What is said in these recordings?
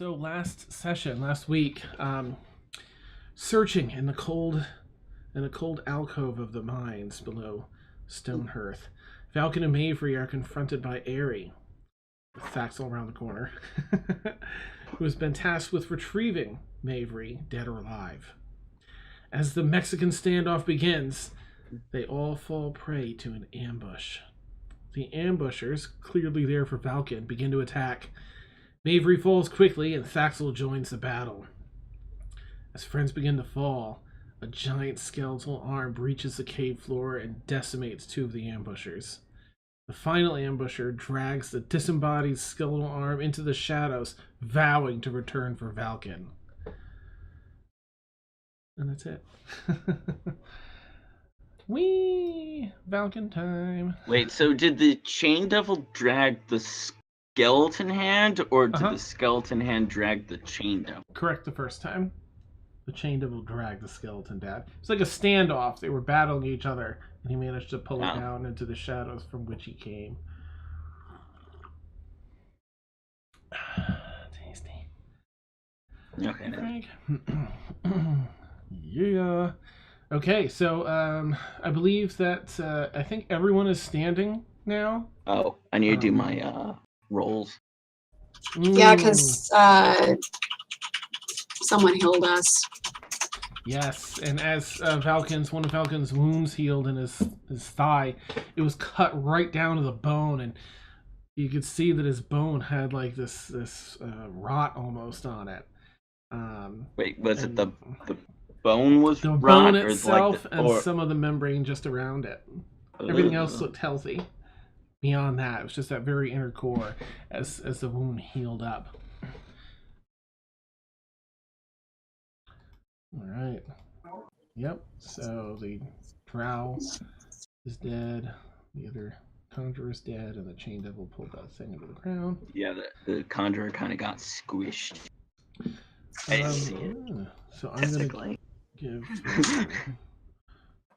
So last week, searching in the cold alcove of the mines below Stonehearth, Falcon and Mavery are confronted by Airy, with Thaxel around the corner, who has been tasked with retrieving Mavery, dead or alive. As the Mexican standoff begins, they all fall prey to an ambush. The ambushers, clearly there for Falcon, begin to attack. Mavery falls quickly, and Thaxel joins the battle. As friends begin to fall, a giant skeletal arm breaches the cave floor and decimates two of the ambushers. The final ambusher drags the disembodied skeletal arm into the shadows, vowing to return for Falcon. And that's it. Whee! Falcon time. Wait, so did the Chain Devil drag the skeleton hand, or did the skeleton hand drag the Chain Devil? Correct the first time. The Chain Devil dragged the skeleton down. It's like a standoff. They were battling each other, and he managed to pull it down into the shadows from which he came. Tasty. Okay. Frank. Yeah. Okay, so I believe that I think everyone is standing now. Oh, I need to do my rolls. Yeah, because someone healed us. Yes, and as one of Falcon's wounds healed in his thigh, it was cut right down to the bone, and you could see that his bone had like this rot almost on it. Wait, was it the bone was the rot, bone itself, or and some of the membrane just around it? Everything else looked healthy. Beyond that, it was just that very inner core as the wound healed up. All right. Yep. So the drow is dead. The other conjurer is dead, and the Chain Devil pulled that thing into the ground. Yeah, the conjurer kind of got squished. I didn't see it. So I'm gonna give.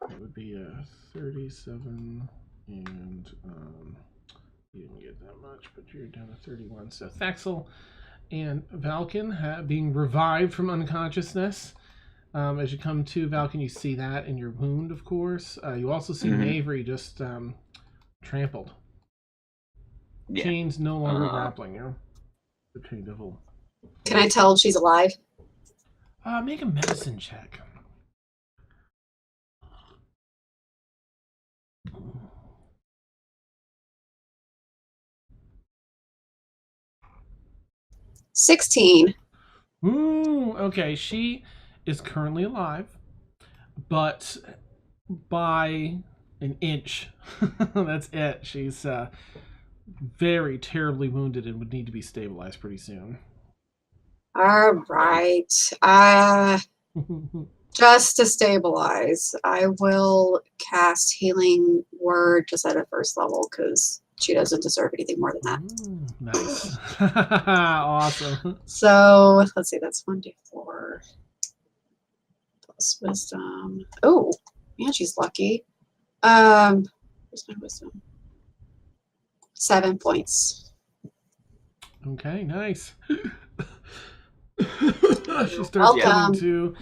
It would be a 37, and you didn't get that much, but you're down to 31. So Thaxel and Falcon being revived from unconsciousness. As you come to, Falcon, you see that in your wound, of course. You also see Mavery just trampled. Yeah. Chains no longer grappling you. The Chain Devil. Can I tell she's alive? Make a medicine check. $16. Ooh, okay. She is currently alive, but by an inch. That's it. She's very terribly wounded and would need to be stabilized pretty soon. All right. Just to stabilize, I will cast Healing Word just at a first level because she doesn't deserve anything more than that. Ooh, nice. Awesome. So let's see, that's 1d4 plus wisdom. Oh, man, she's lucky. Where's my wisdom? 7 points. Okay, nice. She starts getting to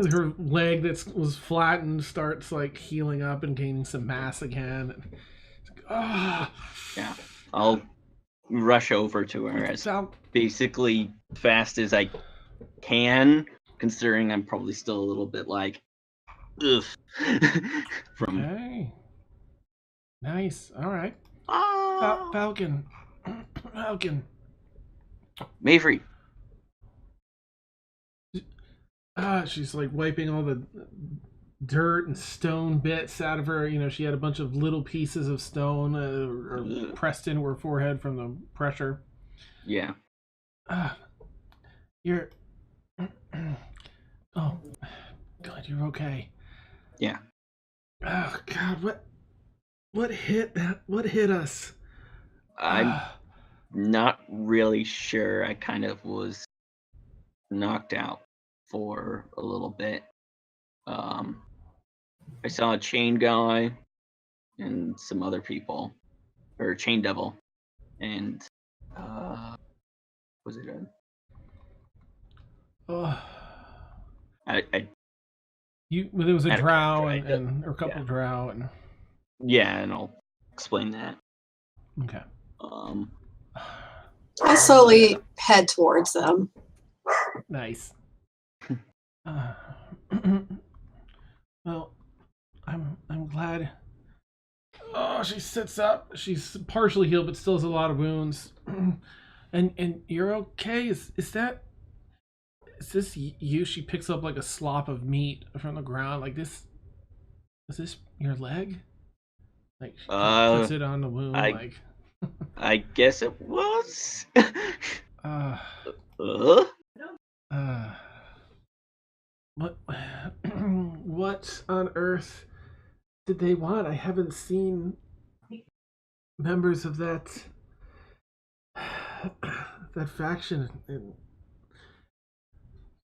her leg that was flattened starts like healing up and gaining some mass again. Yeah, I'll rush over to her as basically fast as I can, considering I'm probably still a little bit like, ugh. Okay. Nice. All right. Falcon. Falcon. Mavery. She's like wiping all the dirt and stone bits out of her. You know, she had a bunch of little pieces of stone pressed into her forehead from the pressure. Yeah. You're. Oh, God, you're okay. Yeah. Oh God, what hit that? What hit us? I'm not really sure. I kind of was knocked out for a little bit. I saw a chain guy and some other people, or Chain Devil, and was it Oh. There was a drow right? or a couple of drow and. Yeah, and I'll explain that. Okay. I slowly head towards them. Nice. Well, I'm glad. Oh, she sits up. She's partially healed, but still has a lot of wounds. And you're okay? Is this you? She picks up like a slop of meat from the ground. Like this. Is this your leg? Like she puts it on the wound. I guess it was. What on earth did they want? I haven't seen members of that faction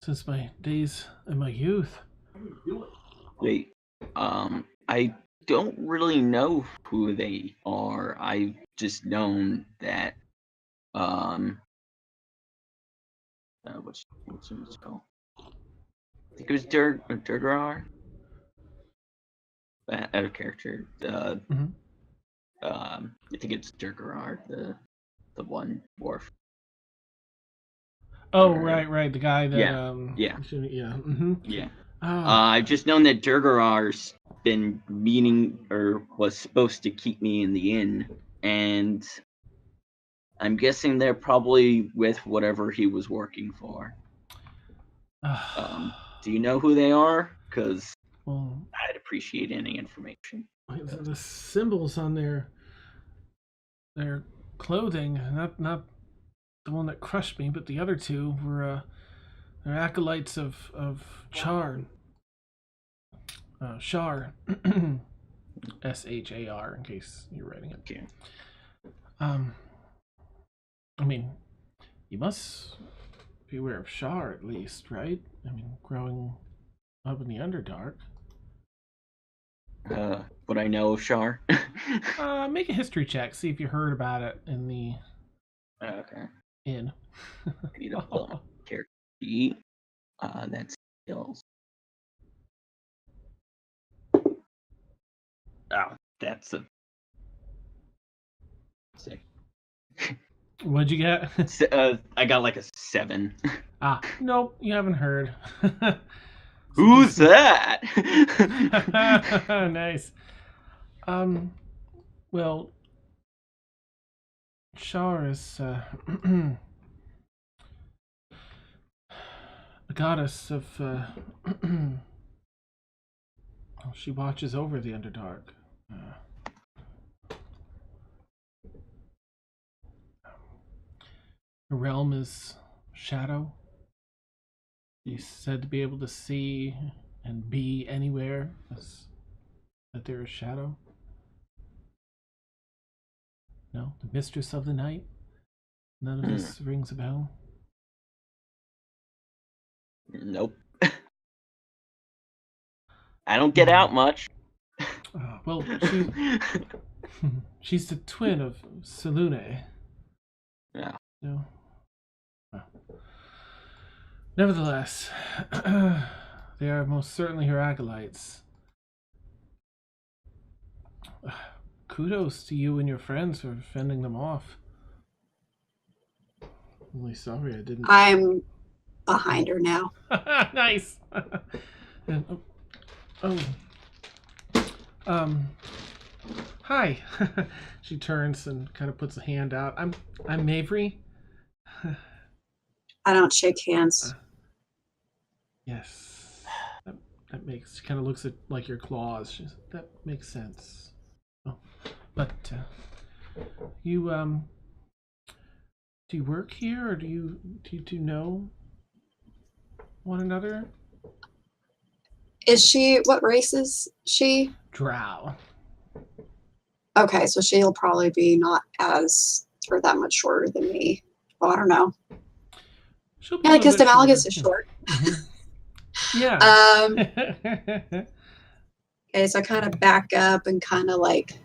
since my days in my youth. Wait, I don't really know who they are. I've just known that, what's it called? I think it was Durgarar. Out of character. I think it's Durgarar, the one dwarf. Oh, right. The guy that yeah. Mm-hmm. Yeah. I've just known that Durgarar's been meaning or was supposed to keep me in the inn, and I'm guessing they're probably with whatever he was working for. Do you know who they are? Because I'd appreciate any information. The symbols on their clothing, not the one that crushed me, but the other two were they're acolytes of Char. Shar. Shar, in case you're writing it. Okay. I mean, you must be aware of Shar at least, right? I mean, growing up in the Underdark. Would I know of Shar? Make a history check. See if you heard about it in the inn. I need to pull up character sheet. That's skills. Oh, that's a sick. What'd you get? I got like a 7. Nope, you haven't heard. Who's that? Nice. Well, Shar is a goddess of. She watches over the Underdark. Her realm is shadow. She's said to be able to see and be anywhere that there is shadow. No, the mistress of the night. None of this rings a bell. Nope. I don't get out much. Well, she's the twin of Selune. Yeah. No. Nevertheless, they are most certainly her acolytes. Kudos to you and your friends for fending them off. I'm really sorry I didn't. I'm behind her now. Nice. Hi. She turns and kind of puts a hand out. I'm Mavry. I don't shake hands. Yes. That makes. She kind of looks at like your claws. That makes sense. Oh, but you do you work here, or do you know one another? Is she? What race is she? Drow. Okay, so she'll probably be not as or that much shorter than me. Oh, I don't know. Yeah, because Demalagus is short. Mm-hmm. Yeah. Okay, so I kind of back up and kind of like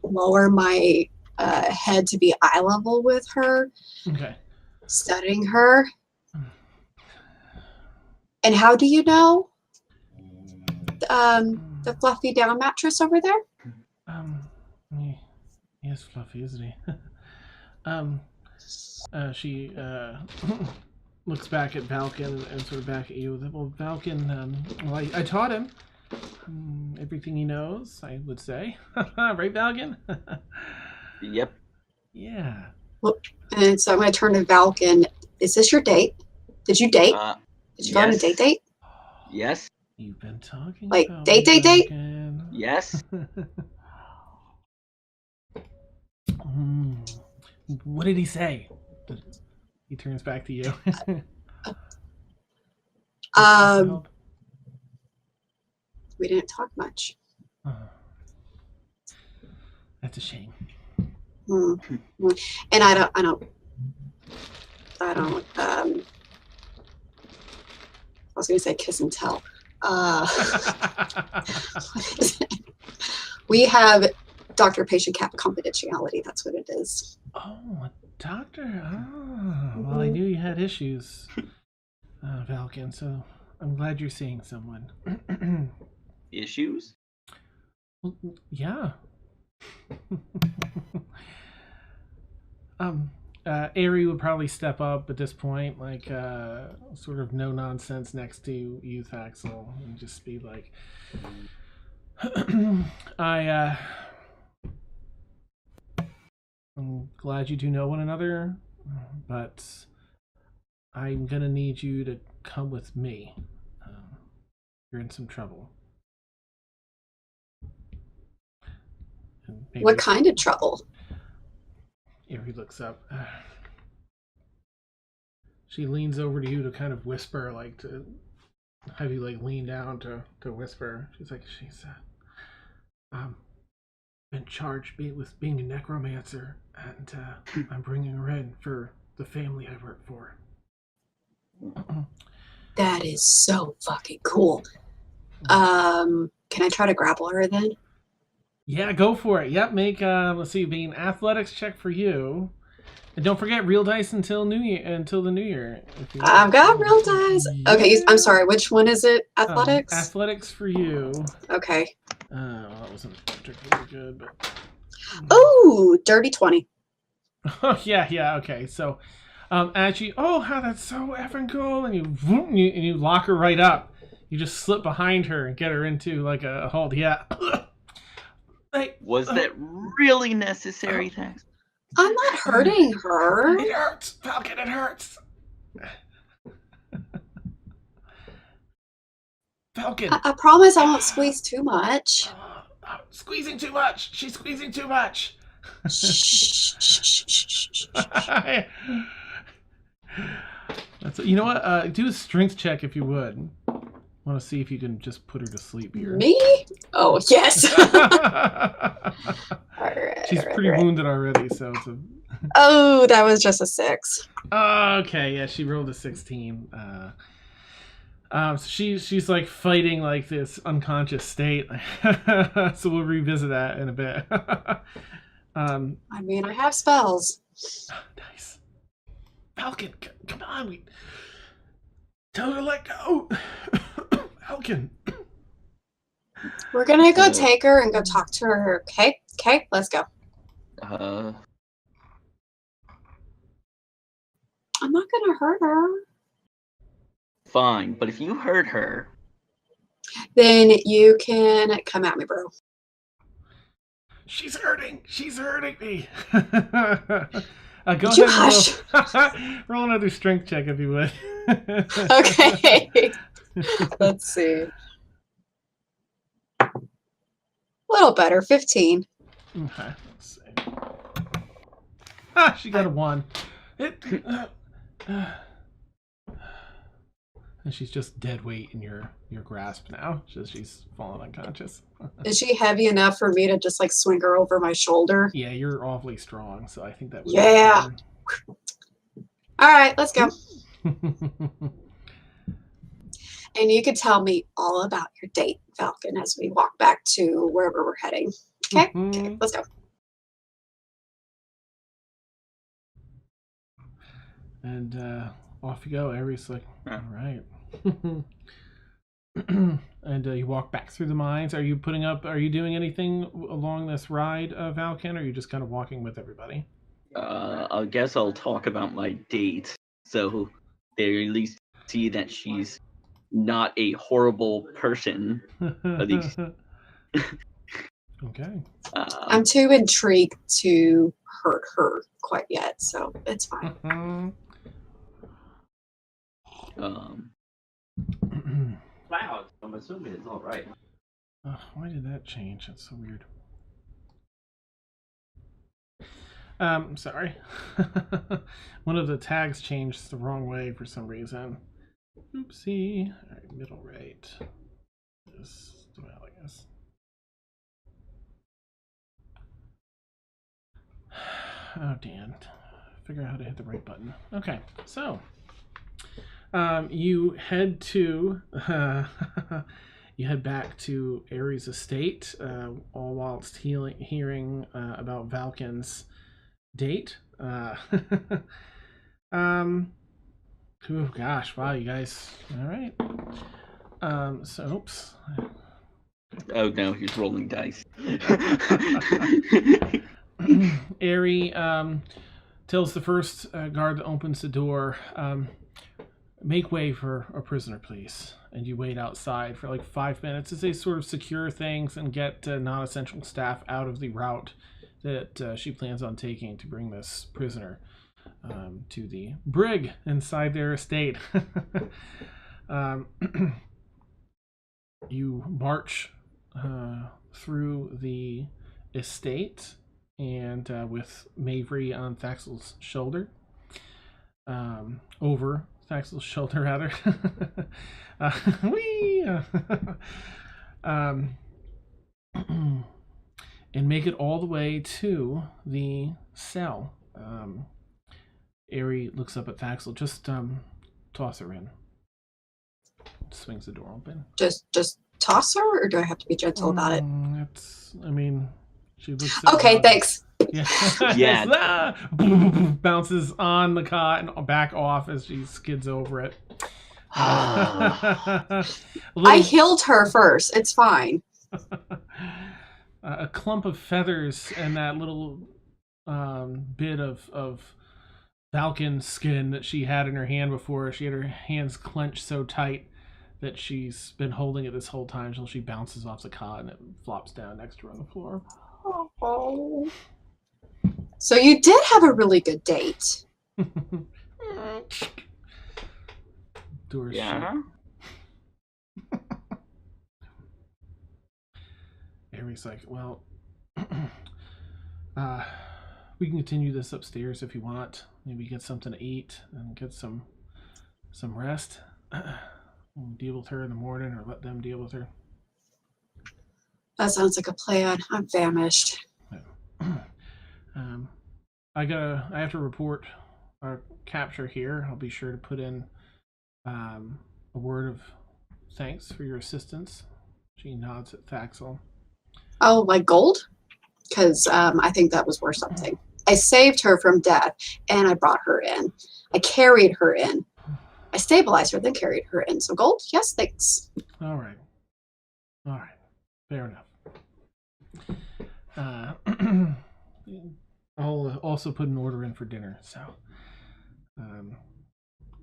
lower my head to be eye level with her. Okay. Studying her. And how do you know the fluffy down mattress over there? He is fluffy, isn't he? She looks back at Valken and sort of back at you. Well, Valken, well, I taught him everything he knows, I would say. Right, Valken? Yep. Yeah. Well, and so I'm going to turn to Valken. Is this your date? Did you date? Did you go on a date? Yes. You've been talking like about date? Yes. What did he say? He turns back to you. We didn't talk much. That's a shame. And I don't I was going to say kiss and tell. What is it? We have doctor-patient confidentiality. That's what it is. Oh, a doctor. Well, I knew you had issues, Valken, so I'm glad you're seeing someone. Issues? Well, yeah. Ari would probably step up at this point, like sort of no nonsense next to Youth Axel, and just be like, I'm glad you do know one another, but I'm gonna need you to come with me. You're in some trouble. What kind of trouble? Ari looks up. She leans over to you to kind of whisper, like to have you like lean down to whisper. She's been charged with being a necromancer, and I'm bringing her in for the family I work for. That is so fucking cool. Can I try to grapple her then? Yeah, go for it. Yep, make let's see, be an athletics check for you. And don't forget real dice until the new year. I've got real dice. Yeah. Okay, I'm sorry. Which one is it? Athletics. Athletics for you. Okay. Well, that wasn't particularly good, but. Oh, dirty 20. Oh yeah. Okay, so, as you, how that's so effing cool, and you lock her right up. You just slip behind her and get her into like a hold. Yeah. Was that really necessary? Thanks. I'm not hurting her. It hurts, Falcon. It hurts. Falcon. I promise I won't squeeze too much. Squeezing too much. She's squeezing too much. That's you know what? Do a strength check if you would. I want to see if you can just put her to sleep here. Me? Oh yes. She's pretty wounded already, so it's a. Oh, that was just a 6. Okay, yeah, she rolled a 16. So she's like fighting like this unconscious state. So we'll revisit that in a bit. I mean, I have spells. Nice. Falcon, come on. Tell her to let go. Falcon. We're gonna go take her and go talk to her. Okay, let's go. I'm not gonna hurt her. Fine, but if you hurt her, then you can come at me, bro. She's hurting me. Go ahead and roll another strength check if you would. Okay. Let's see. A little better, 15. Okay, let's see. She got a 1. And she's just dead weight in your grasp now. She's fallen unconscious. Is she heavy enough for me to just like swing her over my shoulder? Yeah, you're awfully strong, so I think that would. Yeah. All right, let's go. And you can tell me all about your date, Falcon, as we walk back to wherever we're heading. Okay? Okay, let's go. And off you go. Ari's like, all right. And you walk back through the mines. Are you doing anything along this ride, Valken, or are you just kind of walking with everybody? I guess I'll talk about my date, so they at least see that she's not a horrible person. At least. Okay. I'm too intrigued to hurt her quite yet, so it's fine. Wow, I'm assuming it's all right. Why did that change? That's so weird. Sorry. One of the tags changed the wrong way for some reason. Oopsie. Alright, middle right. Well, I guess. Oh, damn. Figure out how to hit the right button. Okay, so you head back to Ares' estate, all whilst hearing about Valken's date. Oh gosh, wow, you guys. All right. Oops. Oh no, he's rolling dice. Ari tells the first guard that opens the door, make way for a prisoner, please. And you wait outside for like 5 minutes as they sort of secure things and get non-essential staff out of the route that she plans on taking to bring this prisoner to the brig inside their estate. You march through the estate and with Mavry on Thaxel's shoulder, over Thaxel's shoulder rather. And make it all the way to the cell. Ari looks up at Thaxel. Just toss her in. Swings the door open. Just toss her, or do I have to be gentle about it? She looks at okay, thanks. Yeah. Yeah. Bounces on the cot and back off as she skids over it. I healed her first. It's fine. A clump of feathers and that little bit of falcon skin that she had in her hand before. She had her hands clenched so tight that she's been holding it this whole time until she bounces off the cot and it flops down next to her on the floor. Oh. So you did have a really good date. Door yeah. Aries like, well, we can continue this upstairs if you want. Maybe get something to eat and get some rest. We'll deal with her in the morning, or let them deal with her. That sounds like a plan. I'm famished. I have to report our capture here. I'll be sure to put in a word of thanks for your assistance. She nods at Thaxel. Oh, like gold? Because I think that was worth something. I saved her from death, and I brought her in. I carried her in. I stabilized her, then carried her in. So gold? Yes, thanks. All right. Fair enough. I'll also put an order in for dinner. So, and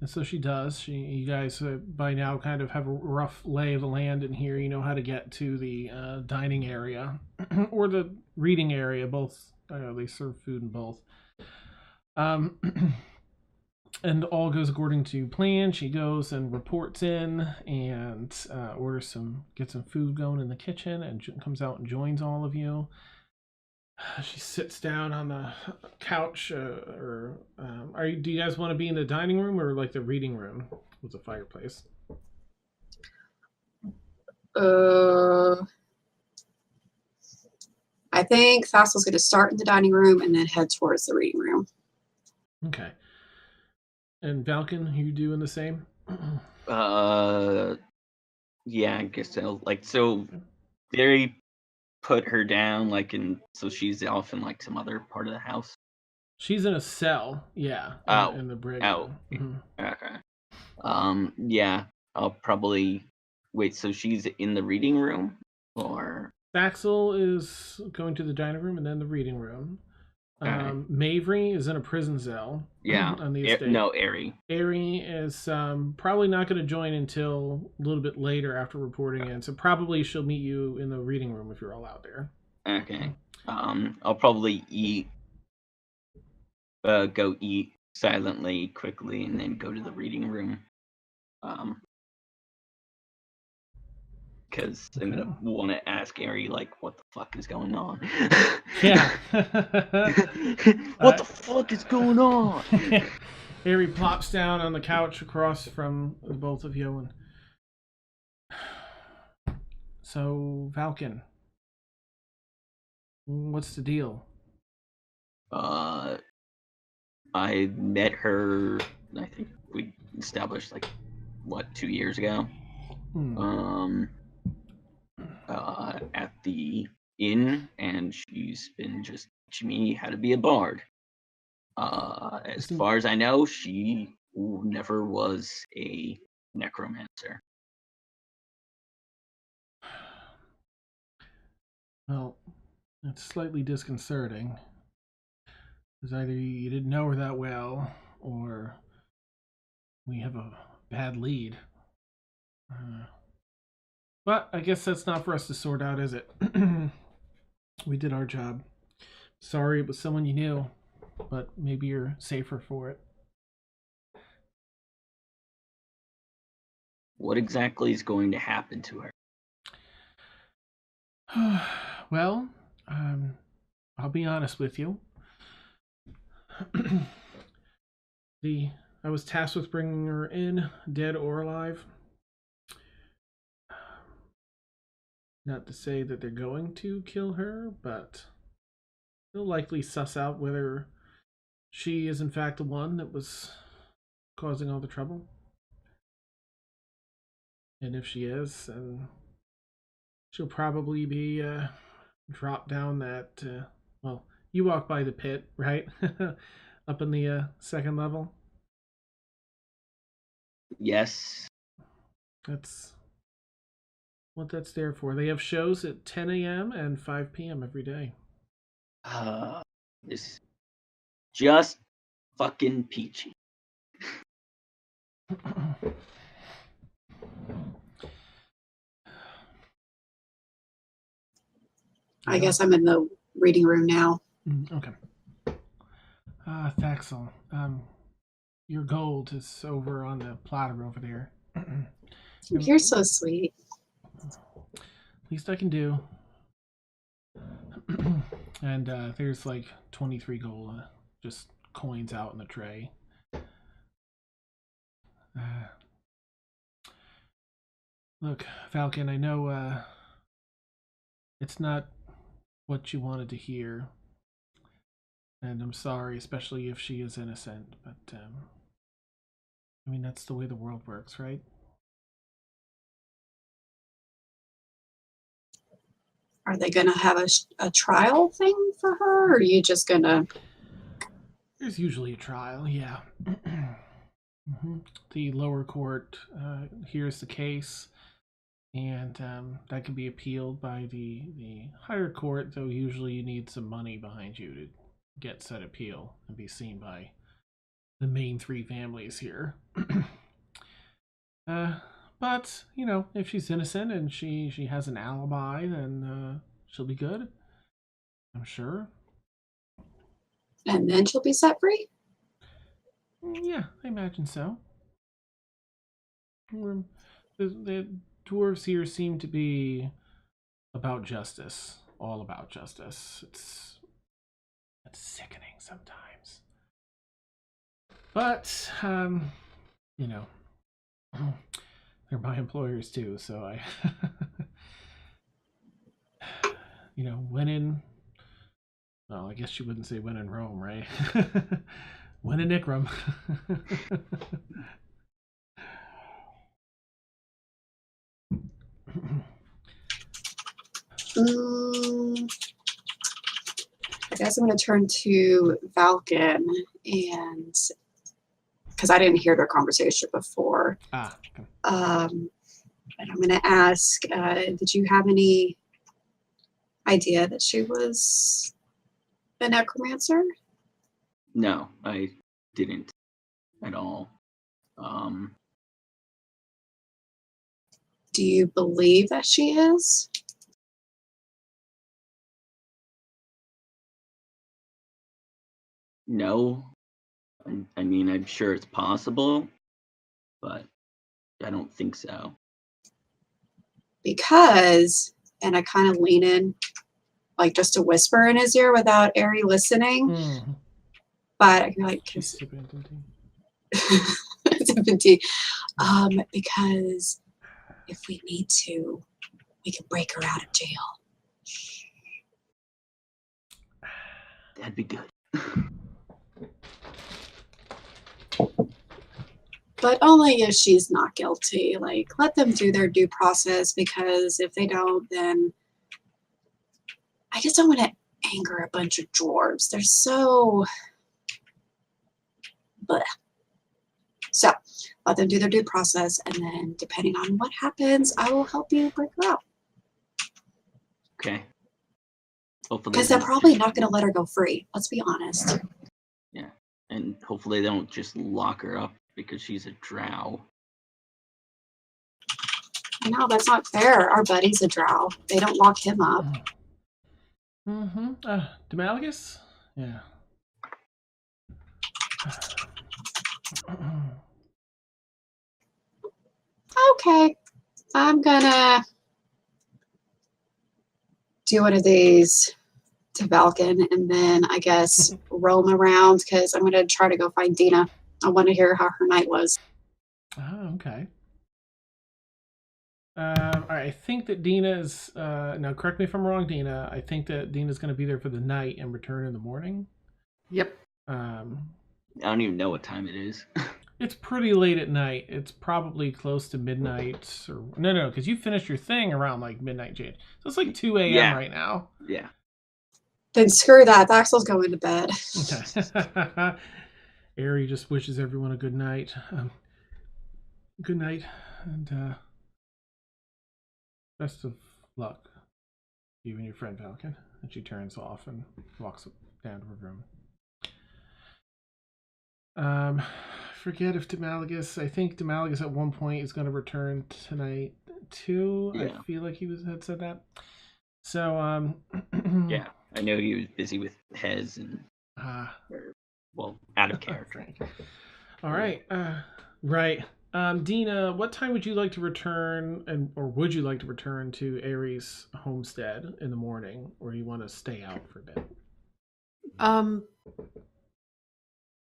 so she does. You guys by now kind of have a rough lay of the land in here. You know how to get to the dining area or the reading area. Both they serve food in both. And all goes according to plan. She goes and reports in and gets some food going in the kitchen, and comes out and joins all of you. She sits down on the couch, do you guys want to be in the dining room or like the reading room with the fireplace? I think Thaxel's going to start in the dining room and then head towards the reading room. Okay. And Valken, you doing the same? Yeah, I guess so. Like, so they put her down, so she's off in like some other part of the house. She's in a cell, yeah. In the brig. Oh. Mm-hmm. Okay. Yeah. I'll probably wait. So she's in the reading room, or Baxel is going to the dining room and then the reading room. Okay. Mavry is in a prison cell yeah, on the estate. no, Airy. Ari is probably not going to join until a little bit later after reporting in, so probably she'll meet you in the reading room if you're all out there. Okay. I'll probably go eat silently, quickly, and then go to the reading room. Because I'm gonna want to ask Ari, like, what the fuck is going on? Yeah. What the fuck is going on? Ari plops down on the couch across from the both of you, and so Falcon, what's the deal? I met her. I think we established 2 years ago. At the inn, and she's been just teaching me how to be a bard. As far as I know, she never was a necromancer. Well, it's slightly disconcerting. Because either you didn't know her that well, or we have a bad lead. But I guess that's not for us to sort out, is it? We did our job. Sorry it was someone you knew, but maybe you're safer for it. What exactly is going to happen to her? Well, I'll be honest with you. I was tasked with bringing her in, dead or alive. Not to say that they're going to kill her, but they'll likely suss out whether she is in fact the one that was causing all the trouble. And if she is, then she'll probably be dropped down that, well, you walk by the pit, right? Up in the second level. Yes. That's what that's there for. They have shows at 10 a.m. and 5 p.m. every day. It's just fucking peachy. I guess I'm in the reading room now. Okay. Thaxel, your gold is over on the platter over there. You're so sweet. Least I can do. And there's 23 gold, just coins out in the tray. Look, Falcon, I know it's not what you wanted to hear. And I'm sorry, especially if she is innocent, but I mean, that's the way the world works, right? Are they going to have a trial thing for her, or are you just going to... There's usually a trial, yeah. Mm-hmm. The lower court hears the case, and that can be appealed by the higher court, though usually you need some money behind you to get said appeal and be seen by the main three families here. But, if she's innocent and she has an alibi, then she'll be good, I'm sure. And then she'll be set free? Yeah, I imagine so. The dwarves here seem to be about justice, all about justice. It's sickening sometimes. But, they're my employers too, so I, when in, well, I guess you wouldn't say when in Rome, right? When in Nicrum. I guess I'm going to turn to Falcon and because I didn't hear their conversation before. Ah, okay. And I'm going to ask, did you have any idea that she was a necromancer? No, I didn't at all. Do you believe that she is? No. I mean, I'm sure it's possible, but I don't think so. Because, and I kind of lean in, like just to whisper in his ear without Ari listening. Mm. But I feel like, She's sipping some tea. sipping tea. Because if we need to, we can break her out of jail. That'd be good. But only if she's not guilty. Like, let them do their due process, because if they don't, then I just don't want to anger a bunch of dwarves. They're so... Blech. So, let them do their due process, and then depending on what happens, I will help you break her out. Okay. Hopefully, Because they're probably not going to let her go free. Let's be honest. Yeah, and hopefully they don't just lock her up because she's a drow. No, that's not fair. Our buddy's a drow. They don't lock him up. Mm-hmm. Demalagus? Yeah. Okay. I'm gonna do one of these to Valken, and then I guess roam around, because I'm gonna try to go find Dina. I want to hear how her night was. Oh, okay. All right, I think that Dina's, now correct me if I'm wrong, Dina, I think that Dina's going to be there for the night and return in the morning. Yep. I don't even know what time it is. It's pretty late at night. It's probably close to midnight. Or no, because you finished your thing around like midnight, Jade. So it's like 2 a.m. Yeah. right now. Yeah. Then screw that. Axel's going to bed. Okay. Ari just wishes everyone a good night. Good night, and best of luck, you and your friend Falcon. And she turns off and walks down to her room. Forget if Demalagus. I think Demalagus at one point is going to return tonight too. Yeah. I feel like he had said that. So Yeah, I know he was busy with Hez and out of character. All right, right. Dina, what time would you like to return, or would you like to return to Ari's homestead in the morning, or do you want to stay out for a bit?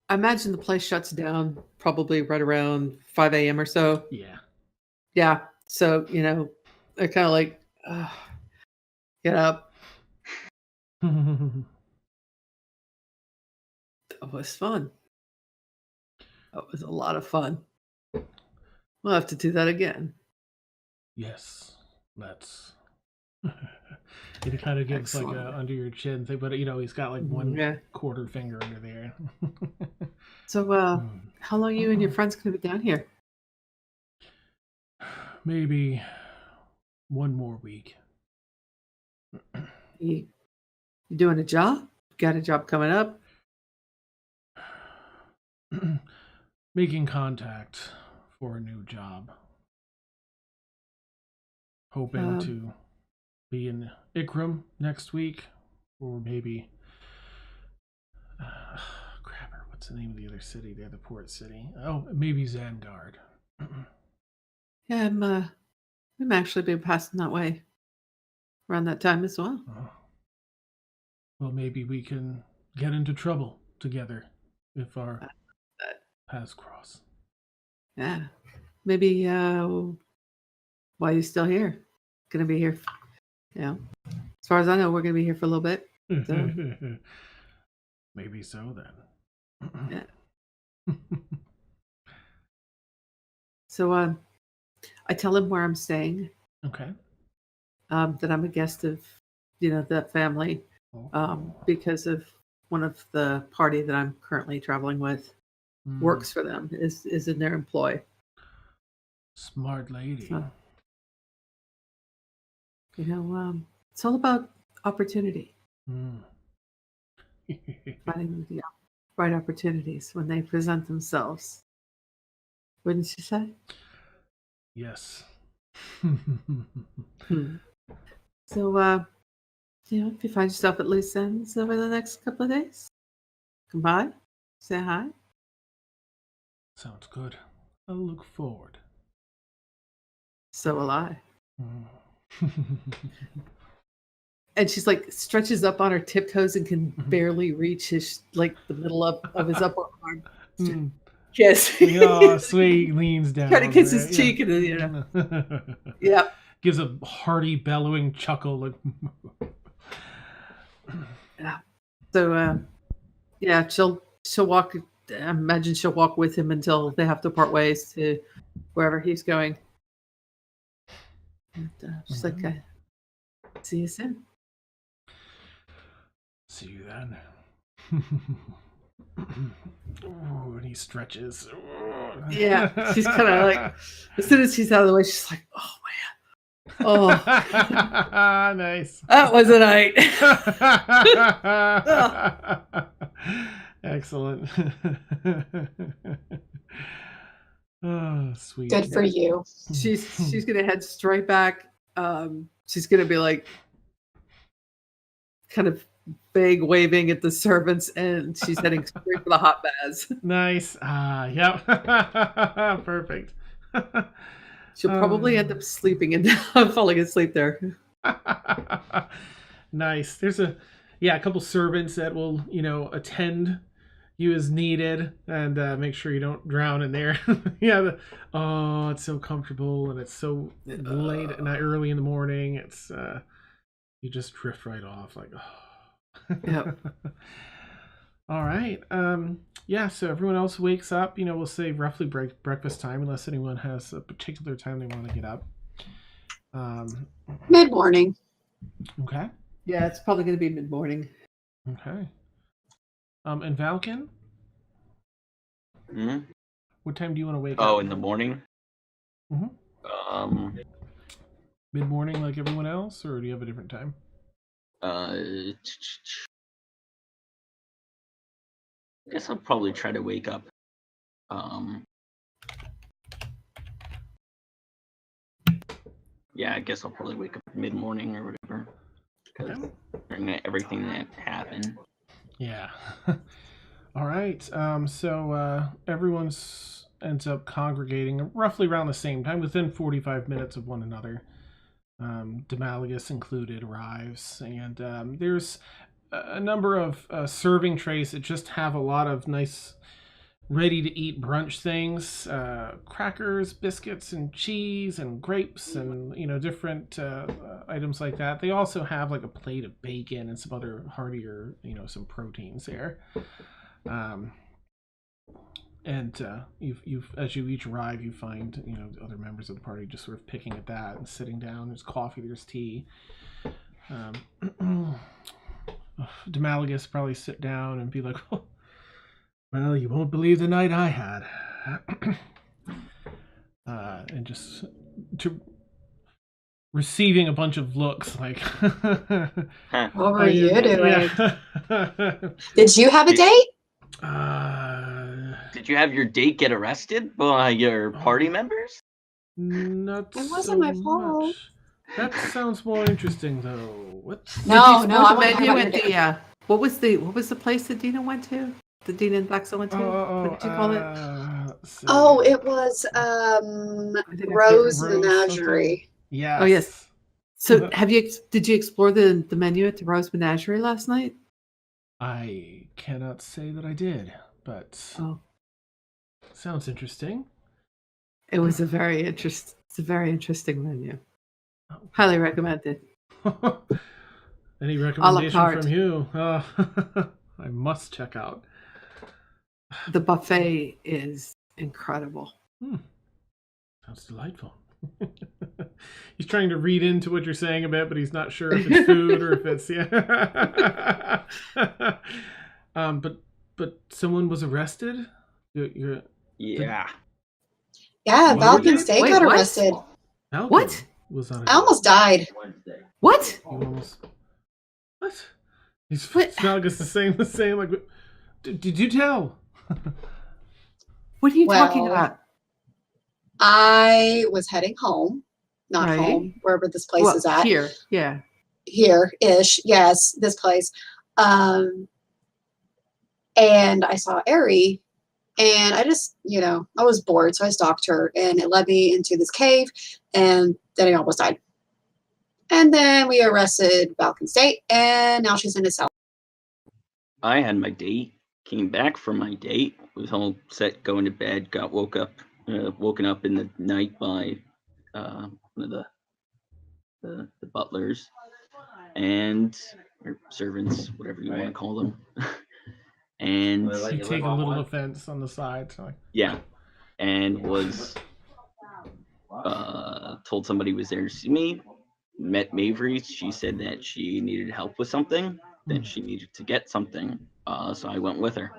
I imagine the place shuts down probably right around 5 a.m. or so. Yeah. Yeah. So, I kind of like, get up. That was fun. That was a lot of fun. We'll have to do that again. Yes, let's. It kind of gives Excellent. like a under your chin thing, but he's got like one quarter finger under there. So, how long are you and your friends going to be down here? Maybe one more week. You doing a job? Got a job coming up? Making contact for a new job. Hoping to be in Ikram next week, or maybe crapper. What's the name of the other city? They're the port city. Oh, maybe Vanguard. Yeah, I'm actually been passing that way around that time as well. Well, maybe we can get into trouble together if our paths cross. Yeah, maybe. Why are you still here? Gonna be here. As far as I know, we're gonna be here for a little bit. So. Maybe so then. Yeah. So I tell him where I'm staying. Okay. That I'm a guest of, that family, because of one of the party that I'm currently traveling with. works for them, is in their employ. Smart lady. So, it's all about opportunity. Finding the right opportunities when they present themselves. Wouldn't you say? Yes. So, if you find yourself at loose ends over the next couple of days, come by, say hi. Sounds good. I'll look forward. So will I. And she's like stretches up on her tiptoes and can barely reach his the middle of his upper arm. Kiss. Oh, sweet. Leans down. Trying to kiss his cheek and yeah. Gives a hearty bellowing chuckle. Like yeah. So she'll walk. I imagine she'll walk with him until they have to part ways to wherever he's going. And she's like, see you soon. See you then. Oh, and he stretches. Yeah, she's kind of like, as soon as he's out of the way, she's like, oh man. Oh, nice. That was a night. Excellent. Oh, sweet. Good for you. She's gonna head straight back. She's gonna be like, kind of vague waving at the servants, and she's heading straight for the hot baths. Nice. Yep. Perfect. She'll probably end up sleeping and falling asleep there. Nice. There's a couple servants that will, attend you as needed and make sure you don't drown in there. It's so comfortable and it's so late at night, early in the morning. It's you just drift right off like, oh. Yep. All right. So everyone else wakes up, we'll say roughly breakfast time unless anyone has a particular time they want to get up. Mid-morning. Okay. Yeah, it's probably going to be mid-morning. Okay. And Valken? Hmm? What time do you want to wake up? Oh, in the morning? Mm-hmm. Mid-morning like everyone else, or do you have a different time? I guess I'll probably try to wake up. I guess I'll probably wake up mid-morning or whatever. Because everything that happened. Yeah. All right. So everyone ends up congregating roughly around the same time, within 45 minutes of one another. Demalagus included arrives, and there's a number of serving trays that just have a lot of nice ready-to-eat brunch things, crackers, biscuits, and cheese, and grapes, and different items like that. They also have like a plate of bacon and some other heartier, some proteins there. And you've as you each arrive, you find other members of the party just sort of picking at that and sitting down. There's coffee, there's tea. Demalagus probably sit down and be like, well, you won't believe the night I had. And just receiving a bunch of looks like, what were you doing? Yeah. Did you have a date? Did you have your date get arrested by your party members? Not It wasn't so my fault. much. That sounds more interesting, though. What? No, I want to menu talk about at the what was the place that Dina went to? The Dina and Daxa went to? What did you call it? It was Rose Menagerie. Yeah. Oh yes. So did you explore the menu at the Rose Menagerie last night? I cannot say that I did, but sounds interesting. It was a very interesting menu. Highly recommended. Any recommendation from you? I must check out. The buffet is incredible. Sounds delightful. He's trying to read into what you're saying a bit, but he's not sure if it's food or if it's but someone was arrested? You're Yeah. Yeah, What? Falcon State Wait, got what? arrested. Falcon What? was on. I almost died. Wednesday. What? You almost. What? He's What? Smelgus the same. Like, did you tell? What are you talking Well, about? I was heading home, not Right. home, wherever this place Well, is at. here. Yeah. Here-ish, yes, this place. And I saw Ari, and I just, I was bored, so I stalked her, and it led me into this cave, and then I almost died. And then we arrested Falcon State, and now she's in a cell. I had my date, came back from my date, was all set going to bed, got woken up in the night by one of the butlers and or servants, whatever you want to call them. And Well, like- You take a little offense on the side. So like, yeah, and was told somebody was there to see me. Met Mavery. She said that she needed help with something, that she needed to get something. So I went with her.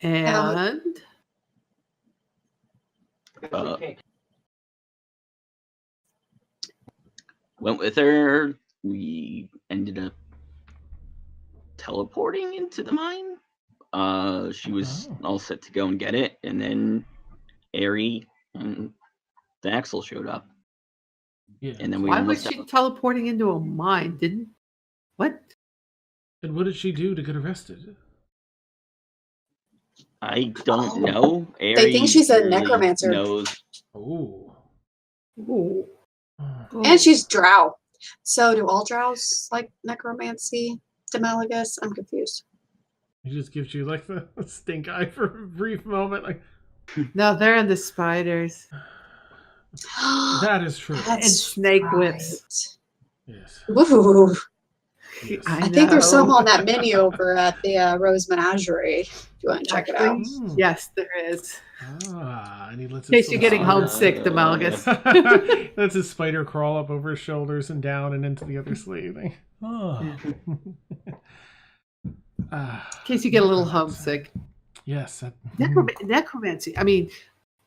And Uh, went with her. We ended up teleporting into the mine. She was all set to go and get it, and then Ari and the Axel showed up, yeah. and then we why was almost she teleporting into a mine? What? And what did she do to get arrested? I don't know. Ari They think she's a really necromancer. Knows. Oh. Ooh. And she's drow. So do all drows like necromancy, Demalagus? I'm confused. He just gives you like the stink eye for a brief moment. Like No, they're in the spiders that is true. and snake whips. Yes. Ooh. Yes. I think there's some know. on that menu over at the Rose Menagerie. If you want to check it out. Actually, yes, there is. And he lets In case you're getting homesick, Demalagus. Lets his spider crawl up over his shoulders and down and into the other sleeve. Oh. In case you get a little homesick. Yes. Necromancy. I mean,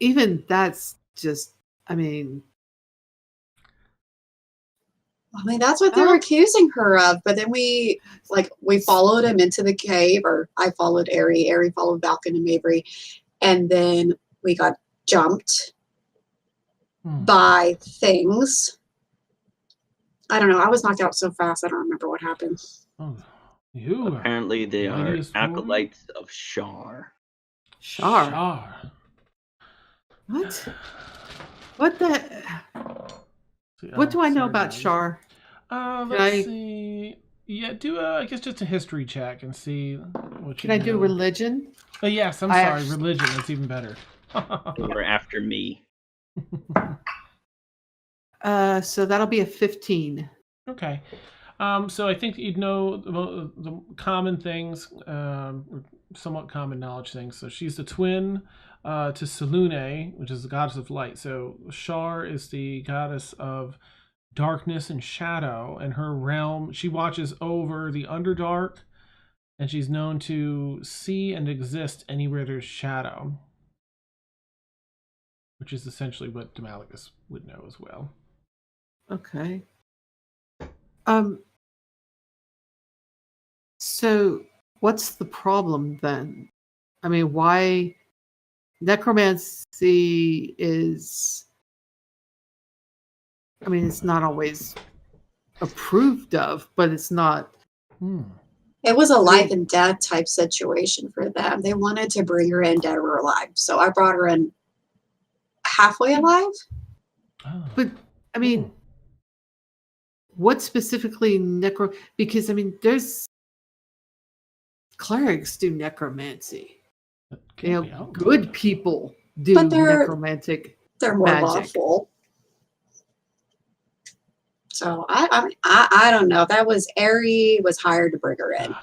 even that's just, I mean, That's what they were accusing her of. But then we followed him into the cave, or I followed Ari. Ari followed Falcon and Mabry. And then we got jumped by things. I don't know. I was knocked out so fast, I don't remember what happened. Oh, you are Apparently, they are mightiest warrior? acolytes of Shar. Shar. Shar. What? What the? What do I know about Shar? Let's see. Yeah, do I guess just a history check and see what you Can I do know. religion? Oh, yes, I'm I sorry. actually- Religion. That's even better. They were after me. So that'll be a 15. Okay. So I think you'd know the common things, or somewhat common knowledge things. So she's the twin to Selune, which is the goddess of light. So Shar is the goddess of darkness and shadow, and her realm, she watches over the Underdark, and she's known to see and exist anywhere there's shadow, which is essentially what Demalagus would know as well. Okay. So what's the problem then? I mean, why necromancy is, I mean, it's not always approved of, but it's not. It was a life and death type situation for them. They wanted to bring her in dead or alive. So I brought her in halfway alive. Oh. But I mean, what specifically because I mean, there's clerics do necromancy. That You can't know, be out. good people do But they're- necromantic. They're more Magic. lawful. So I don't know. That was Ari was hired to bring her in,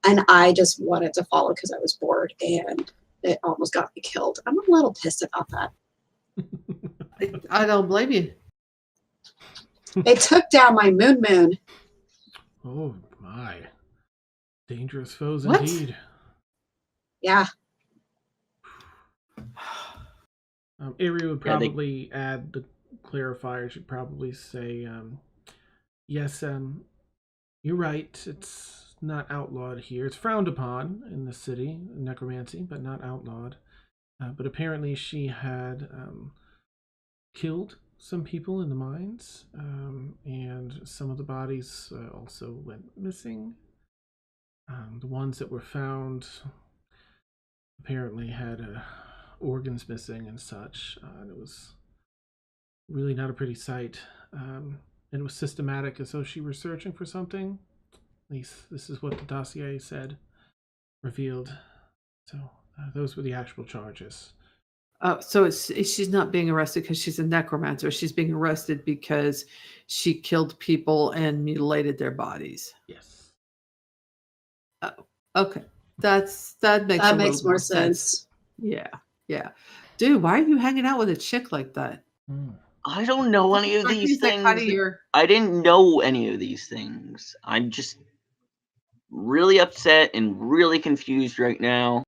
and I just wanted to follow because I was bored, and it almost got me killed. I'm a little pissed about that. I don't blame you. It took down my moon. Oh my. Dangerous foes What? indeed. Yeah. Avery would Yeah, they- probably add the clarifier. She'd probably say, yes, you're right. It's not outlawed here. It's frowned upon in the city, necromancy, but not outlawed. But apparently she had killed some people in the mines, and some of the bodies also went missing. The ones that were found apparently had organs missing and such. And it was really not a pretty sight. And it was systematic, as though she were searching for something. At least this is what the dossier said, revealed. So those were the actual charges. So she's not being arrested because she's a necromancer. She's being arrested because she killed people and mutilated their bodies. Yes. Oh, okay. That makes more sense. Yeah. Dude, why are you hanging out with a chick like that? I don't know any of these He's like things. kind of your... I didn't know any of these things. I'm just really upset and really confused right now.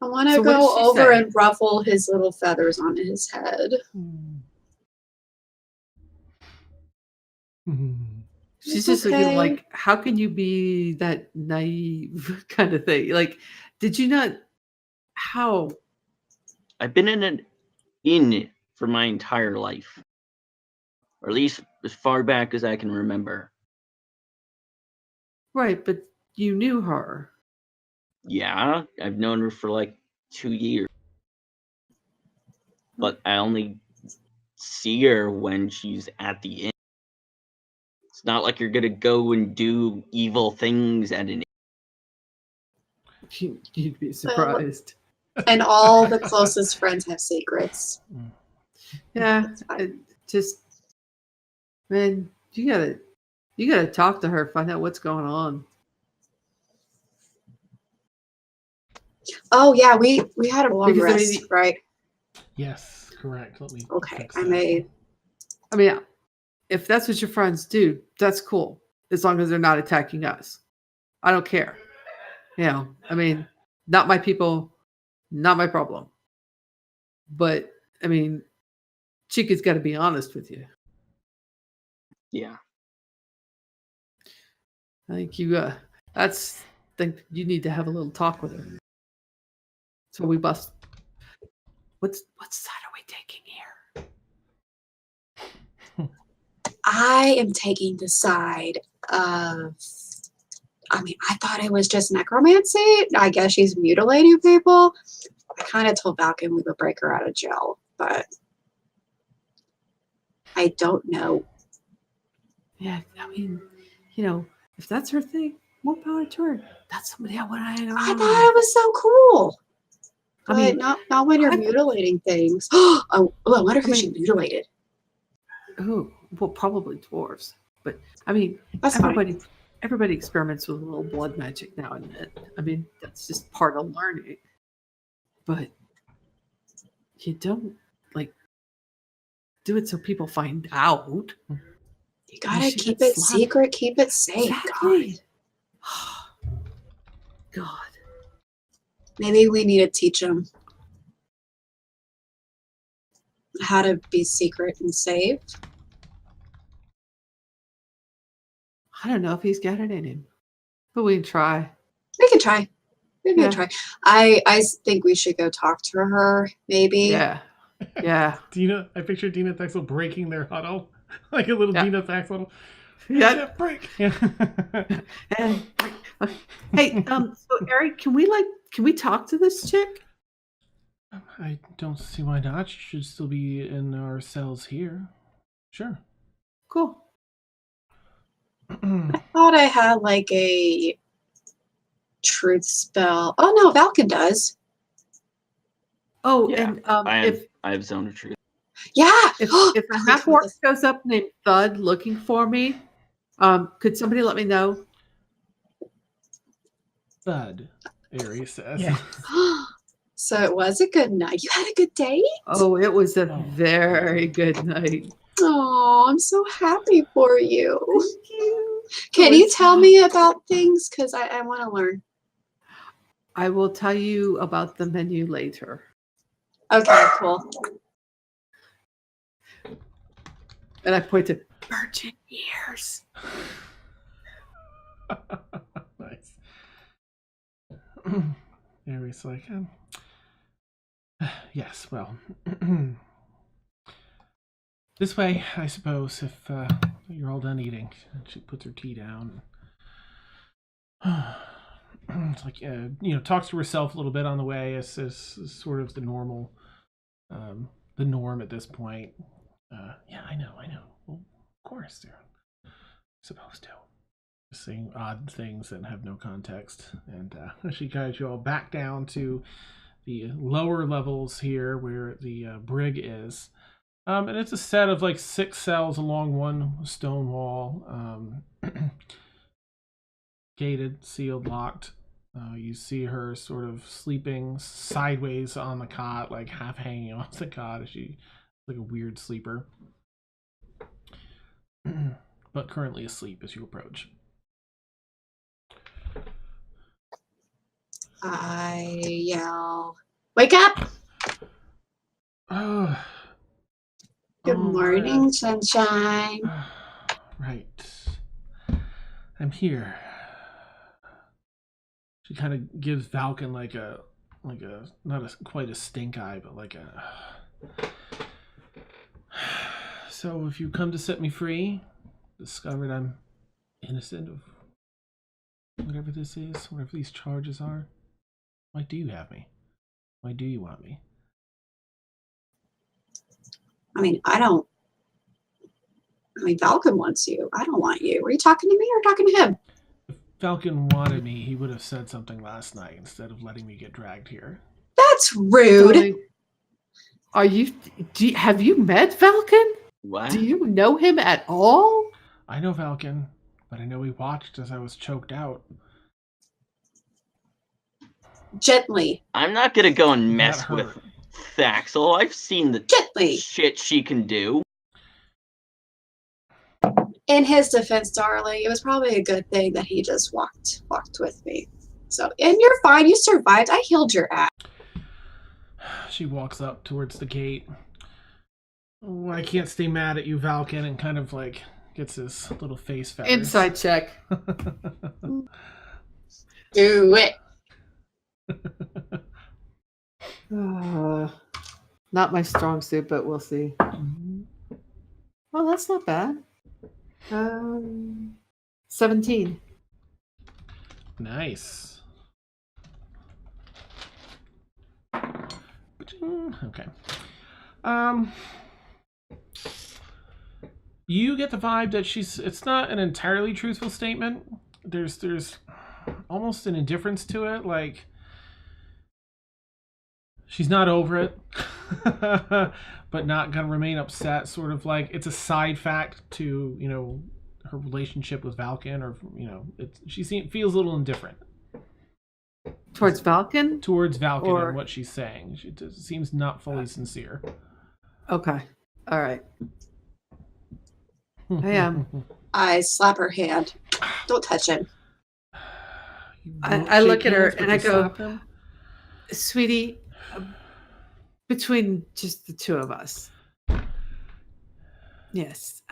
I want to So what does go she over say? and ruffle his little feathers on his head. She's It's just looking okay. like, how can you be that naive kind of thing? Like, did you not? How? I've been in an inn for my entire life, or at least as far back as I can remember. Right, but you knew her. Yeah, I've known her for like 2 years, but I only see her when she's at the inn. It's not like you're gonna go and do evil things at an inn. You'd be surprised. And all the closest friends have secrets. Yeah, That's fine. it just, man, you gotta talk to her, find out what's going on. Oh yeah, we had a long Because, I rest, mean, right? Yes, correct. Let me. Okay, fix I that. made. I mean, if that's what your friends do, that's cool. As long as they're not attacking us. I don't care. I mean, not my people, not my problem. But, I mean, Chica's got to be honest with you. Yeah. I think you need to have a little talk with her. So we must. What side are we taking here? I am taking the side of. I mean, I thought it was just necromancy. I guess she's mutilating people. I kind of told Falcon we would break her out of jail, but I don't know. Yeah, I mean, if that's her thing, more power to her. That's somebody I want to hang around I with. thought it was so cool. I But mean, not when you're mutilating things. Oh, I wonder who I she mean- mutilated. Oh, well, probably dwarves. But I mean, That's fine. everybody experiments with a little blood magic now and then. I mean, that's just part of learning. But you don't do it so people find out. You gotta should keep not it slap. secret, keep it safe. Exactly. God. Maybe we need to teach them how to be secret and safe. I don't know if he's got it in him, but we can try. We can try. We can Yeah. try. I think we should go talk to her. Maybe. Yeah. Yeah. Dina, I picture Dina Thexel breaking their huddle, like a little Yeah. Dina Thexel. Yeah. Break. And hey, so Eric, can we talk to this chick? I don't see why not. She should still be in our cells here. Sure. Cool. I thought I had like a truth spell. Oh no, Valken does. Oh, Yeah, and I have Zone of Truth. Yeah. if a half orc shows up named Thud looking for me, could somebody let me know? Bud, Aries says. Yeah. So it was a good night. You had a good day? Oh, it was a Oh. very good night. Oh, I'm so happy for you. Thank you. Can It you was tell fun. me about things? Because I want to learn. I will tell you about the menu later. Okay, cool. And I point to virgin ears. Nice. Aries like, yes, well, this way, I suppose, if you're all done eating. She puts her tea down. It's like, talks to herself a little bit on the way. It's sort of the normal, the norm at this point. Yeah, I know. Well, of course, they're supposed to. Saying odd things that have no context. And she guides you all back down to the lower levels here where the brig is. And it's a set of like 6 cells along one stone wall. Gated, sealed, locked. You see her sort of sleeping sideways on the cot, like half hanging off the cot. She's like a weird sleeper. But currently asleep as you approach. I yell, "Wake up!" Good morning, sunshine. Right. I'm here. She kind of gives Falcon like a not quite a stink eye, but like a. So if you come to set me free, discovered I'm innocent of whatever this is, whatever these charges are, why do you have me? Why do you want me? I mean, Falcon wants you. I don't want you. Were you talking to me or talking to him? If Falcon wanted me, he would have said something last night instead of letting me get dragged here. That's rude. Darling, have you met Falcon? What? Do you know him at all? I know Falcon, but I know he watched as I was choked out. Gently. I'm not gonna go and mess That hurt. with Thaxel. I've seen the Gently. shit she can do. In his defense, darling, it was probably a good thing that he just walked with me. So, and you're fine. You survived. I healed your ass. She walks up towards the gate. Oh, I can't stay mad at you, Falcon, and kind of like gets his little face feathers. Inside check. Do it. Not my strong suit, but we'll see. Oh, that's not bad. 17. Nice. Okay. You get the vibe that it's not an entirely truthful statement. There's almost an indifference to it, like she's not over it, but not gonna remain upset, sort of like it's a side fact to, her relationship with Falcon, or, she feels a little indifferent. Towards Falcon? Towards Falcon and what she's saying. She seems not fully sincere. Okay. All right. I am. I slap her hand. Don't touch him. I look at her and I go, sweetie, between just the two of us. Yes.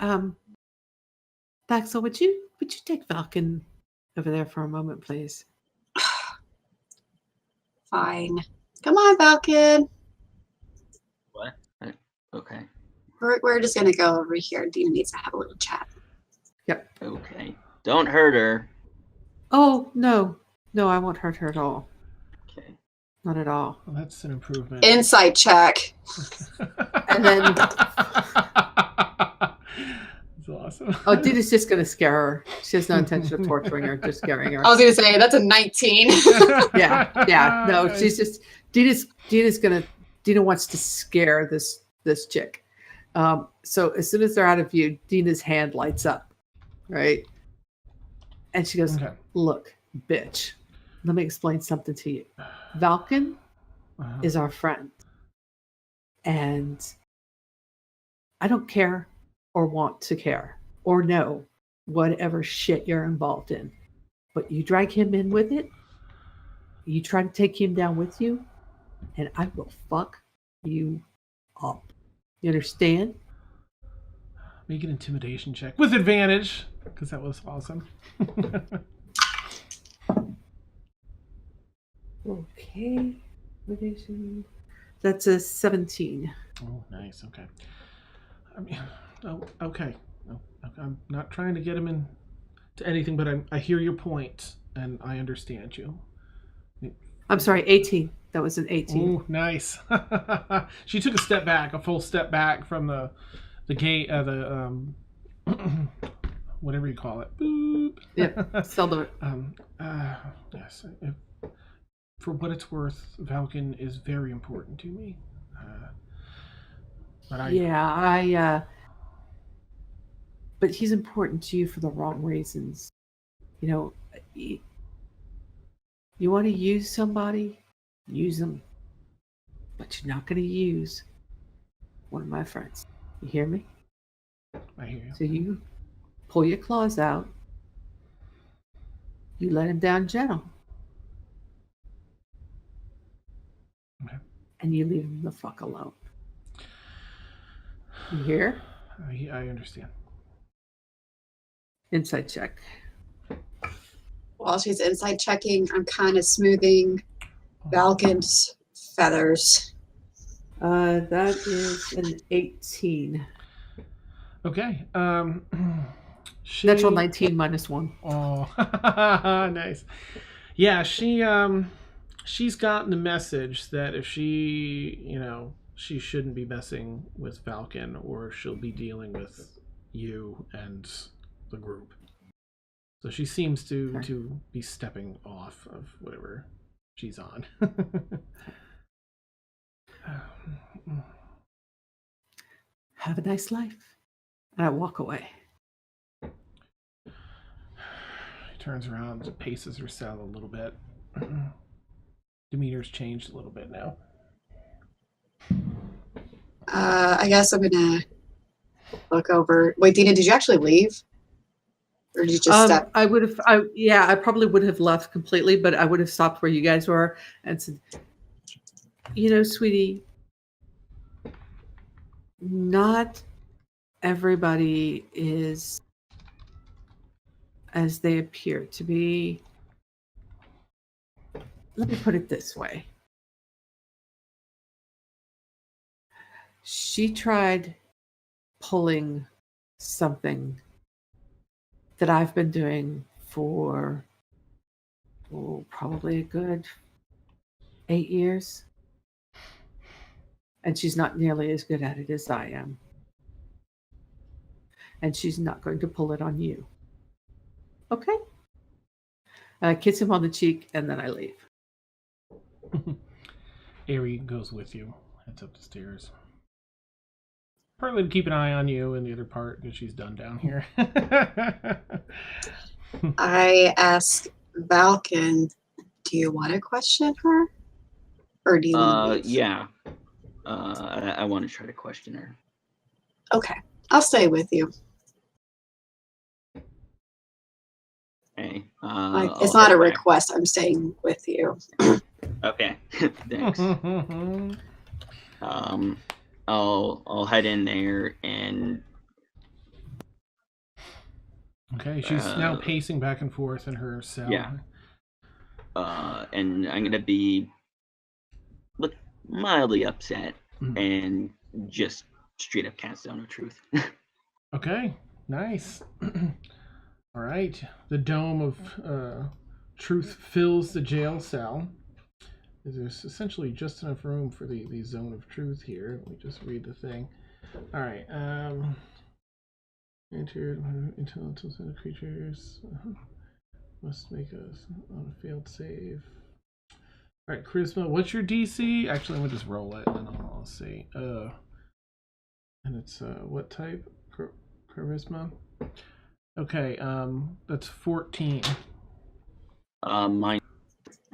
Thaxel, would you take Falcon over there for a moment, please? Fine. Come on, Falcon. What? Okay. We're just gonna go over here. Dina needs to have a little chat. Yep. Okay. Don't hurt her. Oh, no, I won't hurt her at all. Okay. Not at all. Well, that's an improvement. Insight check. And then That's awesome. oh, Dina's just gonna scare her. She has no intention of torturing her, just scaring her. I was gonna say that's a 19. Yeah. No, she's just Dina wants to scare this chick. So as soon as they're out of view, Dina's hand lights up, right? And she goes, Okay. Look, bitch, let me explain something to you. Falcon is our friend. And I don't care or want to care or know whatever shit you're involved in. But you drag him in with it, You try to take him down with you, and I will fuck you up. You understand? Make an intimidation check with advantage, because that was awesome. Okay. That's a 17. Oh, nice. Okay. I mean, oh, okay. No, I'm not trying to get him into anything, but I hear your point, and I understand you. I'm sorry, 18. That was an 18. Oh, nice. She took a full step back from the gate, whatever you call it. Boop. Yeah, seldom. Yes. For what it's worth, Valken is very important to me. But he's important to you for the wrong reasons. You know, you want to use somebody, use them. But you're not going to use one of my friends. You hear me? I hear you. So you pull your claws out. You let him down gentle. Okay. And you leave him the fuck alone. You hear? I understand. Insight check. While she's inside checking, I'm kind of smoothing Valken's feathers. That is an 18. Okay. Natural 19 minus 1. Oh, nice. Yeah, she's gotten the message that if she shouldn't be messing with Valken, or she'll be dealing with you and the group. So she seems to be stepping off of whatever she's on. Have a nice life. And I walk away. She turns around, paces herself a little bit. Demeanor's changed a little bit now. I guess I'm gonna look over. Wait, Dina, did you actually leave? Or did you just step? I probably would have left completely, but I would have stopped where you guys were and said, sweetie, not everybody is as they appear to be. Let me put it this way. She tried pulling something that I've been doing for probably a good 8 years. And she's not nearly as good at it as I am. And she's not going to pull it on you. Okay? And I kiss him on the cheek, and then I leave. Ari goes with you, heads up the stairs. Partly to keep an eye on you, and the other part because she's done down here. I ask Valken, do you want to question her? Or do you want to leave? Yeah. I want to try to question her. Okay. I'll stay with you. Okay. It's not a request. I'm staying with you. Okay. Thanks. I'll head in there and. Okay, she's now pacing back and forth in her cell. Yeah. And I'm gonna be mildly upset and just straight up cast down of truth. Okay, nice. All right, the dome of truth fills the jail cell. There's essentially just enough room for the zone of truth here. Let me just read the thing. All right. Enter intelligence of creatures. Must make on a failed save. All right, charisma. What's your DC? Actually, I'm gonna just roll it and then I'll see. And it's what type? Charisma. Okay. That's 14. Mine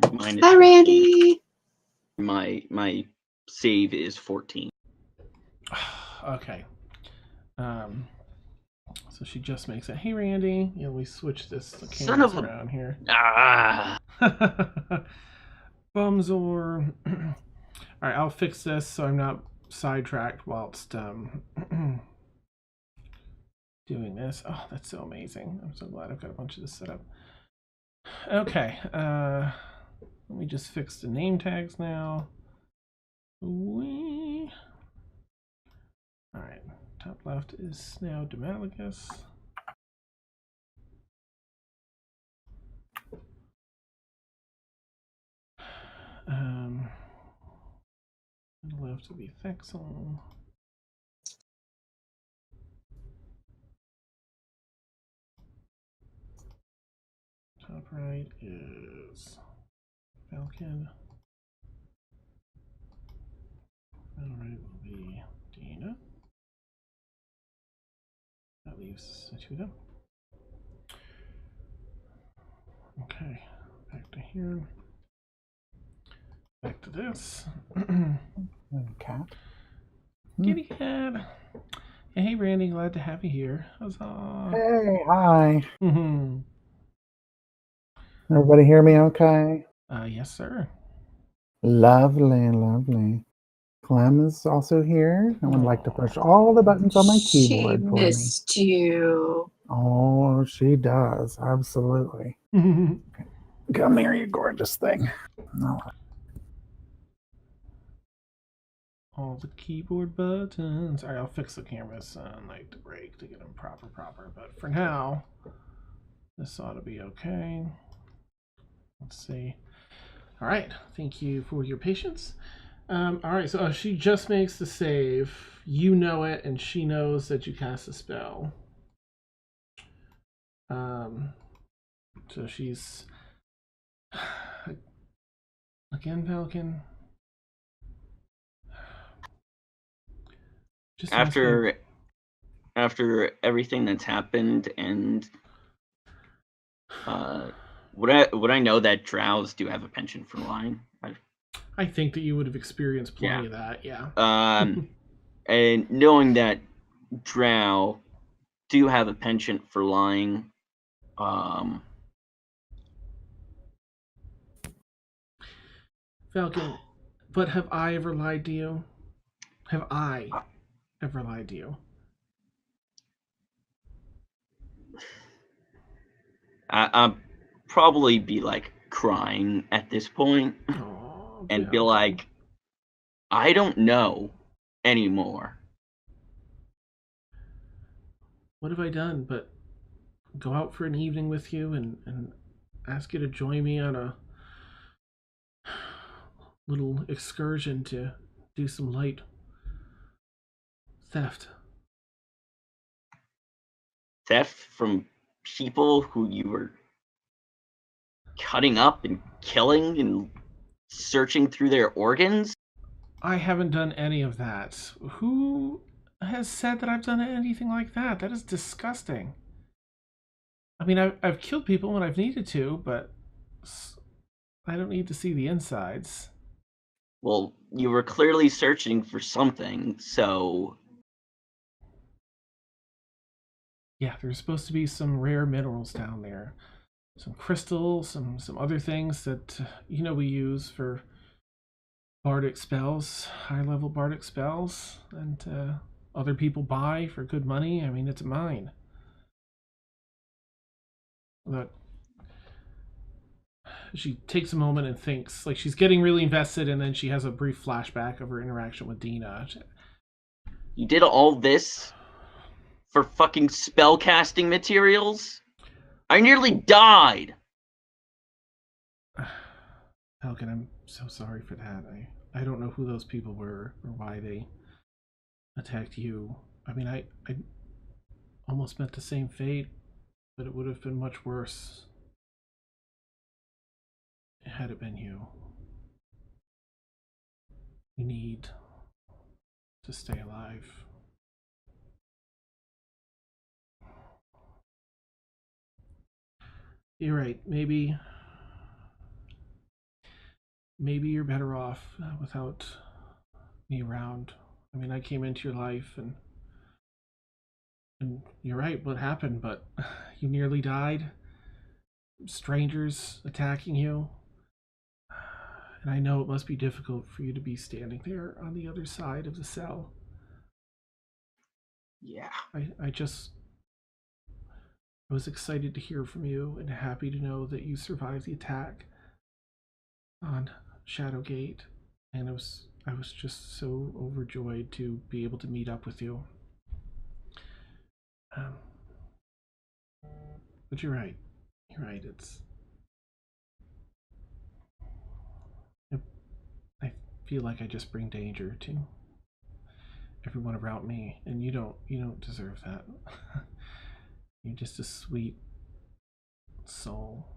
is Hi, Randy. my save is 14. Okay. So she just makes it. Hey, Randy. Yeah, we switched the cameras around here. Ah. Bumzor. Alright, I'll fix this so I'm not sidetracked whilst doing this. Oh, that's so amazing. I'm so glad I've got a bunch of this set up. Okay, let me just fix the name tags now. Alright, top left is now Demaligus. Left to be Thexel. Top right is Falcon. Middle right will be Dina. That leaves Satuda. Okay, back to here. Back to this. Cat. Kitty cat. Hey, Randy, glad to have you here. Huzzah. Hey, hi. Mm-hmm. Everybody hear me okay? Yes, sir. Lovely, lovely. Clem is also here. I would like to push all the buttons on my keyboard She for me. missed you. Oh, she does. Absolutely. Come here, you gorgeous thing. All right. All the keyboard buttons. Alright, I'll fix the cameras on like the break to get them proper. But for now, this ought to be okay. Let's see. Alright, thank you for your patience. Alright, so she just makes the save. You know it, and she knows that you cast a spell. So she's... Again, Falcon? Just After everything that's happened, and would I know that drows do have a penchant for lying? I think that you would have experienced plenty of that, yeah. And knowing that drow do have a penchant for lying, Falcon, but have I ever lied to you? Have I ever lied to you? I'd probably be like crying at this point and be like, I don't know anymore. What have I done but go out for an evening with you and ask you to join me on a little excursion to do some light theft? Theft from people who you were cutting up and killing and searching through their organs? I haven't done any of that. Who has said that I've done anything like that? That is disgusting. I mean, I've killed people when I've needed to, but I don't need to see the insides. Well, you were clearly searching for something, so... Yeah, there's supposed to be some rare minerals down there. Some crystals, some other things that, we use for bardic spells, high-level bardic spells, and other people buy for good money. I mean, it's a mine. But she takes a moment and thinks, like she's getting really invested, and then she has a brief flashback of her interaction with Dina. You did all this for fucking spellcasting materials? I nearly died! Falcon, I'm so sorry for that. I don't know who those people were or why they attacked you. I mean, I almost met the same fate, but it would have been much worse had it been you. We need to stay alive. You're right. Maybe you're better off without me around. I mean, I came into your life, and you're right. What happened? But you nearly died. Strangers attacking you. And I know it must be difficult for you to be standing there on the other side of the cell. Yeah. I was excited to hear from you and happy to know that you survived the attack on Shadowgate. And I was just so overjoyed to be able to meet up with you. But you're right. You're right. I feel like I just bring danger to everyone around me, and you don't deserve that. You're just a sweet soul.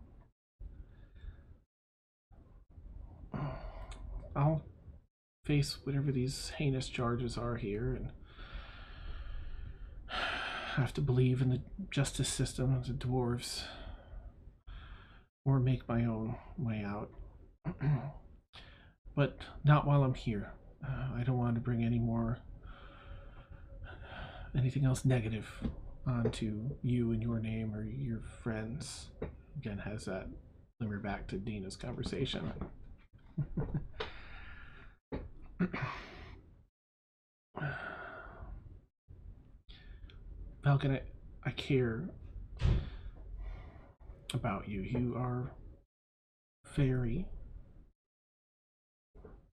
I'll face whatever these heinous charges are here and have to believe in the justice system of the dwarves or make my own way out. But not while I'm here. I don't want to bring anything else negative onto you and your name or your friends. Again, has that glimmer back to Dina's conversation. Falcon, I care about you. You are very,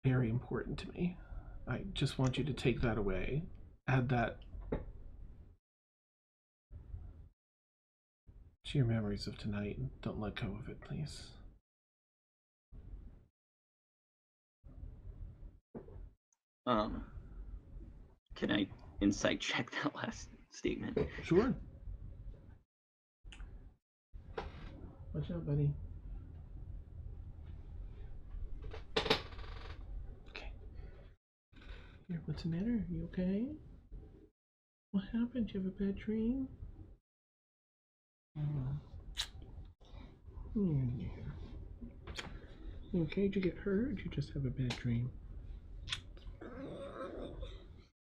very important to me. I just want you to take that away. Add that to your memories of tonight and don't let go of it, please. Can I insight check that last statement? Sure. Watch out, buddy. Okay. Here, what's the matter? You okay? What happened? You have a bad dream? You okay? Did you get hurt? Or did you just have a bad dream?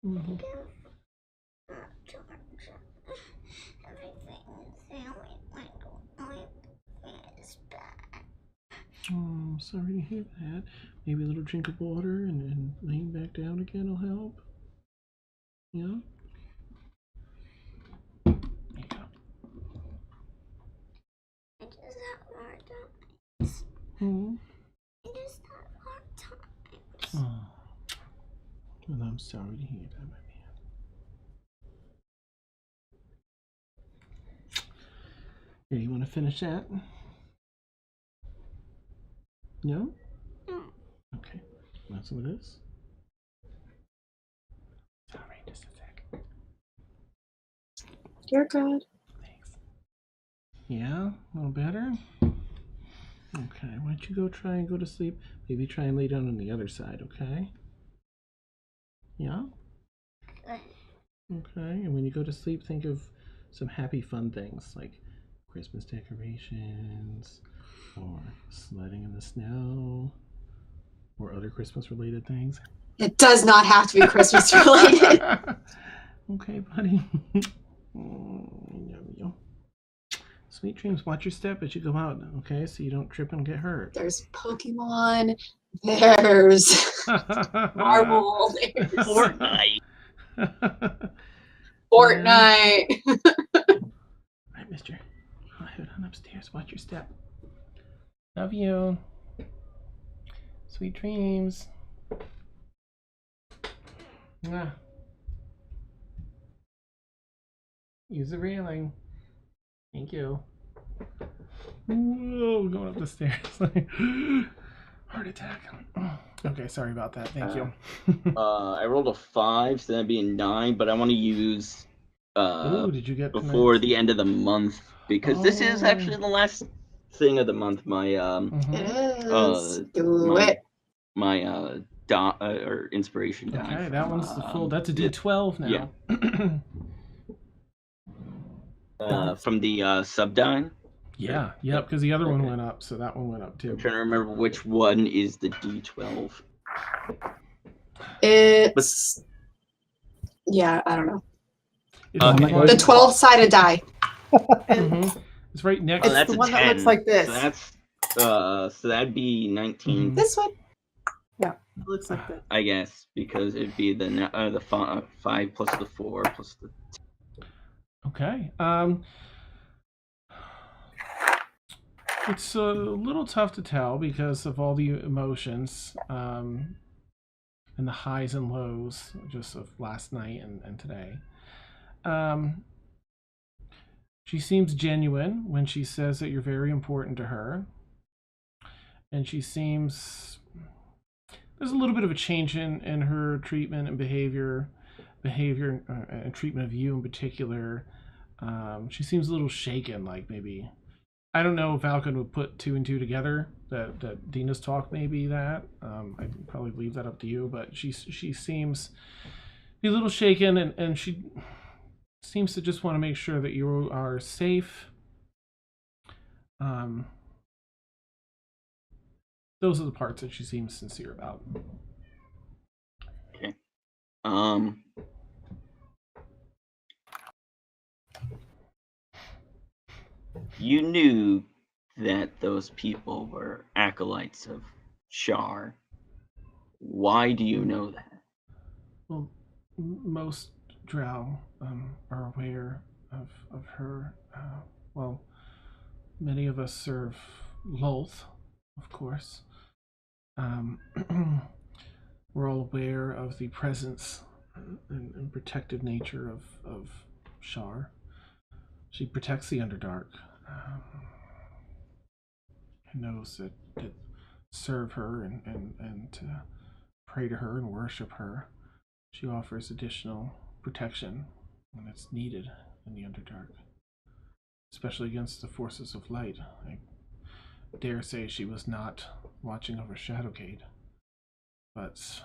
Mm-hmm. Oh, I'm sorry to hear that. Maybe a little drink of water and laying back down again will help. Yeah? There you go. I just have hard times. Hmm? I just have hard times. Oh. Well, I'm sorry to hear that, my man. Here, you want to finish that? No? No. Okay. Want some of this? Sorry, just a sec. Dear God. Thanks. Yeah? A little better? Okay, why don't you try and go to sleep? Maybe try and lay down on the other side, okay? Yeah? Good. Okay, and when you go to sleep, think of some happy, fun things like Christmas decorations, or sledding in the snow, or other Christmas-related things. It does not have to be Christmas related. Okay, buddy. Yum, yum. Sweet dreams. Watch your step as you go out, okay? So you don't trip and get hurt. There's Pokemon. There's Marvel. There's Fortnite. Fortnite. Right, mister. I'll head on upstairs. Watch your step. Love you. Sweet dreams. Mwah. Use the railing. Thank you. Whoa, going up the stairs. Heart attack. Okay, sorry about that. Thank you. I rolled a 5, so that'd be a 9, but I want to use Ooh, did you get before the end of the month because this is actually the last thing of the month. My Do it. my or inspiration die. Okay, that one's the full. That's a D12 now. Yeah. From the sub-dine. Yeah, yep, because the other one went up, so that one went up too. I'm trying to remember which one is the D12. It's yeah, I don't know. It's The 12-sided die. It's right next. It's that's the a one 10. that looks like this. So that's so that'd be 19. This one. It looks like that. I guess, because it'd be the 5 plus the 4 plus the. Okay. It's a little tough to tell because of all the emotions and the highs and lows just of last night and today. She seems genuine when she says that you're very important to her. And she seems... There's a little bit of a change in her treatment and behavior and treatment of you in particular. She seems a little shaken, like maybe... I don't know if Falcon would put 2 and 2 together, that Dina's talk may be that. I'd probably leave that up to you, but she seems to be a little shaken, and she seems to just want to make sure that you are safe. Those are the parts that she seems sincere about. Okay. You knew that those people were acolytes of Shar. Why do you know that? Well, most Drow are aware of her. Well, many of us serve Lolth, of course. We're all aware of the presence and protective nature of Shar. She protects the Underdark. Knows that serve her and to pray to her and worship her. She offers additional protection when it's needed in the Underdark, especially against the forces of light. I dare say she was not watching over Shadowgate, but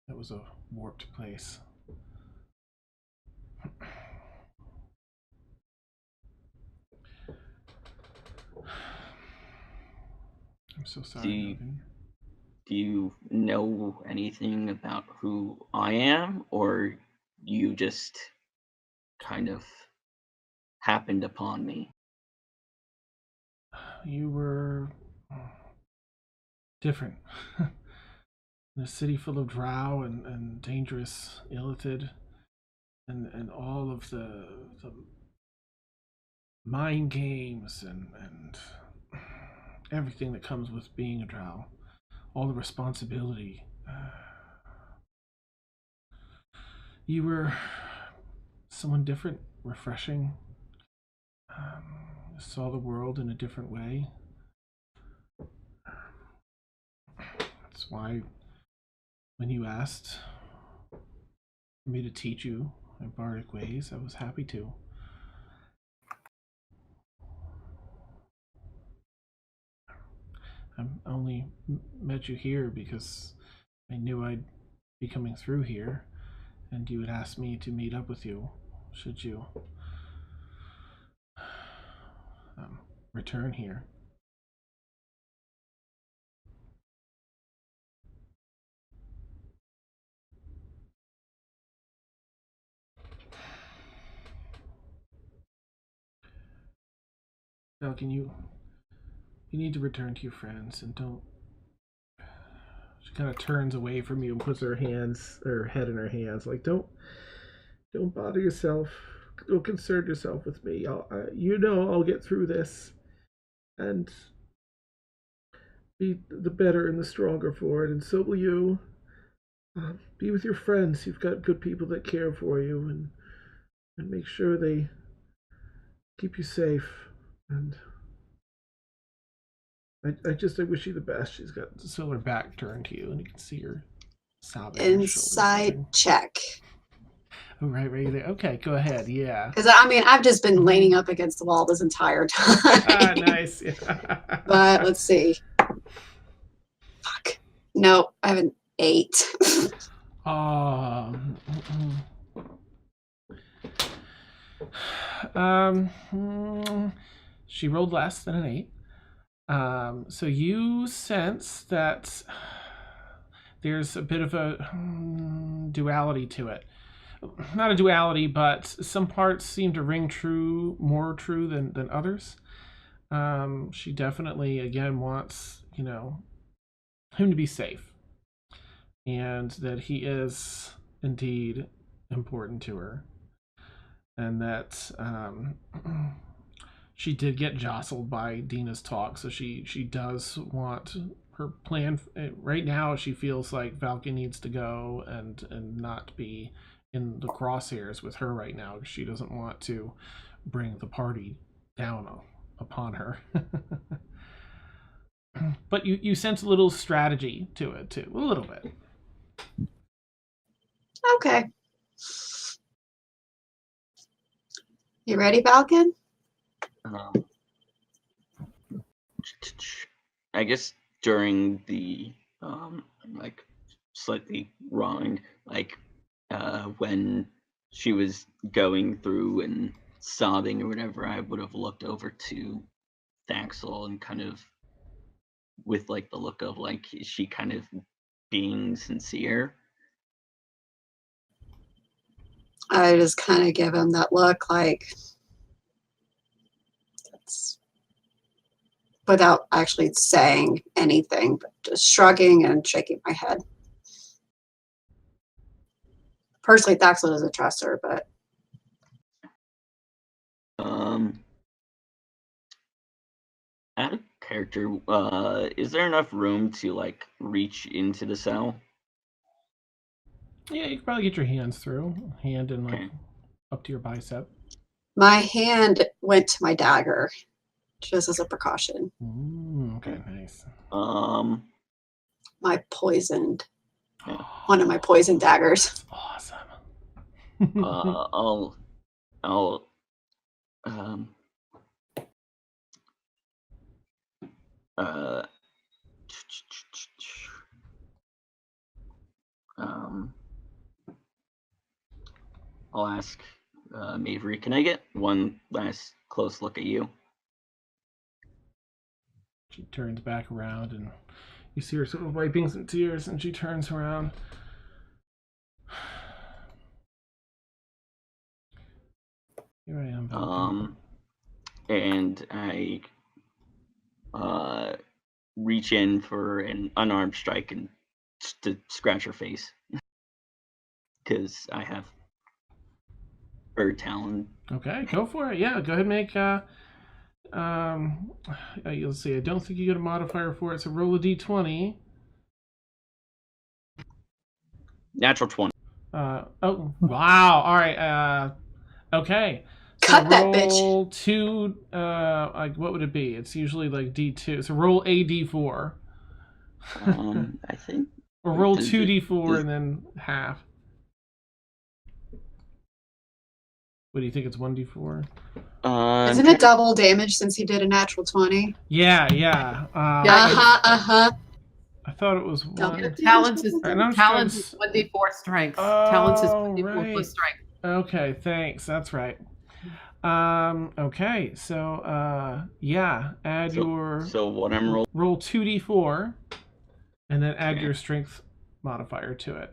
it was a warped place. I'm so sorry. Do you know anything about who I am, or you just kind of happened upon me? You were different. In a city full of drow and dangerous illithid, and all of the mind games and everything that comes with being a drow, all the responsibility. You were someone different, refreshing. Saw the world in a different way. That's why when you asked me to teach you my bardic ways, I was happy to. I only met you here because I knew I'd be coming through here, and you would ask me to meet up with you should you return here. Falcon, you need to return to your friends and don't. She kind of turns away from you and puts her head in her hands, like don't bother yourself. Don't concern yourself with me. I'll get through this, and be the better and the stronger for it. And so will you. Be with your friends. You've got good people that care for you, and make sure they keep you safe. And I wish you the best. She's got still her back turned to you, and you can see her sobbing. Inside check. Oh, right there. Okay, go ahead. Yeah. Because I've just been leaning up against the wall this entire time. Nice. But let's see. Fuck. No, I have an 8. She rolled less than an 8. So you sense that there's a bit of a duality to it. Not a duality, but some parts seem to ring true, more true than others. She definitely, again, wants, him to be safe. and that he is indeed important to her, and that she did get jostled by Dina's talk, so she does want her plan. Right now she feels like Valken needs to go and not be in the crosshairs with her right now. She doesn't want to bring the party down upon her. But you sense a little strategy to it too, a little bit. Okay. You ready, Falcon? I guess during the like slightly wrong, like when she was going through and sobbing or whatever, I would have looked over to Thaxel and kind of with like the look of like, is she kind of being sincere? I just kind of give him that look, like, that's, without actually saying anything, but just shrugging and shaking my head. Personally, Thaxel doesn't trust her, but Out of character, is there enough room to like reach into the cell? Yeah, you can probably get your hands through, hand and like Okay. up to your bicep. my hand went to my dagger, just as a precaution. Okay, nice. My poisoned, one of my poisoned daggers. That's awesome. I'll I'll ask Mavery, can I get one last close look at you? She turns back around and you see her sort of wiping some tears, and she turns around. Here I am, Valken. And I reach in for an unarmed strike and to scratch her face because I have bird talon. Okay, go for it. Yeah, go ahead and make you'll see. I don't think you get a modifier for it, so roll a d20. Natural 20. Oh wow. All right. Okay. So Cut that roll bitch. 2, like what would it be? It's usually like D2. So roll a D4. I think. Or roll Does 2d4 and then half. What do you think? It's 1d4? Isn't it double damage since he did a natural 20? Yeah. Yeah. Uh-huh. I thought it was Double 1. Talents is Alright, I'm just talents is trying 1d4 strength. Talents is 1d4 right. plus strength. Okay, thanks. That's right. Okay, so yeah, add your So what I'm rolling? roll 2d4 and then add Okay. your strength modifier to it.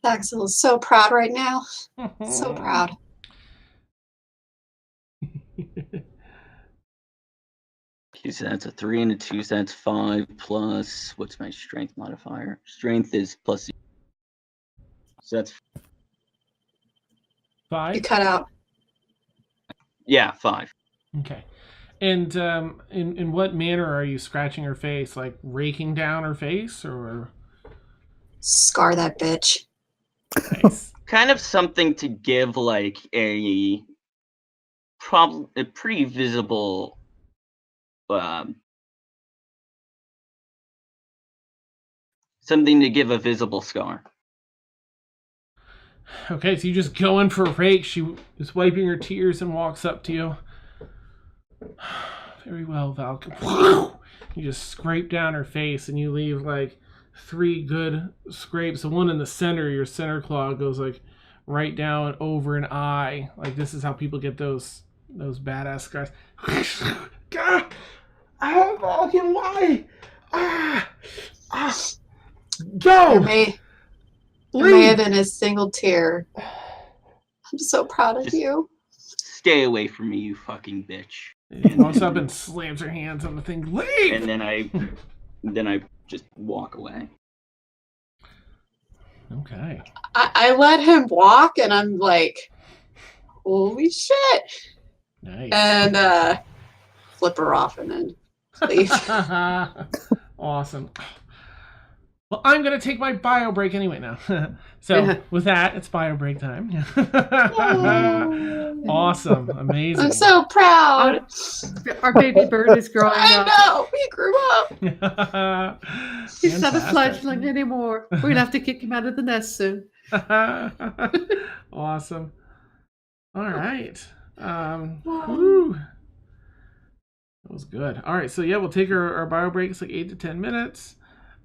Thaxel is so proud right now. So proud. Okay, so that's a 3 and a 2, so that's 5 plus, what's my strength modifier? Strength is plus 0. So that's, 5? You cut out. yeah, 5. Okay. And in what manner are you scratching her face? Like raking down her face, or Scar that bitch. nice? Kind of something to give like a pretty visible something to give a visible scar. Okay, so you just go in for a rake. She is wiping her tears and walks up to you. Very well, Valken. You just scrape down her face, and you leave like 3 good scrapes. The one in the center, your center claw, goes like right down over an eye. Like this is how people get those badass scars. God, Valken, why? Go. There may have been a single tear. I'm so proud of Just- you. Stay away from me, you fucking bitch. He walks up and slams her hands on the thing. Leave! And then I just walk away. Okay. I let him walk, and I'm like, holy shit. Nice. And flip her off and then leave. Awesome. Well, I'm going to take my bio break anyway now. So, Yeah. with that, it's bio break time. Awesome. Amazing. I'm so proud. Our baby bird is growing I up. know. He grew up. He's not a Fantastic. fledgling anymore. We're gonna have to kick him out of the nest soon. Awesome. All right. Whew. That was good. All right, so yeah, we'll take our bio break. It's like 8 to 10 minutes.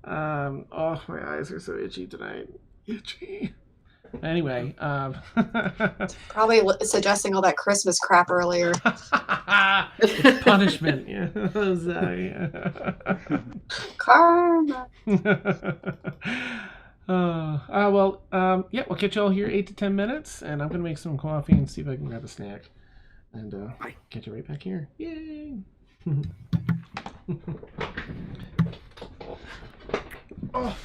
Oh, my eyes are so itchy tonight. Itchy. Anyway, Probably suggesting all that Christmas crap earlier. it's punishment. Yeah. Karma. Yeah, we'll catch you all here 8 to 10 minutes, and I'm gonna make some coffee and see if I can grab a snack, and catch you right back here. Yay! Oh.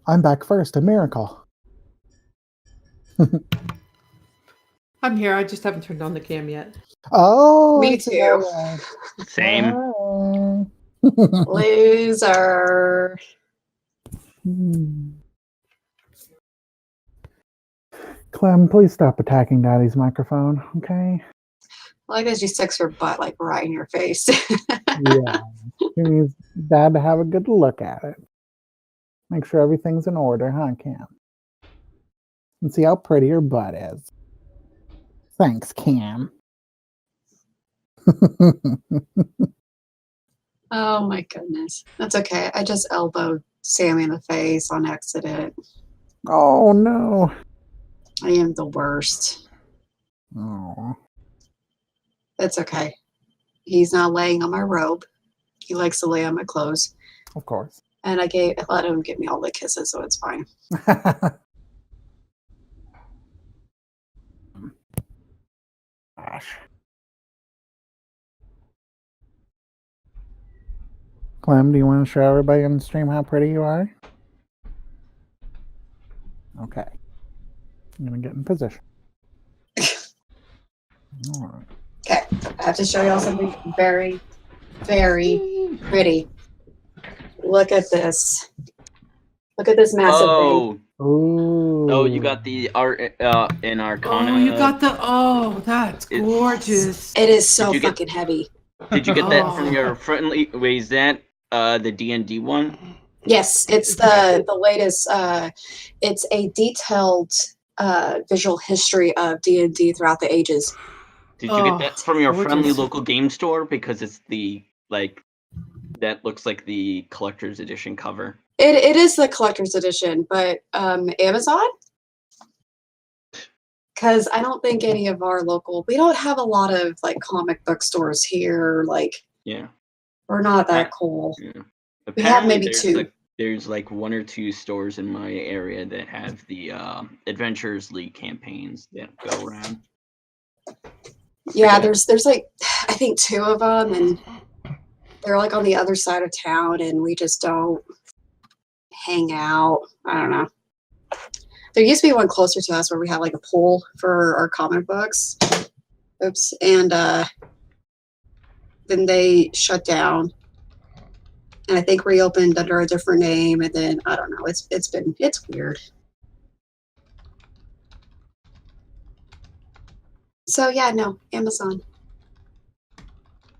I'm back first. A miracle. I'm here. I just haven't turned on the cam yet. Oh, Me I see. too. Same. Hi. Loser. Clem, please stop attacking Daddy's microphone, okay? I like that she sticks her butt like right in your face. Yeah. She needs Dad to have a good look at it. Make sure everything's in order, huh, Cam? And see how pretty her butt is. Thanks, Cam. Oh my goodness. That's okay. I just elbowed Sammy in the face on accident. Oh, no. I am the worst. Oh. It's okay. He's not laying on my robe. He likes to lay on my clothes. Of course. And I let him give me all the kisses, so it's fine. Gosh. Clem, do you want to show everybody on the stream how pretty you are? Okay. I'm going to get in position. All right. Okay, I have to show y'all something very, very pretty. Look at this. Look at this massive thing. Ooh. Oh, you got the art in Arcana. Oh, you got the. Oh, that's It's- gorgeous. It is so Did you get- fucking heavy. Did you get that Oh. from your friendly? Wait, is that the D&D one? Yes, it's the latest. It's a detailed visual history of D&D throughout the ages. Did you Oh, get that from your friendly gorgeous. local game store? Because it's the that looks like the collector's edition cover. It is the collector's edition, but Amazon? Because I don't think any of our local, we don't have a lot of like comic book stores here. Like, Yeah. we're not that cool. Yeah. We have maybe there's two. There's like one or two stores in my area that have the Adventures League campaigns that go around. Yeah, there's like I think two of them, and they're like on the other side of town, and we just don't hang out. I don't know. There used to be one closer to us where we had like a pool for our comic books. Oops, and then they shut down, and I think reopened under a different name, and then I don't know. It's weird. So yeah, no, Amazon.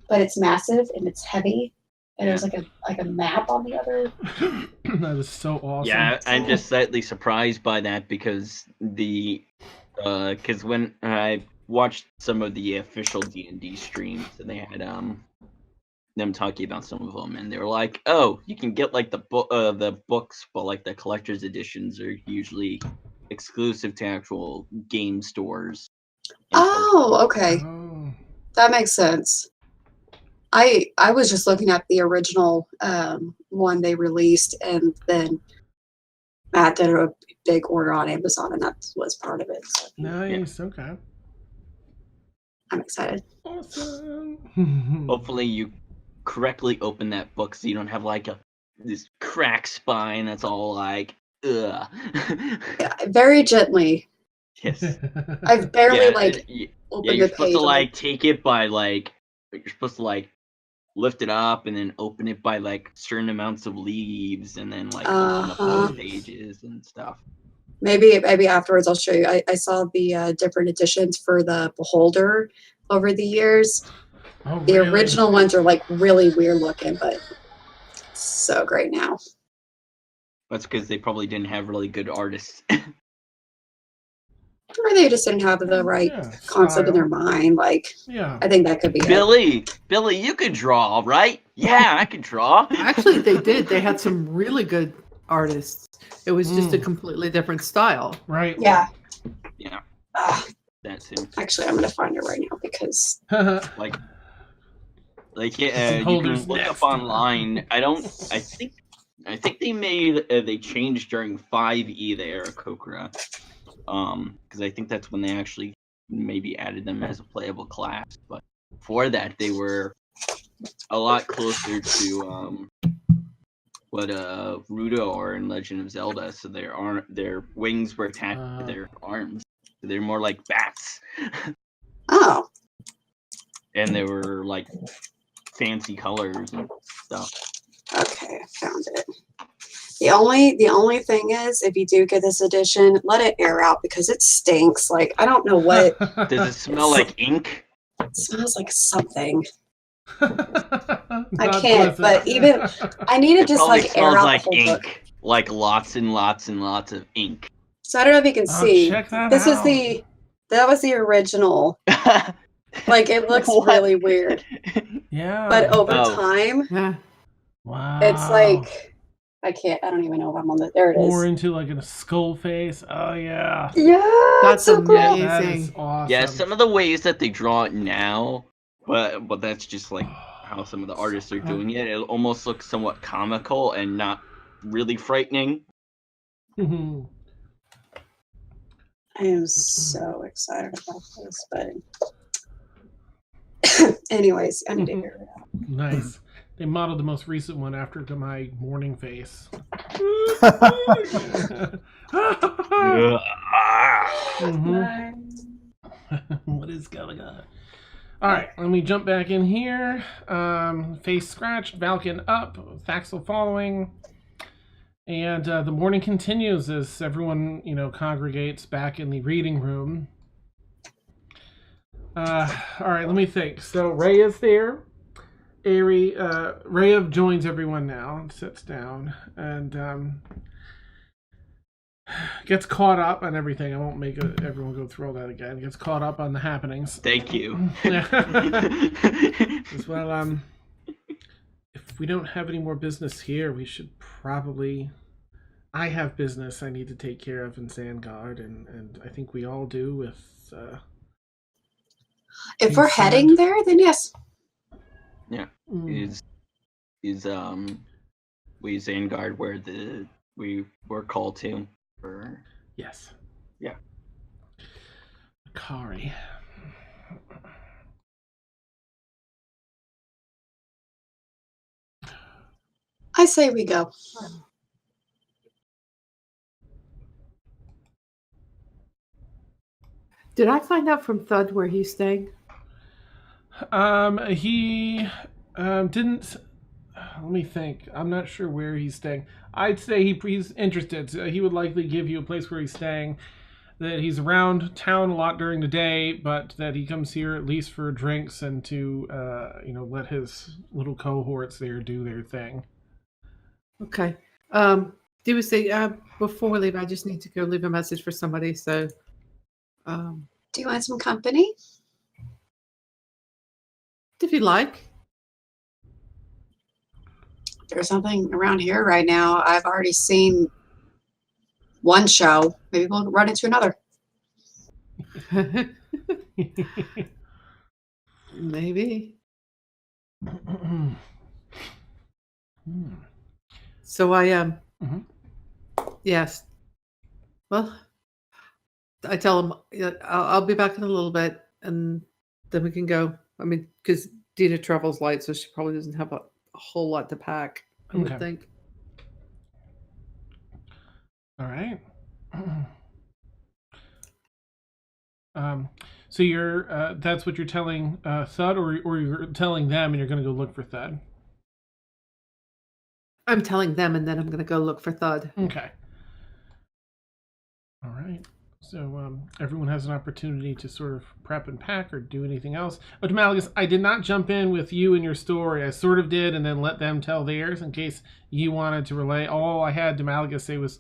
But it's massive and it's heavy, and there's like a map on the other. That is so awesome. Yeah, I'm just slightly surprised by that because when I watched some of the official D&D streams and they had them talking about some of them, and they were like, "Oh, you can get like the books, but like the collector's editions are usually exclusive to actual game stores." Oh, okay. Oh. That makes sense. I was just looking at the original one they released, and then Matt did a big order on Amazon, and that was part of it. So Nice. Okay. I'm excited. Awesome. Hopefully, you correctly open that book so you don't have like this crack spine that's all like, ugh. Yeah, very gently. Yes. I've barely Yeah, opened you're the supposed page. to like take it by you're supposed to like lift it up and then open it by like certain amounts of leaves and then like open up Uh-huh. those pages and stuff. Maybe afterwards I'll show you. I saw the different editions for the Beholder over the years. Oh, The really? original ones are like really weird looking, but so great now. That's because they probably didn't have really good artists. Or they just didn't have the right concept in their mind. Like, Yeah. I think that could be it. Billy, you could draw, right? Yeah, I could draw. Actually, they did. They had some really good artists. It was just a completely different style. Right. Yeah. Yeah, that's him. Actually, I'm gonna find it right now because Like yeah, you Holders can look next. up online. I think they changed during 5e the Aarakocra. Because I think that's when they actually maybe added them as a playable class. But before that, they were a lot closer to what Rudo are in Legend of Zelda. So their wings were attached to their arms. So they're more like bats. Oh, And they were like fancy colors and stuff. okay, I found it. The only thing is, if you do get this edition, let it air out because it stinks. Like, I don't know what Does it smell like ink? it smells like. Something. I Not can't. pleasant. But even I need to It just probably like air smells out like the whole ink. book. Like lots and lots and lots of ink. So I don't know if you can Oh, see. check that This is out. that was the original. Like, it looks What? really weird. Yeah. But over Oh. time, Yeah. Wow. it's like I don't even know if I'm on the. There it more is. into like a skull face. Oh yeah. Yeah, That's it's so cool. amazing. That is awesome. Yeah, some of the ways that they draw it now, but that's just like how some of the artists are doing it. It almost looks somewhat comical and not really frightening. Mhm. I am so excited about this, but anyways, I need to hear it out. Nice. They modeled the most recent one after my morning face. Mhm. What is going on? All right, let me jump back in here. Face scratched, Valken up, Thaxel following, and the morning continues as everyone, congregates back in the reading room. All right, let me think. So Ray is there. Rhea joins everyone now and sits down and gets caught up on everything. I won't make everyone go through all that again. Gets caught up on the happenings. Thank you. As well, if we don't have any more business here, we should probably. I have business I need to take care of in Vanguard, and I think we all do. With If we're heading there, then yes. Yeah. Is we Vanguard where we were called to for yes. Yeah. Akari. I say we go. Did I find out from Thud where he's staying? He didn't. Let me think. I'm not sure where he's staying. I'd say he's interested. So he would likely give you a place where he's staying. That he's around town a lot during the day, but that he comes here at least for drinks and to, let his little cohorts there do their thing. Okay. Do we say before we leave? I just need to go leave a message for somebody. So, Do you want some company? if you like. There's something around here right now. I've already seen one show. Maybe we'll run into another. Maybe. So I yes. Well, I tell him I'll be back in a little bit, and then we can go. I mean, because Dina travels light, so she probably doesn't have a whole lot to pack. I would think. All right. So you're that's what you're telling Thud, or you're telling them, and you're going to go look for Thud. I'm telling them, and then I'm going to go look for Thud. Okay. All right. So everyone has an opportunity to sort of prep and pack or do anything else. But Malgus, I did not jump in with you and your story. I sort of did, and then let them tell theirs in case you wanted to relay. All I had to Malgus say was,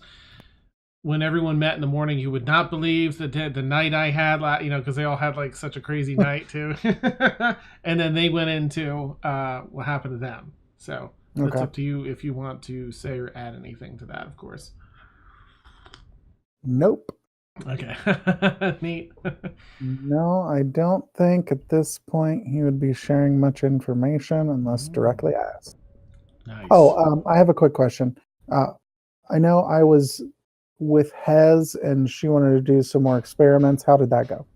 when everyone met in the morning, you would not believe the night I had, because they all had like such a crazy night too. And then they went into what happened to them. So it's up to you if you want to say or add anything to that, of course. Nope. Okay. Neat. No, I don't think at this point he would be sharing much information unless directly asked. Nice. Oh, I have a quick question. I know I was with Hez and she wanted to do some more experiments. How did that go?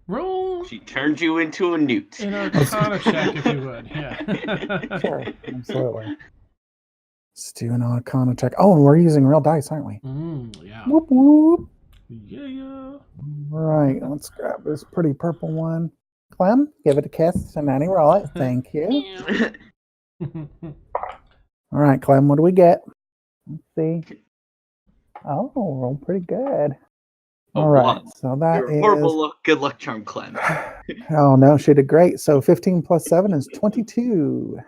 Roll She turned you into a newt. An Arcana check, if you would. Yeah. Sure, absolutely. Let's do an Arcana check. Oh, and we're using real dice, aren't we? Yeah. Whoop whoop. Yeah. All right, let's grab this pretty purple one. Clem, give it a kiss and Annie roll it. Thank you. All right, Clem, what do we get? Let's see. Oh, roll pretty good. Oh, All right, wow. so that You're is. horrible luck, good luck charm, Clem. Oh no, she did great. So 15 plus 7 is 22.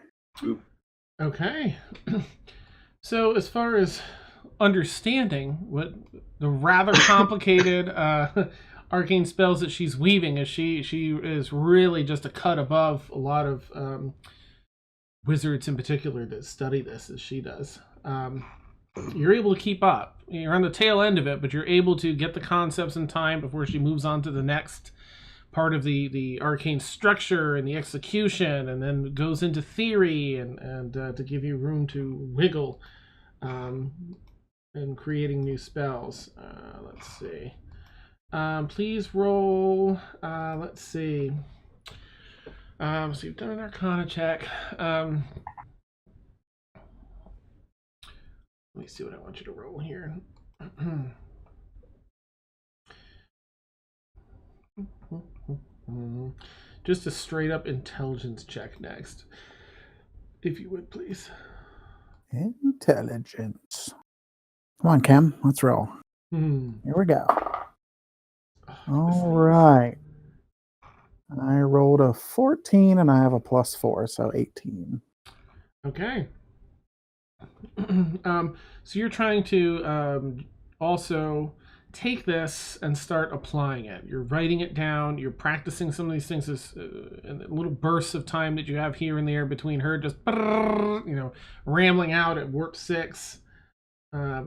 Okay. So as far as understanding what the rather complicated arcane spells that she's weaving, is she is really just a cut above a lot of wizards in particular that study this as she does. You're able to keep up. You're on the tail end of it, but you're able to get the concepts in time before she moves on to the next part of the arcane structure and the execution, and then goes into theory and to give you room to wiggle in creating new spells. Let's see. Please roll. Let's see. So you've done an Arcana check. Let me see what I want you to roll here. Just a straight up intelligence check next. If you would, please. Intelligence. Come on, Cam. Let's roll. Hmm. Here we go. Oh, All right. I rolled a 14 and I have a plus 4, so 18. Okay. So you're trying to also take this and start applying it. You're writing it down. You're practicing some of these things as in little bursts of time that you have here and there between her just rambling out at warp 6, a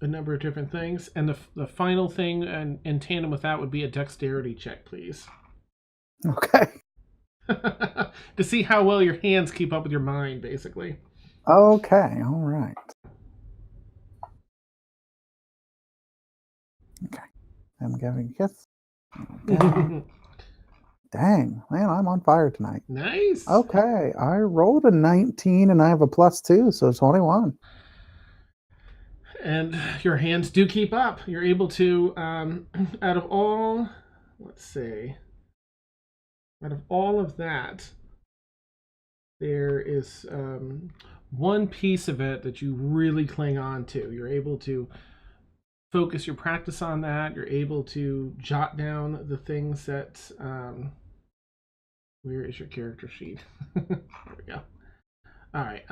number of different things. And the final thing in tandem with that would be a dexterity check, please. Okay. To see how well your hands keep up with your mind, basically. Okay. All right. Okay. I'm giving a kiss. Okay. Dang, man, I'm on fire tonight. Nice. Okay, I rolled a 19 and I have a plus 2, so 21. And your hands do keep up. You're able to, out of all of that, there is one piece of it that you really cling on to. You're able to focus your practice on that. You're able to jot down the things that... where is your character sheet? There we go. All right.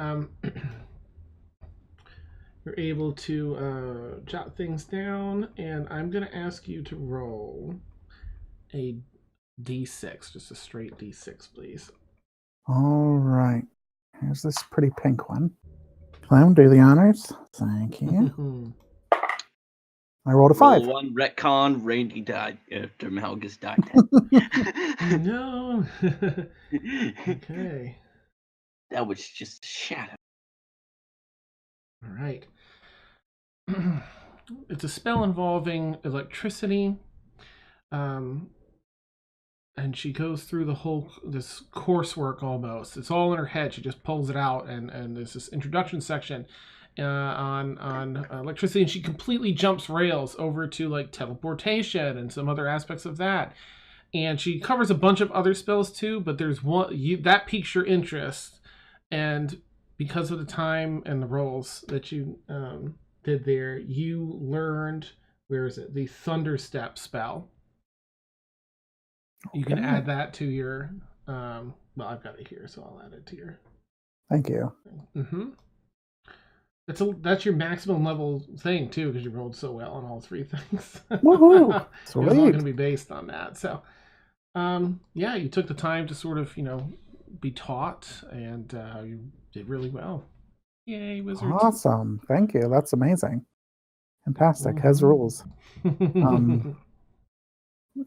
You're able to jot things down, and I'm going to ask you to roll a d6, just a straight d6, please. All right. Here's this pretty pink one. Clem, do the honors. Thank you. I rolled a 5. Roll 1 retcon. Randy died after Malgus died. No. Okay. That was just a shadow. All right. It's a spell involving electricity. And she goes through this coursework almost. It's all in her head. She just pulls it out, and there's this introduction section on electricity, and she completely jumps rails over to like teleportation and some other aspects of that. And she covers a bunch of other spells too, but there's one that piques your interest, and because of the time and the rolls that you did there, you learned, where is it? The Thunderstep spell. You can add that to your, well, I've got it here, so I'll add it to your. Thank you. Mm-hmm. That's your maximum level thing too, because you rolled so well on all 3 things. Woohoo! It's all Sweet. going to be based on that. So, yeah, you took the time to sort of, be taught, and you did really well. Yay, wizards! Awesome. Thank you. That's amazing. Fantastic. Has rules.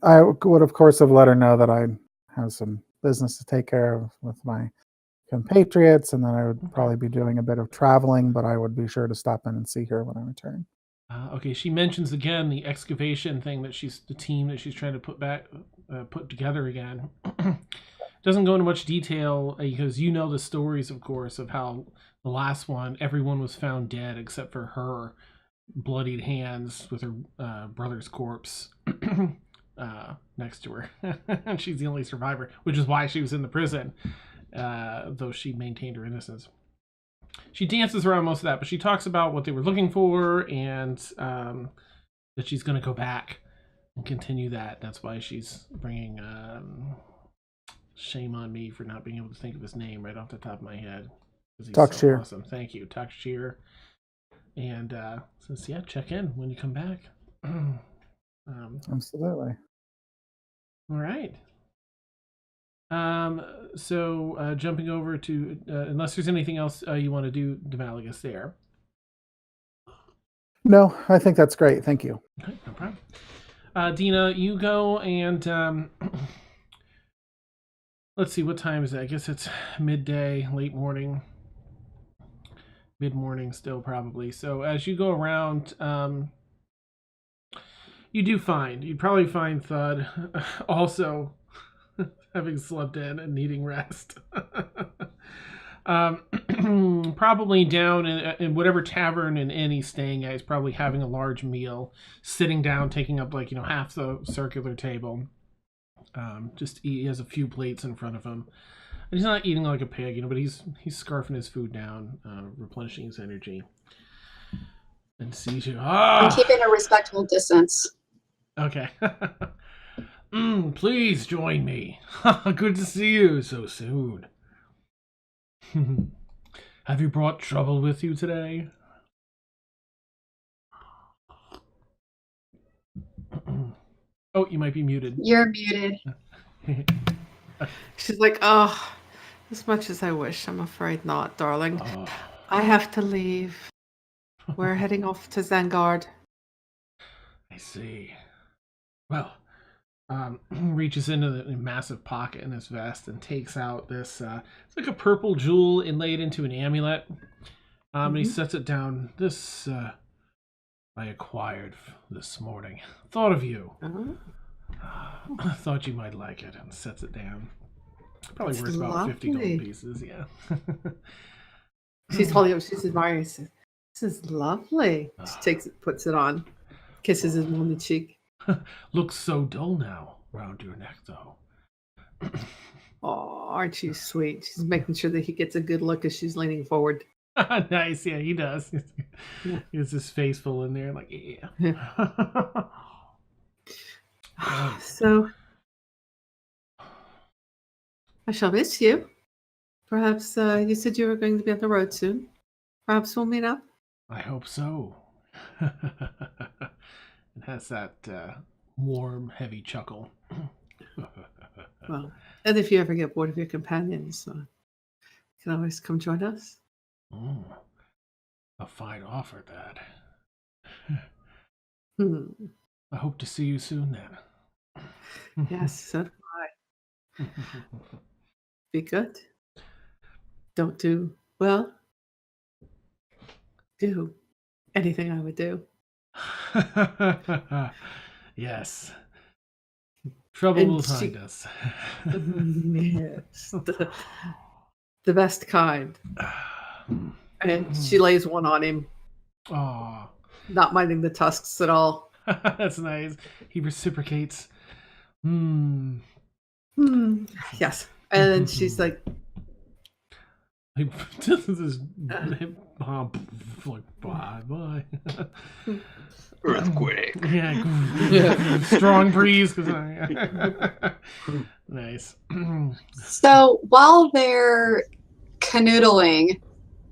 I would, of course, have let her know that I have some business to take care of with my compatriots, and then I would probably be doing a bit of traveling, but I would be sure to stop in and see her when I return. Okay, she mentions again the excavation thing that the team that she's trying to put put together again. Doesn't go into much detail because you know the stories, of course, of how the last one, everyone was found dead except for her bloodied hands with her brother's corpse next to her. And she's the only survivor, which is why she was in the prison, though she maintained her innocence. She dances around most of that, but she talks about what they were looking for and that she's going to go back and continue that. That's why she's bringing shame on me for not being able to think of his name right off the top of my head. Takshir. Awesome. Thank you, Takshir. And says, yeah, check in when you come back. Absolutely. All right. So jumping over to, unless there's anything else you want to do, Demalagus, there. No, I think that's great. Thank you. Okay, no problem. Dina, you go and let's see, what time is it? I guess it's midday, late morning. Mid-morning still, probably. So as you go around, you'd probably find Thud also having slept in and needing rest. Probably down in whatever tavern and inn he's staying at. He's probably having a large meal, sitting down, taking up half the circular table. He has a few plates in front of him. And he's not eating like a pig, but he's scarfing his food down, replenishing his energy. And sees you. I'm keeping a respectful distance. Okay. Please join me. Good to see you so soon. Have you brought trouble with you today? Oh, you might be muted. You're muted. She's like, oh, as much as I wish, I'm afraid not, darling. Oh. I have to leave. We're heading off to Vanguard. I see. Well, reaches into the massive pocket in his vest and takes out this, it's like a purple jewel inlaid into an amulet. And he sets it down. This, I acquired this morning. Thought of you. I thought you might like it, and sets it down. Probably worth about 50 gold pieces, yeah. She's holding up, she's admiring. She says, this is lovely. She takes it, puts it on, kisses him on the cheek. Looks so dull now around your neck, though. Oh, aren't you sweet? She's making sure that he gets a good look as she's leaning forward. Nice, yeah, he does. He's his face full in there, like, yeah. So, I shall miss you. Perhaps you said you were going to be on the road soon. Perhaps we'll meet up. I hope so. It has that warm, heavy chuckle. Well, and if you ever get bored of your companions, you can always come join us. A fine offer, that. Hmm. I hope to see you soon, then. Yes, so do I. Be good. Don't do, well, do anything I would do. Yes. Trouble will find us. Yes. The best kind. And she lays one on him. Aw. Not minding the tusks at all. That's nice. He reciprocates. Yes. And she's like, this is like bye. Earthquake. Yeah. Strong breeze. Nice. So while they're canoodling,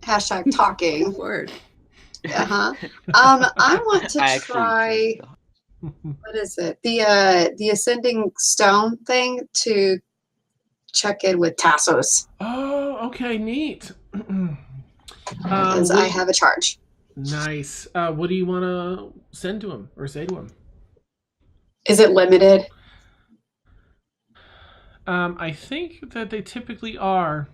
#talking. word. I want to I try. What is it? The ascending stone thing to check in with Tassos. Oh, okay, neat. Because I have a charge. Nice. What do you want to send to him or say to him? Is it limited? I think that they typically are.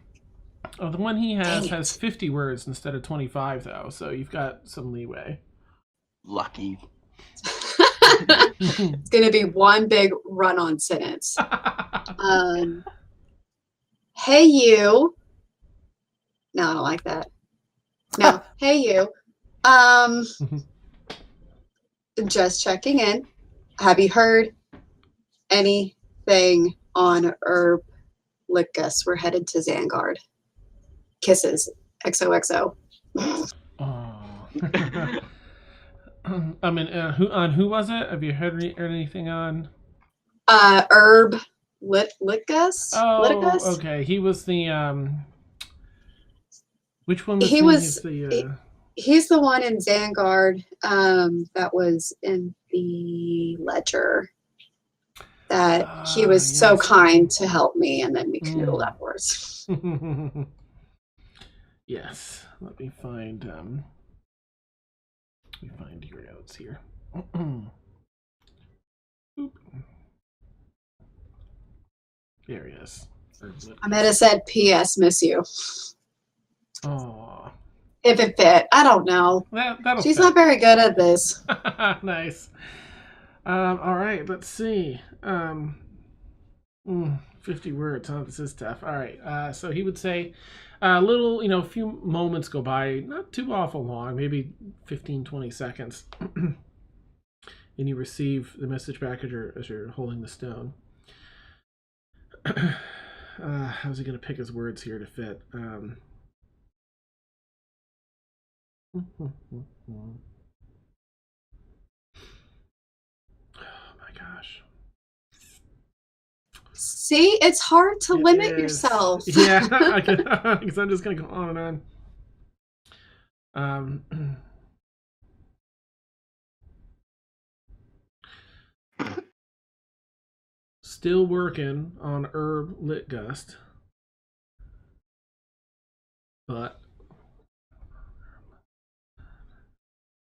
Oh, the one he Dang it. has 50 words instead of 25, though, so you've got some leeway. Lucky. It's going to be one big run-on sentence. Hey, you. No, I don't like that. No, hey, you. Just checking in. Have you heard anything on Herb Lickus? We're headed to Vanguard. Kisses. XOXO. Oh. I mean, who was it? Have you heard anything on? Herb Lickus? Oh, Liticus? okay. He was the Which one was He was. the? He's the one in Vanguard that was in the ledger. That he was so yes. kind to help me, and then we canoodled afterwards. Yes. Let me find your notes here. Oop. There he is. I might have said, "P.S. Miss you." Oh. If it fit, I don't know. That'll She's fit. not very good at this. Nice. All right. Let's see. 50 words. Huh? This is tough. All right. So he would say, a few moments go by, not too awful long, maybe 15, 20 seconds. And you receive the message back as you're holding the stone. How's he going to pick his words here to fit? Oh my gosh. See, it's hard to limit yourself. Yeah, because I'm just going to go on and on. Still working on Herb Litgust, but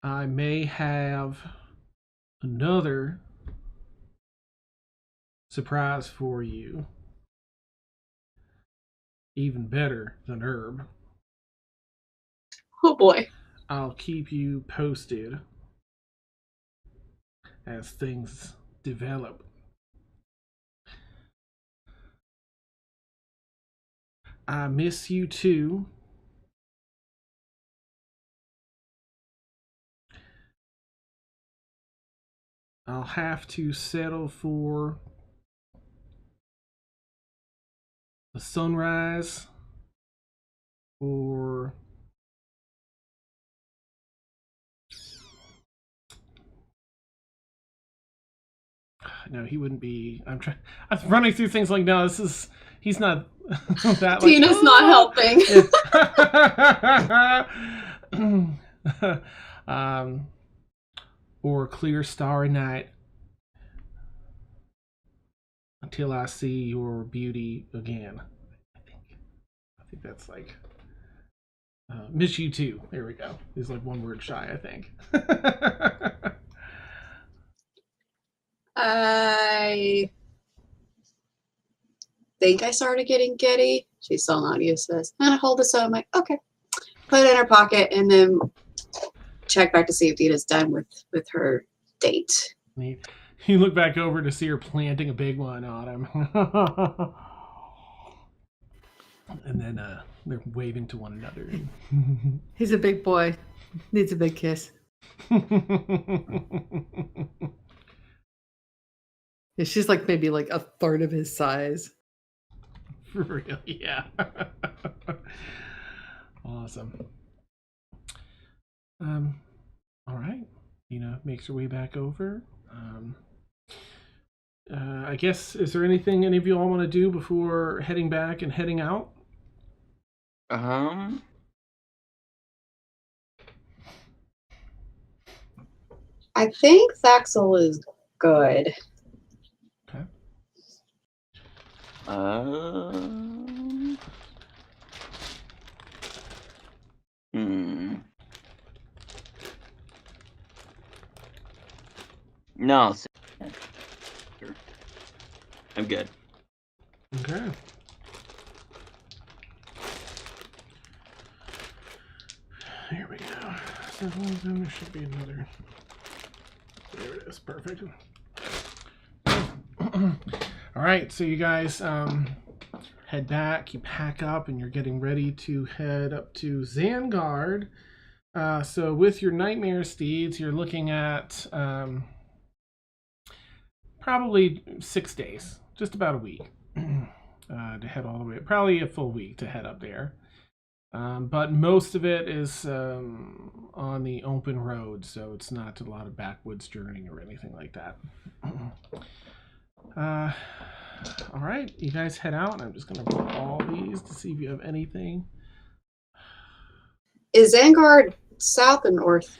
I may have another surprise for you, even better than Herb. Oh boy. I'll keep you posted as things develop. I miss you too. I'll have to settle for a sunrise or no, he wouldn't be. I'm running through things like, no, he's not that. Tina's not helping. Or clear starry night until I see your beauty again. I think that's like miss you too. There we go. He's like one word shy, I think. I think I started getting giddy. She's still not used to this. And I hold this up. I'm like, okay. Put it in her pocket and then check back to see if Dita's done with her date. You look back over to see her planting a big one on him. And then they're waving to one another. He's a big boy. Needs a big kiss. Yeah, she's like maybe like a third of his size. For real, yeah. Awesome. All right. Makes her way back over. I guess, is there anything any of you all want to do before heading back and heading out? I think Thaxel is good. Okay. No. I'm good. Okay. Here we go. So there should be another There it is. Perfect. All right, so you guys head back, you pack up, and you're getting ready to head up to Vanguard. So with your Nightmare steeds, you're looking at probably 6 days, just about a week to head all the way. Probably a full week to head up there. But most of it is on the open road, so it's not a lot of backwoods journeying or anything like that. All right, you guys head out, and I'm just going to roll all these to see if you have anything. Is Vanguard south or north?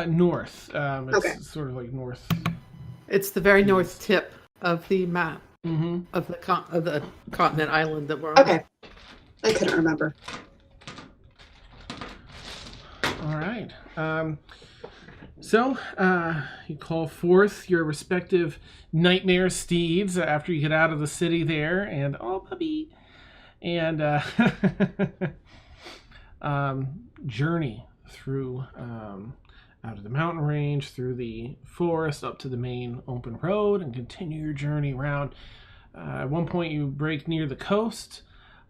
North. It's Okay. sort of like north. It's the very north tip of the map Mm-hmm. of the continent island that we're on. Okay. I couldn't remember. All right. So you call forth your respective Nightmare steeds after you get out of the city there, and puppy, and journey through out of the mountain range, through the forest, up to the main open road, and continue your journey around. At one point, you break near the coast,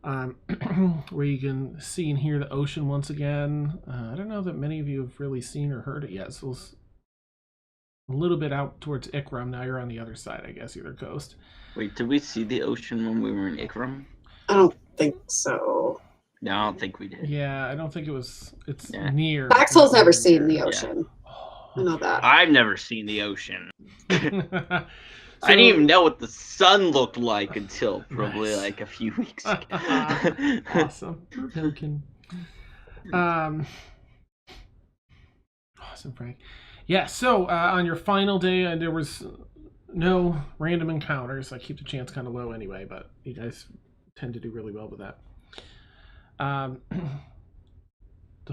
where you can see and hear the ocean once again. I don't know that many of you have really seen or heard it yet, so it's a little bit out towards Ikram. Now you're on the other side, I guess, either coast. Wait, did we see the ocean when we were in Ikram? I don't think so. No, I don't think we did. Yeah, I don't think it was. It's Yeah. near. Baxel's never near seen the there. ocean. Oh. I know that. I've never seen the ocean. So- I didn't even know what the sun looked like until probably Nice. like a few weeks ago. Awesome. Token. Awesome, Frank. Yeah, so on your final day, there was no random encounters. I keep the chance kind of low anyway, but you guys tend to do really well with that. The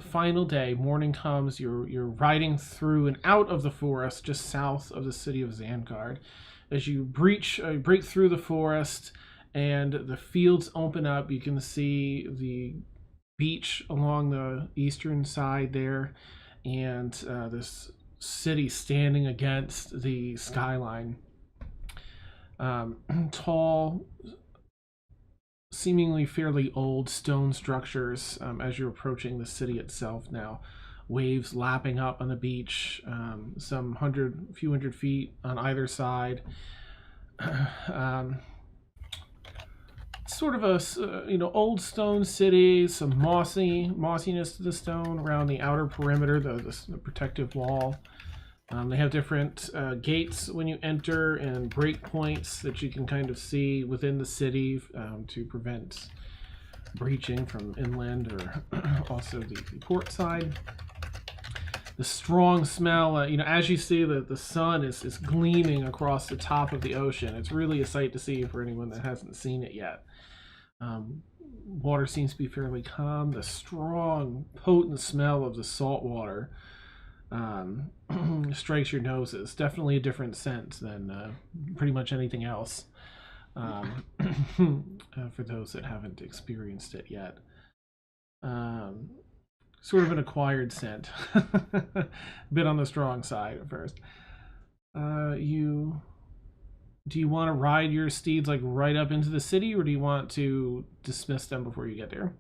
final day, morning comes, you're riding through and out of the forest just south of the city of Vanguard. As you break through the forest and the fields open up, you can see the beach along the eastern side there, and this city standing against the skyline. Tall, seemingly fairly old stone structures as you're approaching the city itself now. Waves lapping up on the beach, some few hundred feet on either side. Sort of a old stone city, some mossiness to the stone around the outer perimeter, the protective wall. They have different gates when you enter and breakpoints that you can kind of see within the city to prevent breaching from inland or also the port side. The strong smell, as you see that the sun is gleaming across the top of the ocean. It's really a sight to see for anyone that hasn't seen it yet. Water seems to be fairly calm. The strong, potent smell of the salt water strikes your noses. Definitely a different scent than pretty much anything else for those that haven't experienced it yet. Sort of an acquired scent. A bit on the strong side at first. Do you want to ride your steeds like right up into the city, or do you want to dismiss them before you get there?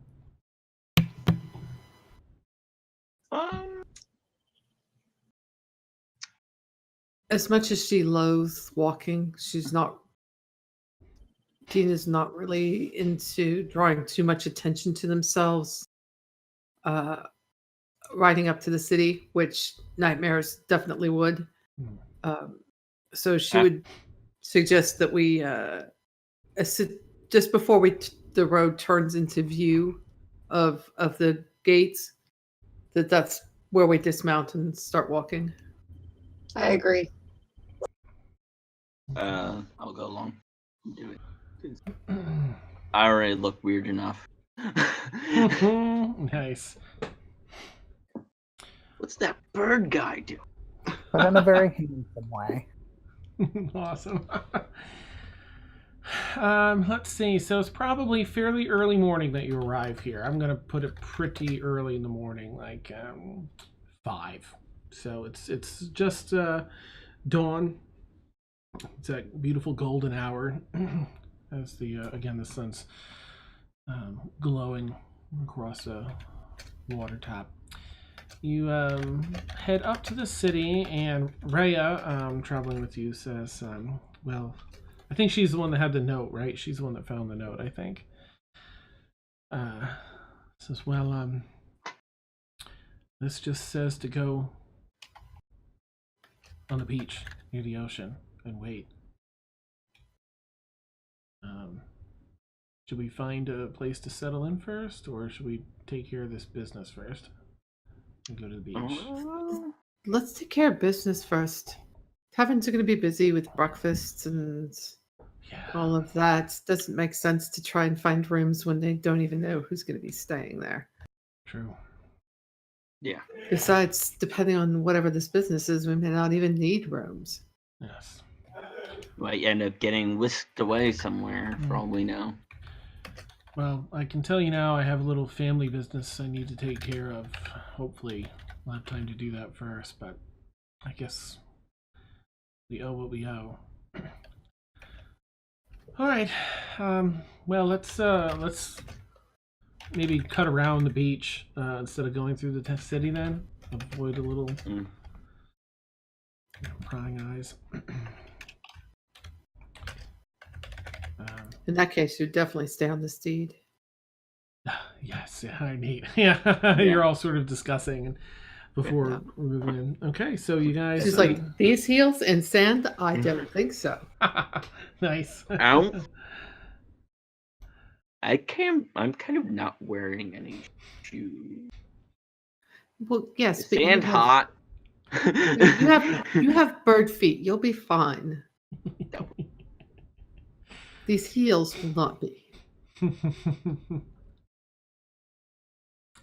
As much as she loathes walking, Tina's not really into drawing too much attention to themselves. Riding up to the city, which Nightmares definitely would. So she would suggest that we, just before the road turns into view of the gates, that's where we dismount and start walking. I agree. I'll go along. Do it. I already look weird enough. Nice. What's that bird guy do? But in a very handsome way. Awesome. Let's see. So it's probably fairly early morning that you arrive here. I'm gonna put it pretty early in the morning, like 5. So it's just dawn. It's that beautiful golden hour as the again the sun's glowing across a water top. You head up to the city, and Rhea, traveling with you, says, well, I think she's the one that had the note, right? She's the one that found the note, I think. Says, well, this just says to go on the beach near the ocean and wait. Should we find a place to settle in first, or should we take care of this business first and go to the beach? Let's take care of business first. Taverns are going to be busy with breakfasts and all of that. Doesn't make sense to try and find rooms when they don't even know who's going to be staying there. True. Yeah. Besides, depending on whatever this business is, we may not even need rooms. Yes. Might end up getting whisked away somewhere, for all we know. Well, I can tell you now I have a little family business I need to take care of. Hopefully we'll have time to do that first, but I guess we owe what we owe. All right. Well, let's maybe cut around the beach instead of going through the city then. Avoid a little prying eyes. In that case, you'd definitely stay on the steed. Yes, I need. Yeah, you're all sort of discussing before moving in. Okay, so you guys. She's like, these heels in sand? I don't think so. Nice. Ow. I'm kind of not wearing any shoes. Well, yes, but Sand hot. you have bird feet. You'll be fine. These heels will not be.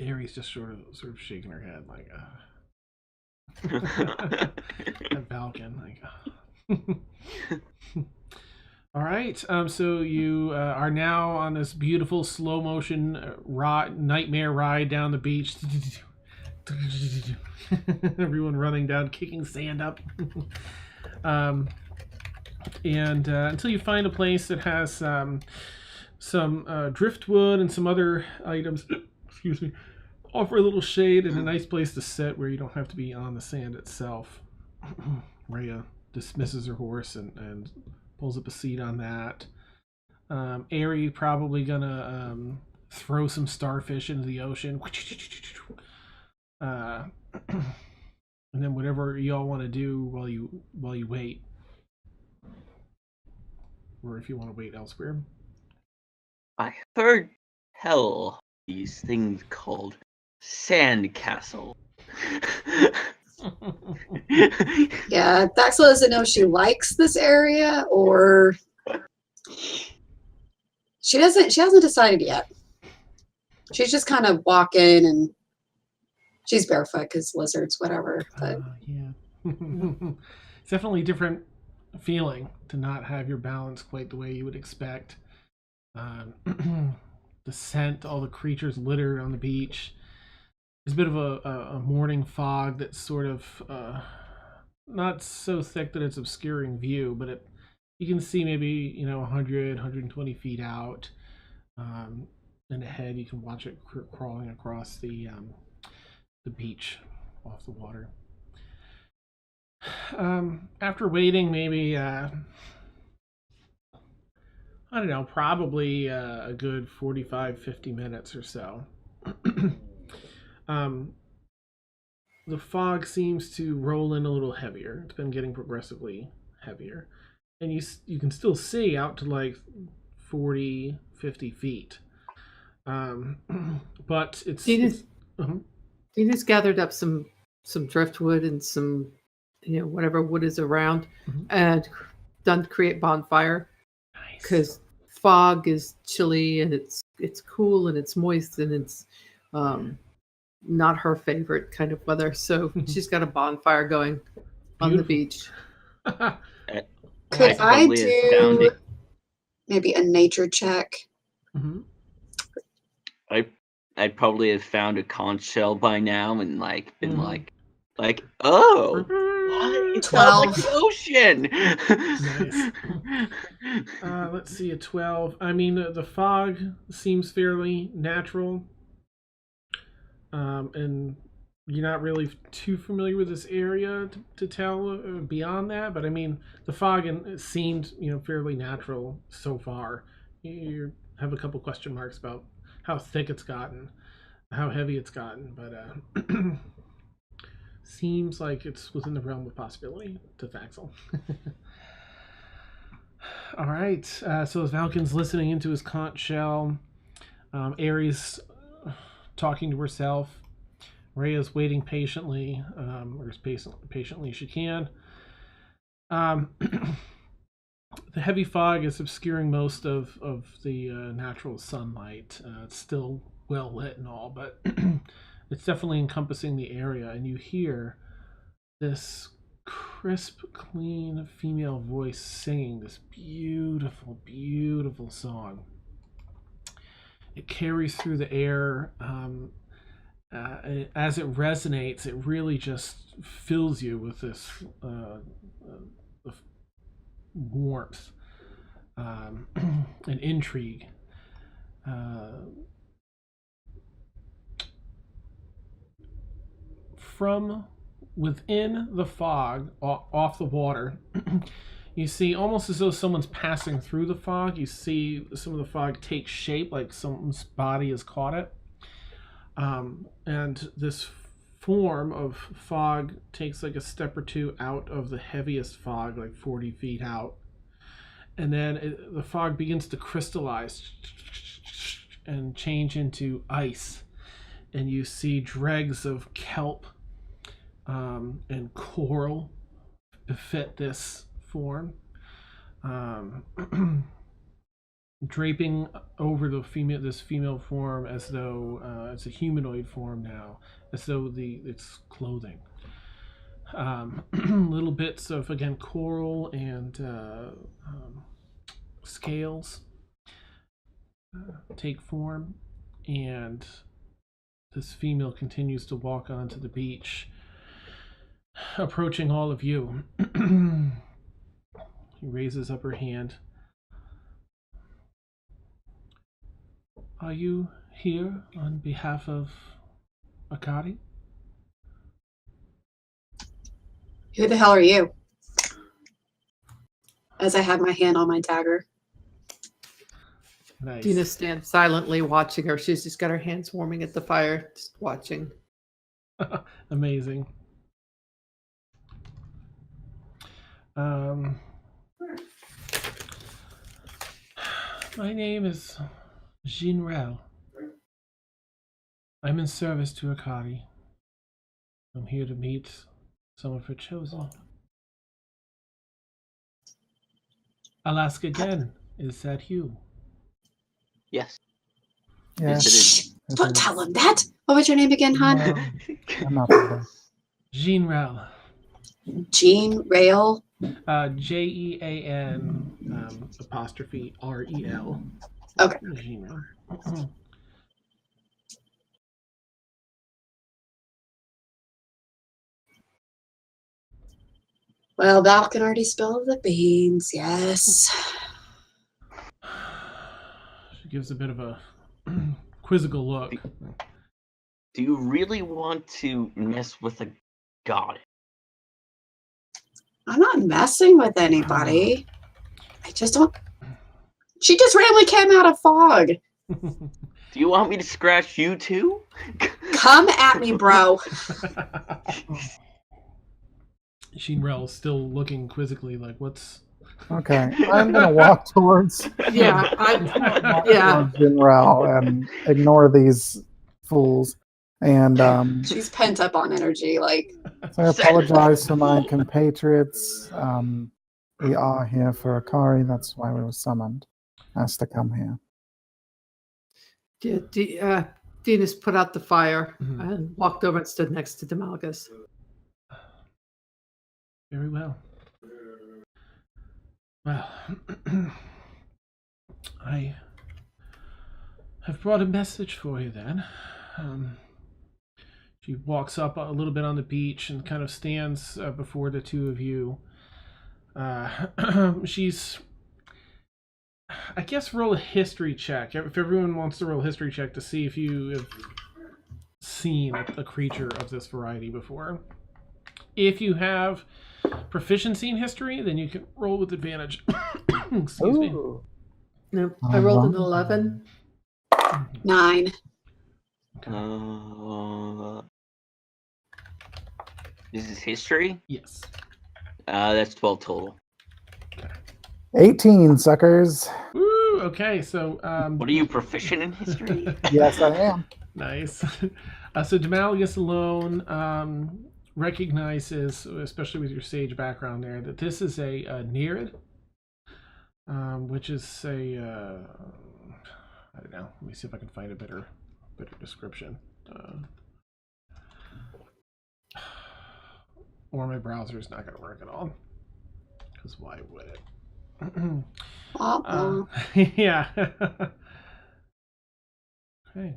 Aries just sort of shaking her head like that Falcon like all right, so you are now on this beautiful slow motion nightmare ride down the beach. Everyone running down, kicking sand up. And until you find a place that has some driftwood and some other items, excuse me, offer a little shade and a nice place to sit where you don't have to be on the sand itself. Rhea dismisses her horse and pulls up a seat on that. Ari probably gonna throw some starfish into the ocean. And then whatever y'all want to do while you wait. Or if you want to wait elsewhere. I heard tell these things called sandcastle. Yeah, Daxel doesn't know if she likes this area or she hasn't decided yet. She's just kind of walking and she's barefoot because lizards, whatever. But yeah. It's definitely a different feeling to not have your balance quite the way you would expect. The scent, all the creatures littered on the beach. There's a bit of a morning fog that's sort of not so thick that it's obscuring view, but you can see maybe 100, 120 feet out, and ahead you can watch it crawling across the beach off the water. After waiting maybe I don't know, probably a good 45-50 minutes or so. The fog seems to roll in a little heavier. It's been getting progressively heavier. And you can still see out to like 40, 50 feet. But it's... Dina's gathered up some driftwood and some, whatever wood is around, and done to create bonfire. Because fog is chilly and it's cool and it's moist and it's not her favorite kind of weather. So she's got a bonfire going on the beach. Could I do maybe a nature check? Mm-hmm. I'd probably have found a conch shell by now and been oh, What? It sounds 12. like the ocean. Let's see, a 12. I mean, the fog seems fairly natural. And you're not really too familiar with this area to tell beyond that. But I mean, the fog it seemed, fairly natural so far. You have a couple question marks about how thick it's gotten, how heavy it's gotten, but seems like it's within the realm of possibility to Thaxel. All right, so as Valken's listening into his conch shell, Ares talking to herself, Rhea's waiting patiently, or as patiently as she can. The heavy fog is obscuring most of the natural sunlight. It's still well lit and all, but it's definitely encompassing the area, and you hear this crisp, clean female voice singing this beautiful, beautiful song. It carries through the air. As it resonates, it really just fills you with this warmth and intrigue. From within the fog, off the water, you see almost as though someone's passing through the fog. You see some of the fog take shape, like someone's body has caught it. And this form of fog takes like a step or two out of the heaviest fog, like 40 feet out. And then the fog begins to crystallize and change into ice. And you see dregs of kelp and coral befit this form. Draping over this female form as though it's a humanoid form now, as though its clothing. Little bits of, again, coral and scales take form, and this female continues to walk onto the beach, approaching all of you. He raises up her hand. Are you here on behalf of Akari? Who the hell are you? As I have my hand on my dagger. Nice. Dina stands silently watching her. She's just got her hands warming at the fire, just watching. Amazing. My name is Jinrel. I'm in service to Akari. I'm here to meet some of her chosen. I'll ask again, is that you? Yes. Yes. Yes, it is. Don't tell him that. What was your name again, hon? I'm not there. Jinrel. Jean Rail. Jean apostrophe Rel. Okay. Jinrel. Well, Val can already spill the beans. Yes. She gives a bit of a quizzical look. Do you really want to mess with a god? I'm not messing with anybody. I just don't. She just randomly came out of fog. Do you want me to scratch you too? Come at me, bro. Jinrel still looking quizzically like, what's... Okay, I'm gonna walk towards Yeah, Jinrel and ignore these fools. And She's pent up on energy. Like, so I apologize to my compatriots. We are here for Akari. That's why we were summoned. Asked to come here. Dina's put out the fire Mhm. and walked over and stood next to Demalgus. Very well. Well, I have brought a message for you then. She walks up a little bit on the beach and kind of stands before the two of you. She's, I guess, roll a history check. If everyone wants to roll a history check to see if you have seen a creature of this variety before. If you have proficiency in history, then you can roll with advantage. Excuse me. Ooh. No, I rolled an 11. 9. This is history? Yes. That's 12 total. 18, suckers. Woo! Okay, so What are you proficient in history? Yes, I am. nice. So Demaligus alone recognizes, especially with your sage background there, that this is a Nereid, which is a I don't know. Let me see if I can find a better description. Or my browser is not going to work at all. Because why would it? Yeah. Okay.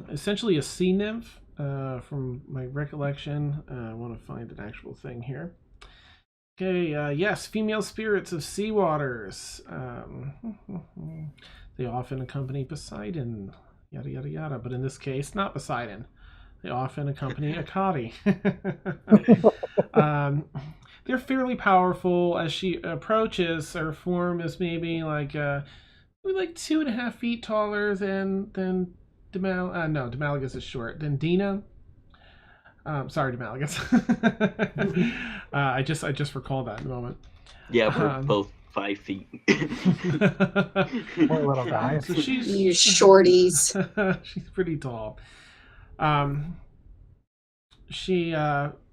Essentially a sea nymph, from my recollection. I want to find an actual thing here. Okay, yes, female spirits of sea waters. They often accompany Poseidon, yada yada yada, but in this case, not Poseidon. They often accompany Akari. They're fairly powerful. As she approaches, her form is maybe like 2.5 feet taller than Demaligus is short. Than Dina. Sorry, Demaligus. I just recalled that in a moment. Yeah, we're both 5 feet. Poor little guy. So she's You shorties. she's pretty tall. She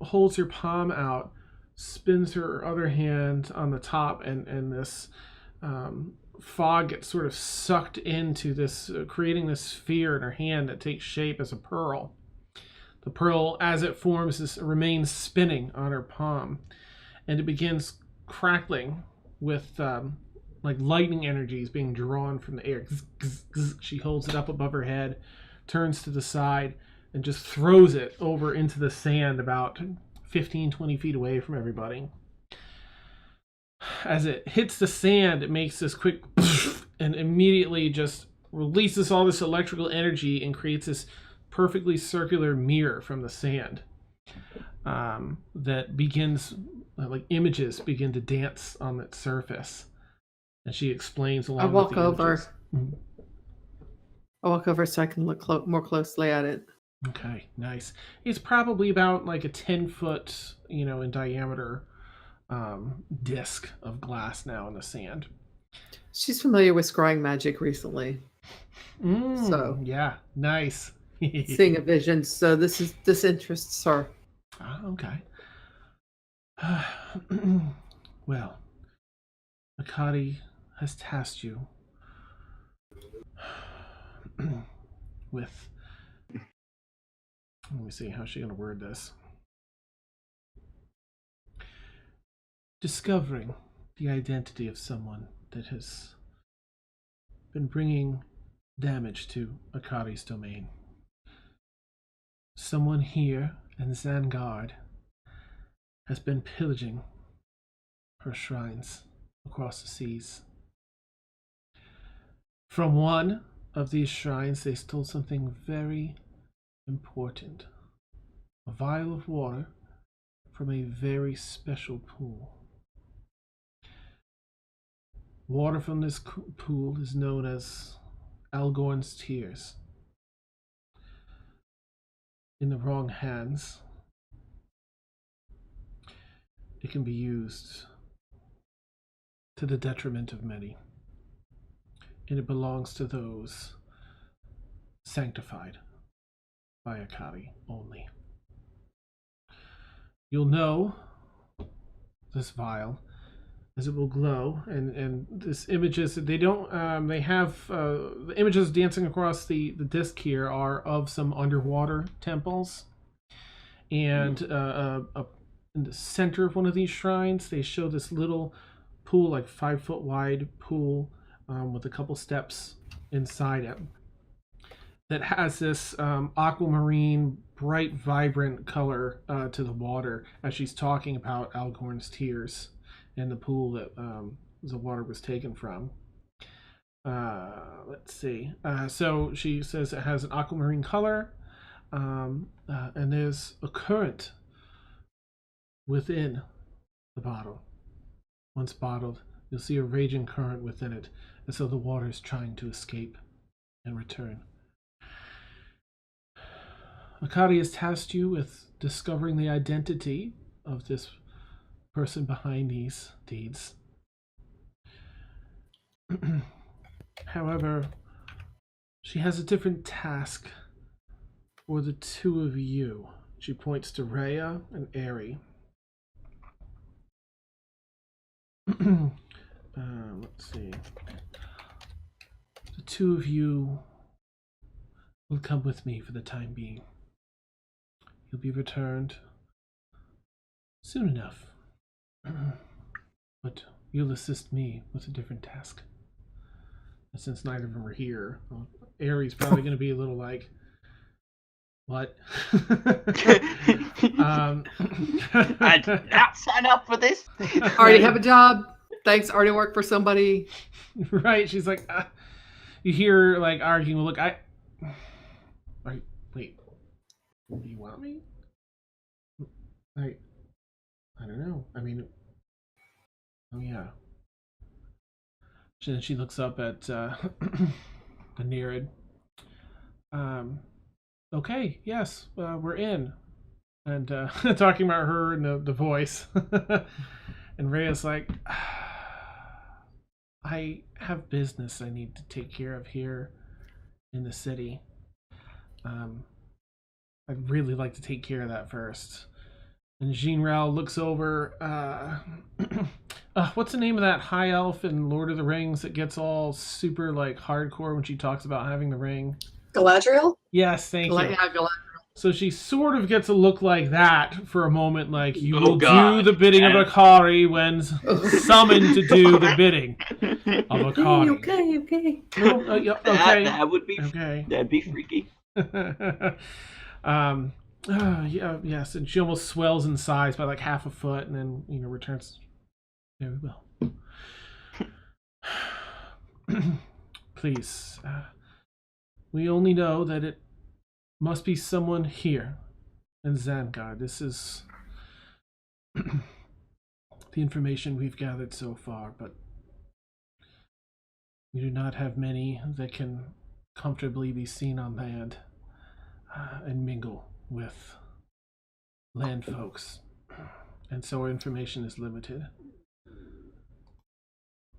holds her palm out, spins her other hand on the top, and this fog gets sort of sucked into this, creating this sphere in her hand that takes shape as a pearl. The pearl, as it forms, remains spinning on her palm, and it begins crackling with like lightning energies being drawn from the air. She holds it up above her head, turns to the side, and just throws it over into the sand about 15-20 feet away from everybody. As it hits the sand, it makes this quick and immediately just releases all this electrical energy and creates this perfectly circular mirror from the sand that begins, like images begin to dance on its surface. And she explains along I with walk the over. images. Mhm. I walk over so I can look more closely at it. Okay, nice. It's probably about like a 10-foot, in diameter disc of glass now in the sand. She's familiar with scrying magic recently, So. Yeah, nice. seeing a vision. So this interests her. Okay. Well, Akari has tasked you with, let me see, how's she going to word this? Discovering the identity of someone that has been bringing damage to Akari's domain. Someone here in Vanguard has been pillaging her shrines across the seas. From one of these shrines, they stole something very important. A vial of water from a very special pool. Water from this pool is known as Algorn's Tears. In the wrong hands, it can be used to the detriment of many. And it belongs to those sanctified by Akari only. You'll know this vial as it will glow, and this images, they don't, they have, the images dancing across the disc here are of some underwater temples. And in the center of one of these shrines, they show this little pool, like 5 foot wide pool, with a couple steps inside it. that has this aquamarine, bright, vibrant color to the water as she's talking about Algorn's tears in the pool that the water was taken from. Let's see. So she says it has an aquamarine color, and there's a current within the bottle. Once bottled, you'll see a raging current within it, as though the water is trying to escape and return. Akari has tasked you with discovering the identity of this person behind these deeds. However, she has a different task for the two of you. She points to Rhea and Ari. Let's see. The two of you will come with me for the time being. You'll be returned soon enough. But you'll assist me with a different task. And since neither of them are here, Ari's probably going to be a little like, what? I did not sign up for this. Already have a job. Thanks. Already work for somebody. Right? She's like, you hear like arguing. Look, wait. Do you want me? I don't know. I mean, oh yeah. Then she looks up at the Nereid. Okay, yes, we're in. And talking about her and the voice. And Rhea's like, I have business I need to take care of here in the city. I'd really like to take care of that first. And Jean Rao looks over. What's the name of that high elf in Lord of the Rings that gets all super like hardcore when she talks about having the ring? Galadriel? Yes, thank you. Yeah, Galadriel. So she sort of gets a look like that for a moment, like you Oh, will God. do the bidding of Akari when summoned to do the bidding of Akari. Okay. No, okay. That would be Okay. that'd be freaky. Yes, and she almost swells in size by like half a foot, and then returns very well. Please, we only know that it must be someone here in Vanguard. This is the information we've gathered so far, but we do not have many that can comfortably be seen on land and mingle with land folks. And so our information is limited.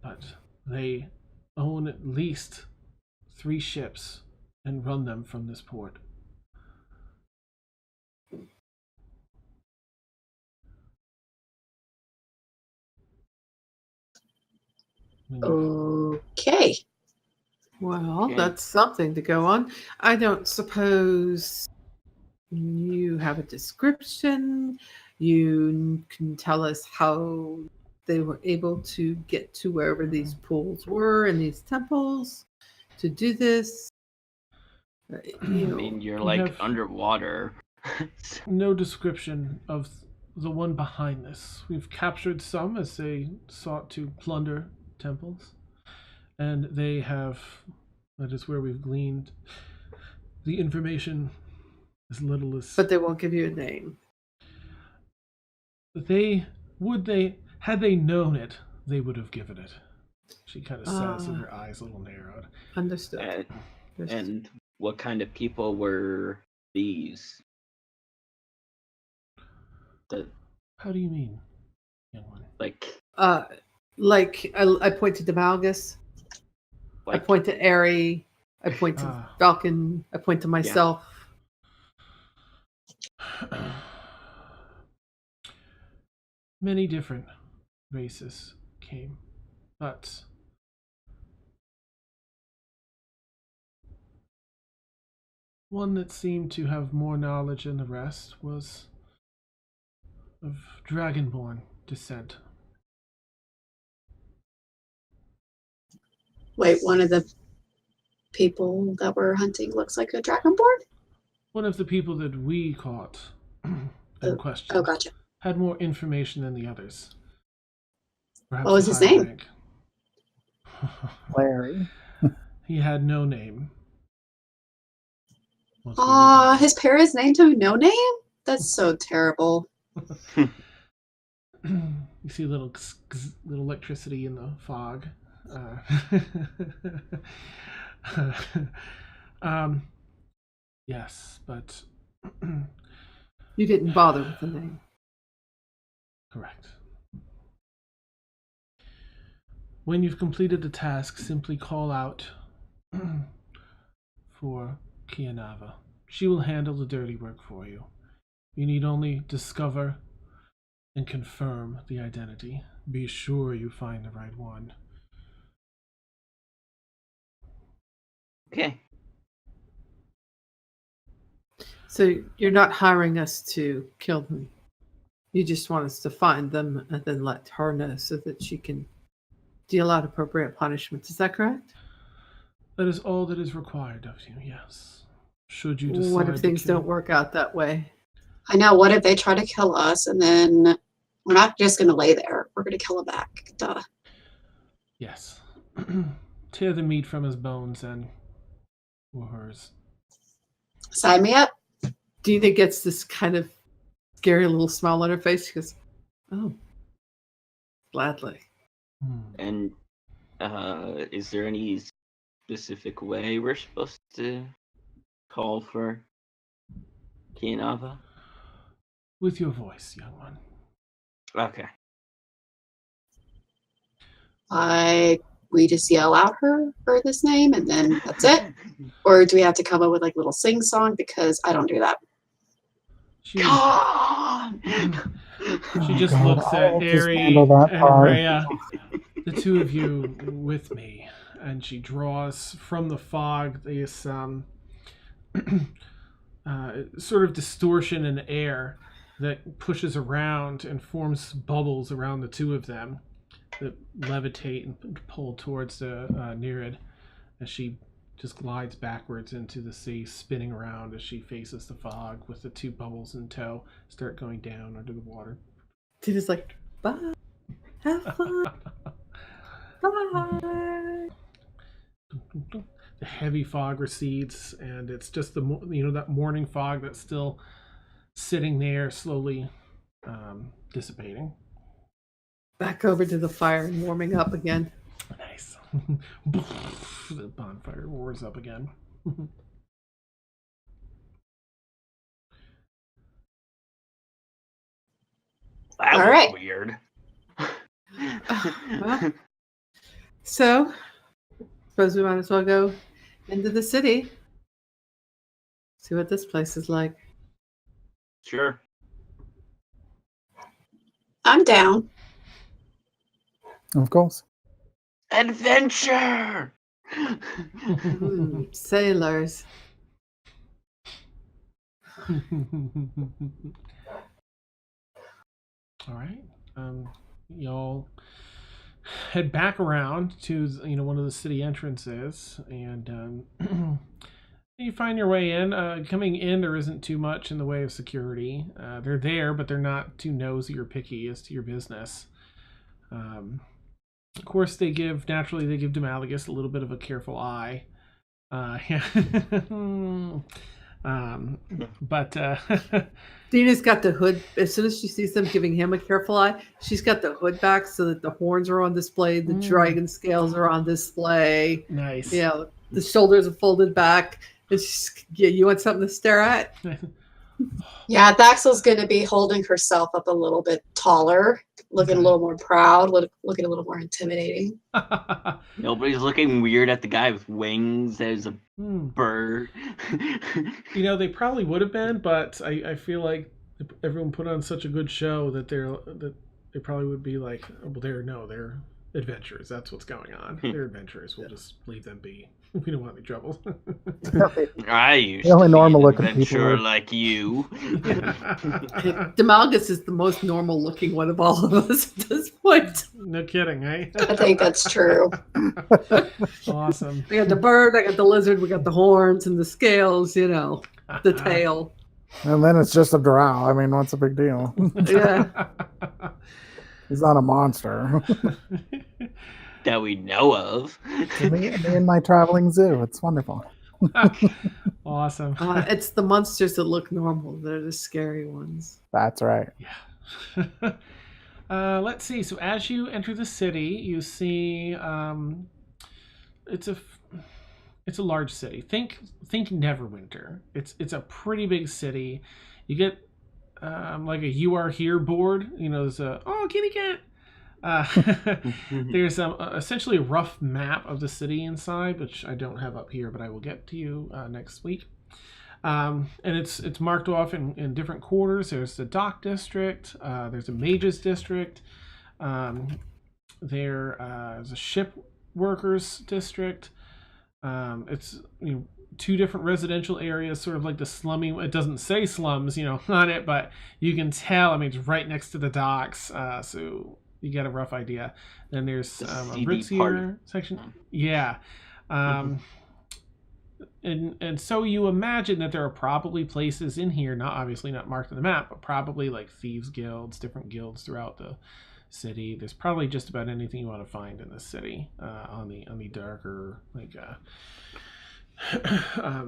But they own at least 3 ships and run them from this port. Okay. Well, Okay. that's something to go on. I don't suppose you have a description. You can tell us how they were able to get to wherever these pools were and these temples to do this. I mean, you're like have- underwater. No description of the one behind this. We've captured some as they sought to plunder temples, and that is where we've gleaned the information as little as But they won't give you a name. had they known it, they would have given it. She kind of says, and her eyes a little narrowed. Understood. And what kind of people were these? How do you mean, young one? Like I point to Demalgus. I point to Ari. I point to Falcon. I point to myself. Many different races came, but one that seemed to have more knowledge than the rest was of dragonborn descent. Wait, one of the people that were hunting looks like a dragonborn? One of the people that we caught and questioned Oh, gotcha. had more information than the others. Perhaps What was a his higher name? rank. Larry. He had no name. Once we Aw, returned. his parents named him No Name? That's so terrible. You see little electricity in the fog. Yes, but You didn't bother with the name. correct. When you've completed the task, simply call out for Kianava. She will handle the dirty work for you. You need only discover and confirm the identity. Be sure you find the right one. Okay. So you're not hiring us to kill them. You just want us to find them and then let her know so that she can deal out appropriate punishments. Is that correct? That is all that is required of you, yes. Should you decide What if to things kill- don't work out that way? I know, what if they try to kill us and then we're not just going to lay there. We're going to kill him back. Duh. Yes. Tear the meat from his bones and or hers. Sign me up. Dina gets this kind of scary little smile on her face. She goes, "Oh, gladly." And is there any specific way we're supposed to call for Kianava? With your voice, young one. Okay. We just yell out her this name and then that's it? Or do we have to come up with like a little sing song? Because I don't do that. She Oh, just God, looks I'll at just Ari handle that and part. Rhea, the two of you with me, and she draws from the fog this sort of distortion in air that pushes around and forms bubbles around the two of them that levitate and pull towards the Nereid as she just glides backwards into the sea, spinning around as she faces the fog with the two bubbles in tow, start going down under the water. Dina's like, "Bye, have fun, bye." The heavy fog recedes, and it's just that morning fog that's still sitting there, slowly dissipating. Back over to the fire and warming up again. Nice. The bonfire roars up again. That All was right. weird. Well, so, suppose we might as well go into the city. See what this place is like. Sure. I'm down. Of course. Adventure! Sailors. All right. Y'all head back around to one of the city entrances, and you find your way in. Coming in, there isn't too much in the way of security. They're there, but they're not too nosy or picky as to your business. Of course, they give Demalagus a little bit of a careful eye. But Dina's got the hood. As soon as she sees them giving him a careful eye, she's got the hood back so that the horns are on display, the dragon scales are on display. Nice. Yeah, the shoulders are folded back. It's you want something to stare at? Yeah, Thaxel's going to be holding herself up a little bit taller, looking a little more proud, looking a little more intimidating. Nobody's looking weird at the guy with wings as a bird. They probably would have been, but I feel like everyone put on such a good show that they probably would be like, oh, well, they're adventurers. That's what's going on. They're adventurers. We'll just leave them be. We don't want any trouble. I used The only to be normal an looking people adventurer are- like you. Demalgus is the most normal looking one of all of us at this point. No kidding, eh? I think that's true. Awesome. I got the bird, I got the lizard, we got the horns and the scales, you know, the tail. And then it's just a drow. I mean, what's the big deal? Yeah. He's not a monster. That we know of. me and my traveling zoo. It's wonderful. Awesome. It's the monsters that look normal. They're the scary ones. That's right. Yeah. Let's see. So as you enter the city, you see it's a large city. Think Neverwinter. It's a pretty big city. You get like a "You Are Here" board. You know, there's a kitty cat. There's essentially a rough map of the city inside, which I don't have up here, but I will get to you next week. And it's marked off in different quarters. There's the dock district. There's a mages district. There's a ship workers district. It's two different residential areas, sort of like the slummy. It doesn't say slums, on it, but you can tell. I mean, it's right next to the docks, so you get a rough idea. Then there's a ritzier section. Yeah. And so you imagine that there are probably places in here, obviously not marked on the map, but probably like thieves guilds, different guilds throughout the city. There's probably just about anything you want to find in the city on the darker, like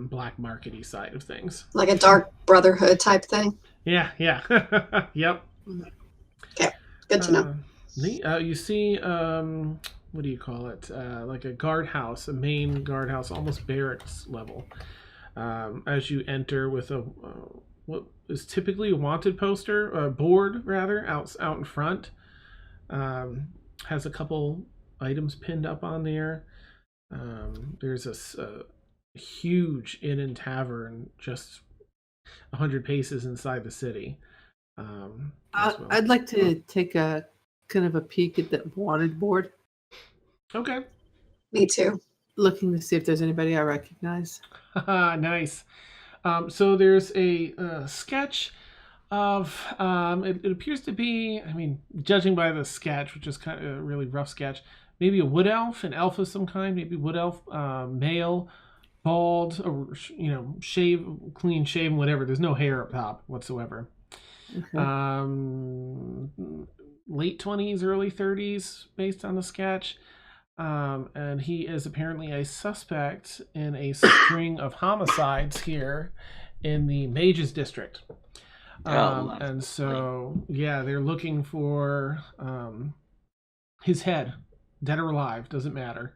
black markety side of things. Like a dark brotherhood type thing. Yeah. Yep. Okay, good to know. You see, what do you call it? Like a guardhouse, a main guardhouse, almost barracks level. As you enter with a what is typically a wanted poster, a board rather, out in front. Has a couple items pinned up on there. There's a huge inn and tavern just 100 paces inside the city. I'd like to take a kind of a peek at that wanted board. Okay. Me too. Looking to see if there's anybody I recognize. Nice. So there's a sketch of it appears to be, I mean, judging by the sketch, which is kind of a really rough sketch, maybe a wood elf, an elf of some kind, maybe wood elf, male, bald, or clean shaven, whatever. There's no hair up top whatsoever. Okay. Late 20s, early 30s, based on the sketch. And he is apparently a suspect in a string of homicides here in the Mages District. And so, they're looking for his head, dead or alive, doesn't matter.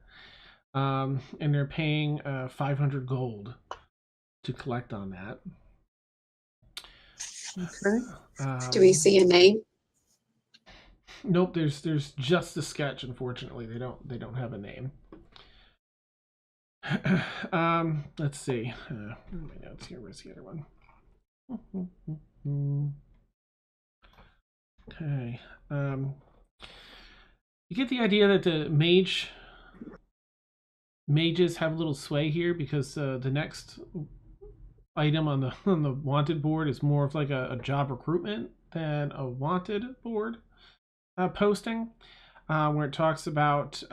And they're paying 500 gold to collect on that. Okay. Do we see a name? Nope, there's just the sketch. Unfortunately, they don't have a name. Let's see. My notes here. Where's the other one? Okay. You get the idea that the mages have a little sway here because the next item on the wanted board is more of like a job recruitment than a wanted board posting, where it talks about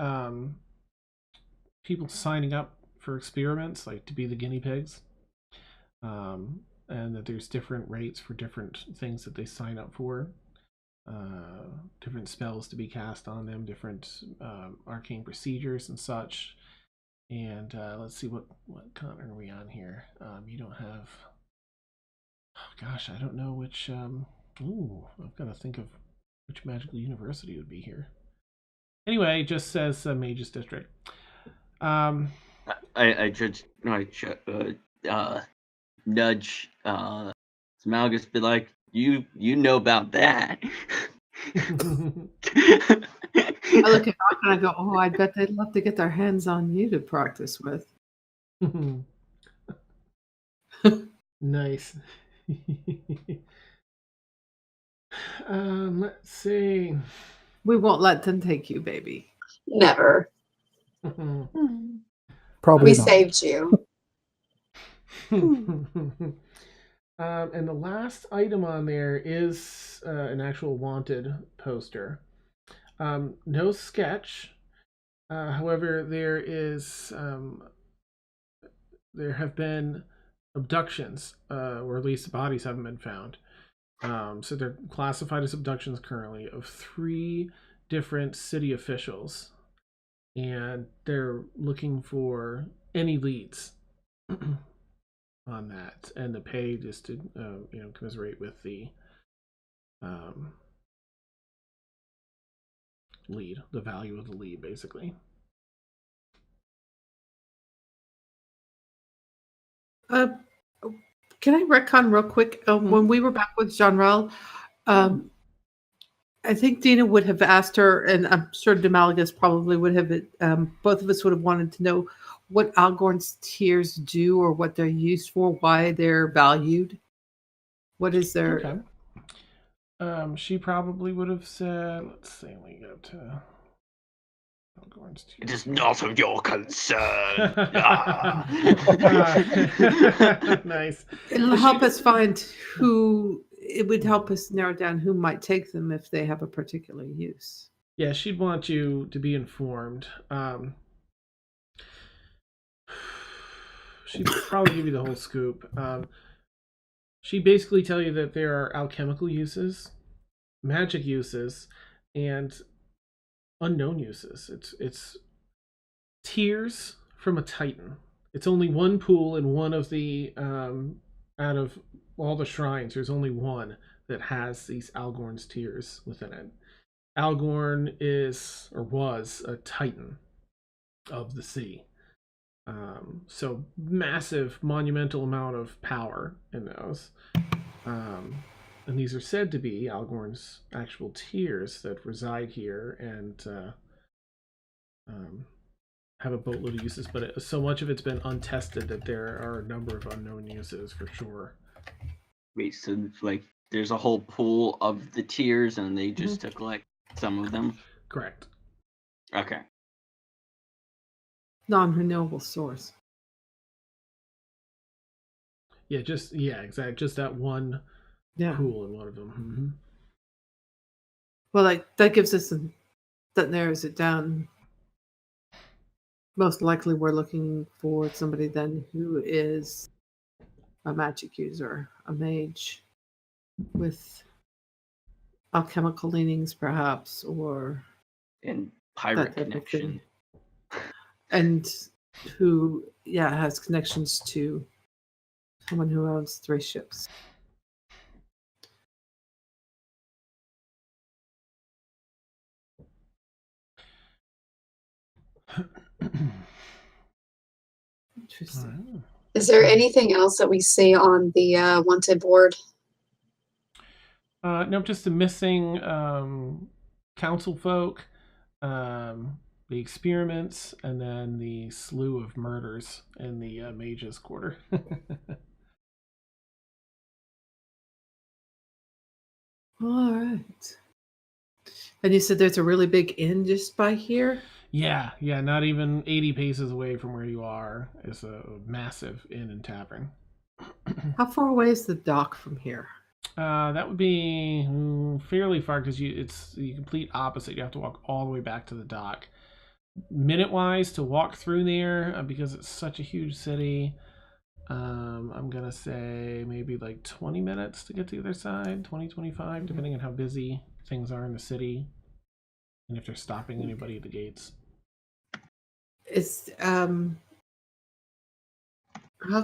people signing up for experiments, like to be the guinea pigs, and that there's different rates for different things that they sign up for, different spells to be cast on them, different arcane procedures and such. And let's see, what continent are we on here? You don't have, I don't know which, I've got to think of which magical university would be here. Anyway, it just says Mages District. I just nudge Smalgus, be like, you know about that. I look at Doc and I go, I bet they'd love to get their hands on you to practice with. Nice. Let's see. We won't let them take you, baby. Never. Probably We not. saved you. And the last item on there is an actual wanted poster. No sketch. However, there have been abductions, or at least bodies haven't been found. So they're classified as abductions currently of 3 different city officials, and they're looking for any leads on that, and the pay just to commiserate with the lead, the value of the lead, basically. Can I retcon real quick? When we were back with Jean-Rel, I think Dina would have asked her, and I'm sure Demalagus probably would have. Both of us would have wanted to know what Algorn's tears do, or what they're used for, why they're valued. What is their? Okay. She probably would have said, let's see, we go to Algorn's tears. It is not of your concern. Nice. It'll help us find who. It would help us narrow down who might take them if they have a particular use. Yeah, she'd want you to be informed. She'd probably give you the whole scoop. She'd basically tell you that there are alchemical uses, magic uses, and unknown uses. It's tears from a titan. It's only one pool in one of the out of all the shrines. There's only one that has these Algorn's tears within it. Algorn is, or was, a titan of the sea. So massive, monumental amount of power in those. And these are said to be Algorn's actual tears that reside here and have a boatload of uses, but so much of it's been untested that there are a number of unknown uses for sure. Wait, so like there's a whole pool of the tiers and they just took like some of them? Correct. Okay. Non-renewable source. Yeah, exactly. Just that one pool in one of them. Mm-hmm. Well, like that gives us that narrows it down. Most likely, we're looking for somebody then who is a magic user, a mage with alchemical leanings, perhaps, or and pirate connection, and who has connections to someone who owns 3 ships. Interesting. Right. Is there anything else that we see on the wanted board? Nope, just the missing council folk, the experiments, and then the slew of murders in the mages' quarter. All right. And you said there's a really big inn just by here? Yeah, not even 80 paces away from where you are is a massive inn and tavern. How far away is the dock from here? That would be fairly far because it's the complete opposite. You have to walk all the way back to the dock. Minute-wise to walk through there, because it's such a huge city, I'm gonna say maybe like 20 minutes to get to the other side, 20-25, depending on how busy things are in the city and if they're stopping anybody at the gates. It's how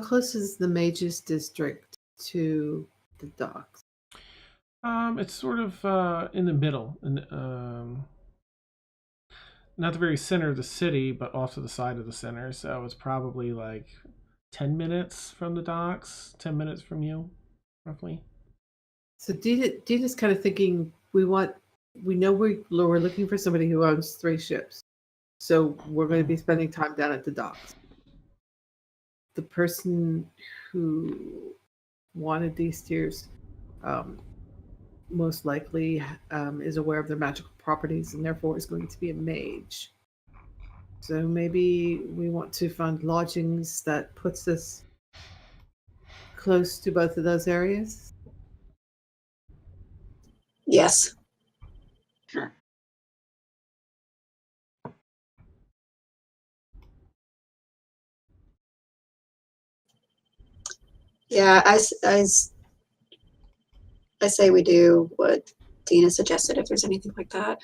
close is the Mages District to the docks? It's sort of in the middle, and not the very center of the city, but off to the side of the center. So it's probably like 10 minutes from the docks, 10 minutes from you, roughly. So Dina's kind of thinking we know we're looking for somebody who owns 3 ships. So we're going to be spending time down at the docks. The person who wanted these tiers most likely is aware of their magical properties and therefore is going to be a mage. So maybe we want to find lodgings that puts us close to both of those areas. Yes. Sure. Yeah, I say we do what Dina suggested if there's anything like that.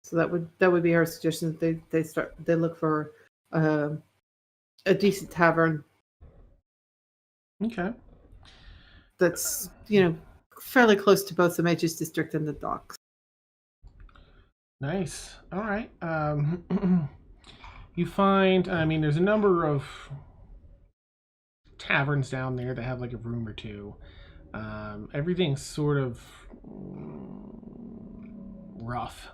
So that would be our suggestion. They look for a decent tavern Okay. that's fairly close to both the Mages District and the docks. Nice. All right. You find, I mean, there's a number of taverns down there that have like a room or two. Everything's sort of rough.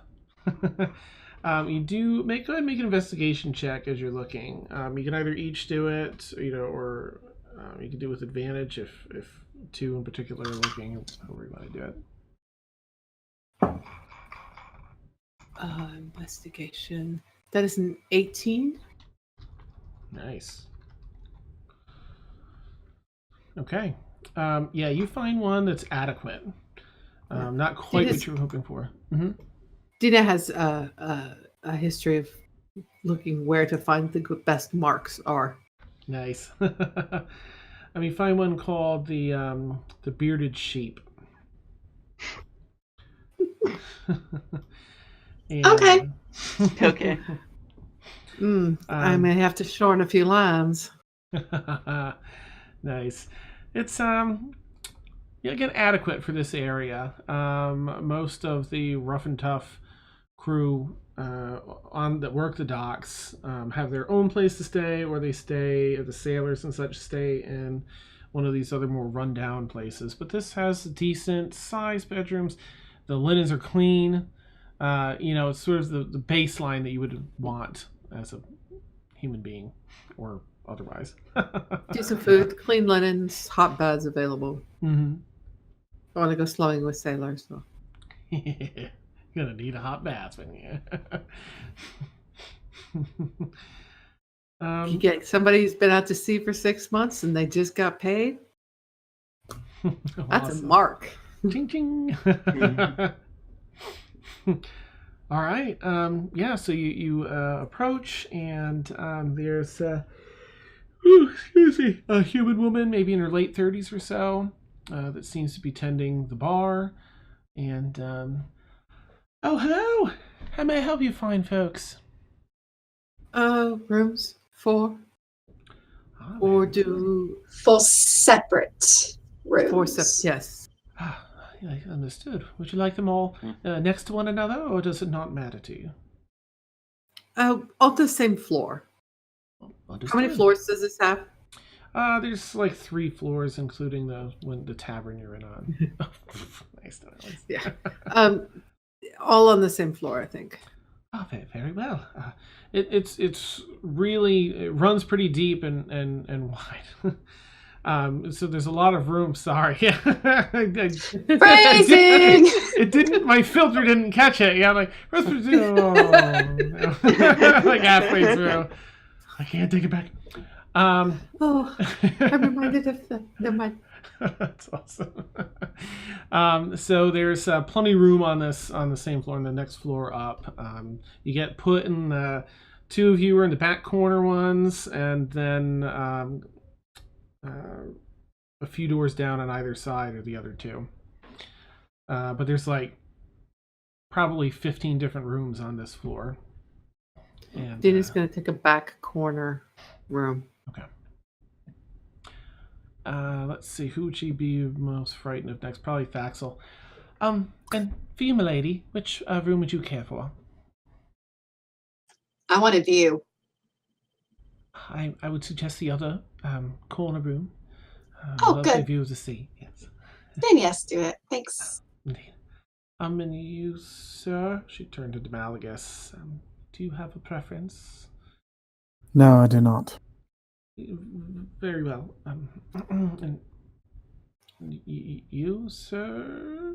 You do go ahead and make an investigation check as you're looking. You can either each do it, or you can do it with advantage if two in particular are looking, however you want to do it. Investigation. That is an 18. Nice. Okay. Yeah, you find one that's adequate. Not quite what you were hoping for. Mm-hmm. Dina has a history of looking where to find the best marks are. Nice. You find one called the Bearded Sheep. And, Okay. Okay. I may have to shorten a few lines. Nice. It's again adequate for this area. Most of the rough and tough crew that work the docks have their own place to stay, or they stay the sailors and such stay in one of these other more rundown places. But this has decent sized bedrooms. The linens are clean. It's sort of the baseline that you would want as a human being or otherwise. Decent food, clean linens, hot beds available. Mm-hmm. I want to go slumming with sailors. So. You're gonna need a hot bath when you. You get somebody who's been out to sea for 6 months and they just got paid. That's Awesome. a mark. Ching ching. All right. Yeah. So you approach, and there's excuse me, a human woman, maybe in her late 30s or so, that seems to be tending the bar. And oh, hello. How may I help you, fine folks? Rooms for or do For separate rooms. yes. Yeah, understood. Would you like them all next to one another, or does it not matter to you? On the same floor. Understood. How many floors does this have? There's like 3 floors, including the tavern you're in on. Nice. Yeah. All on the same floor, I think. Oh, very, very well. It's really, it runs pretty deep and wide. So there's a lot of room. Sorry. Phrasing. It didn't. My filter didn't catch it. Yeah, like like halfway through. I can't take it back. I'm reminded of the. Never mind. That's awesome. So there's plenty of room on the same floor, and the next floor up. You get put in 2 of you are in the back corner ones, and then a few doors down on either side are the other 2. But there's like probably 15 different rooms on this floor. And Dina's going to take a back corner room. Okay. Let's see, who would she be most frightened of next? Probably Thaxel. And for you, milady, which room would you care for? I want a view. I would suggest the other corner room. Oh, lovely good. View of the sea. Yes. Then yes, do it. Thanks. Indeed. And you, sir? She turned to Malagus. Do you have a preference? No, I do not. Very well. And you, sir?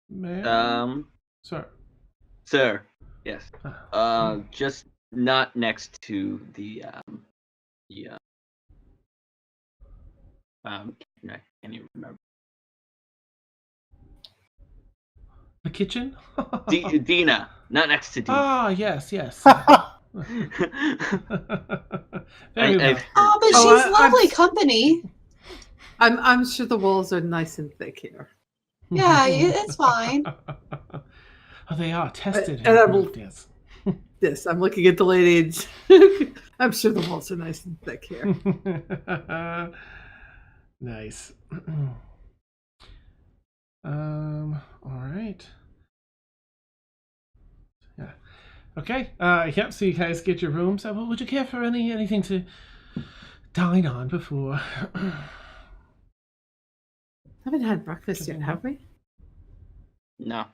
Ma'am? Um, Sir. sir. Yes. Ah, Just not next to the I can't even remember. the kitchen? Dina, not next to Dina. Ah, yes. Very well. I've heard. Oh, but Oh, she's I'm lovely s- company. I'm sure the walls are nice and thick here. Yeah, it's fine. Oh, they are tested And and I'm- approved, yes. Yes, I'm looking at the lady. I'm sure the walls are nice and thick here. Nice. All right. Yeah. Okay. Yep. So you guys get your rooms. Would you care for anything to dine on before? Haven't had breakfast yet, have we? No.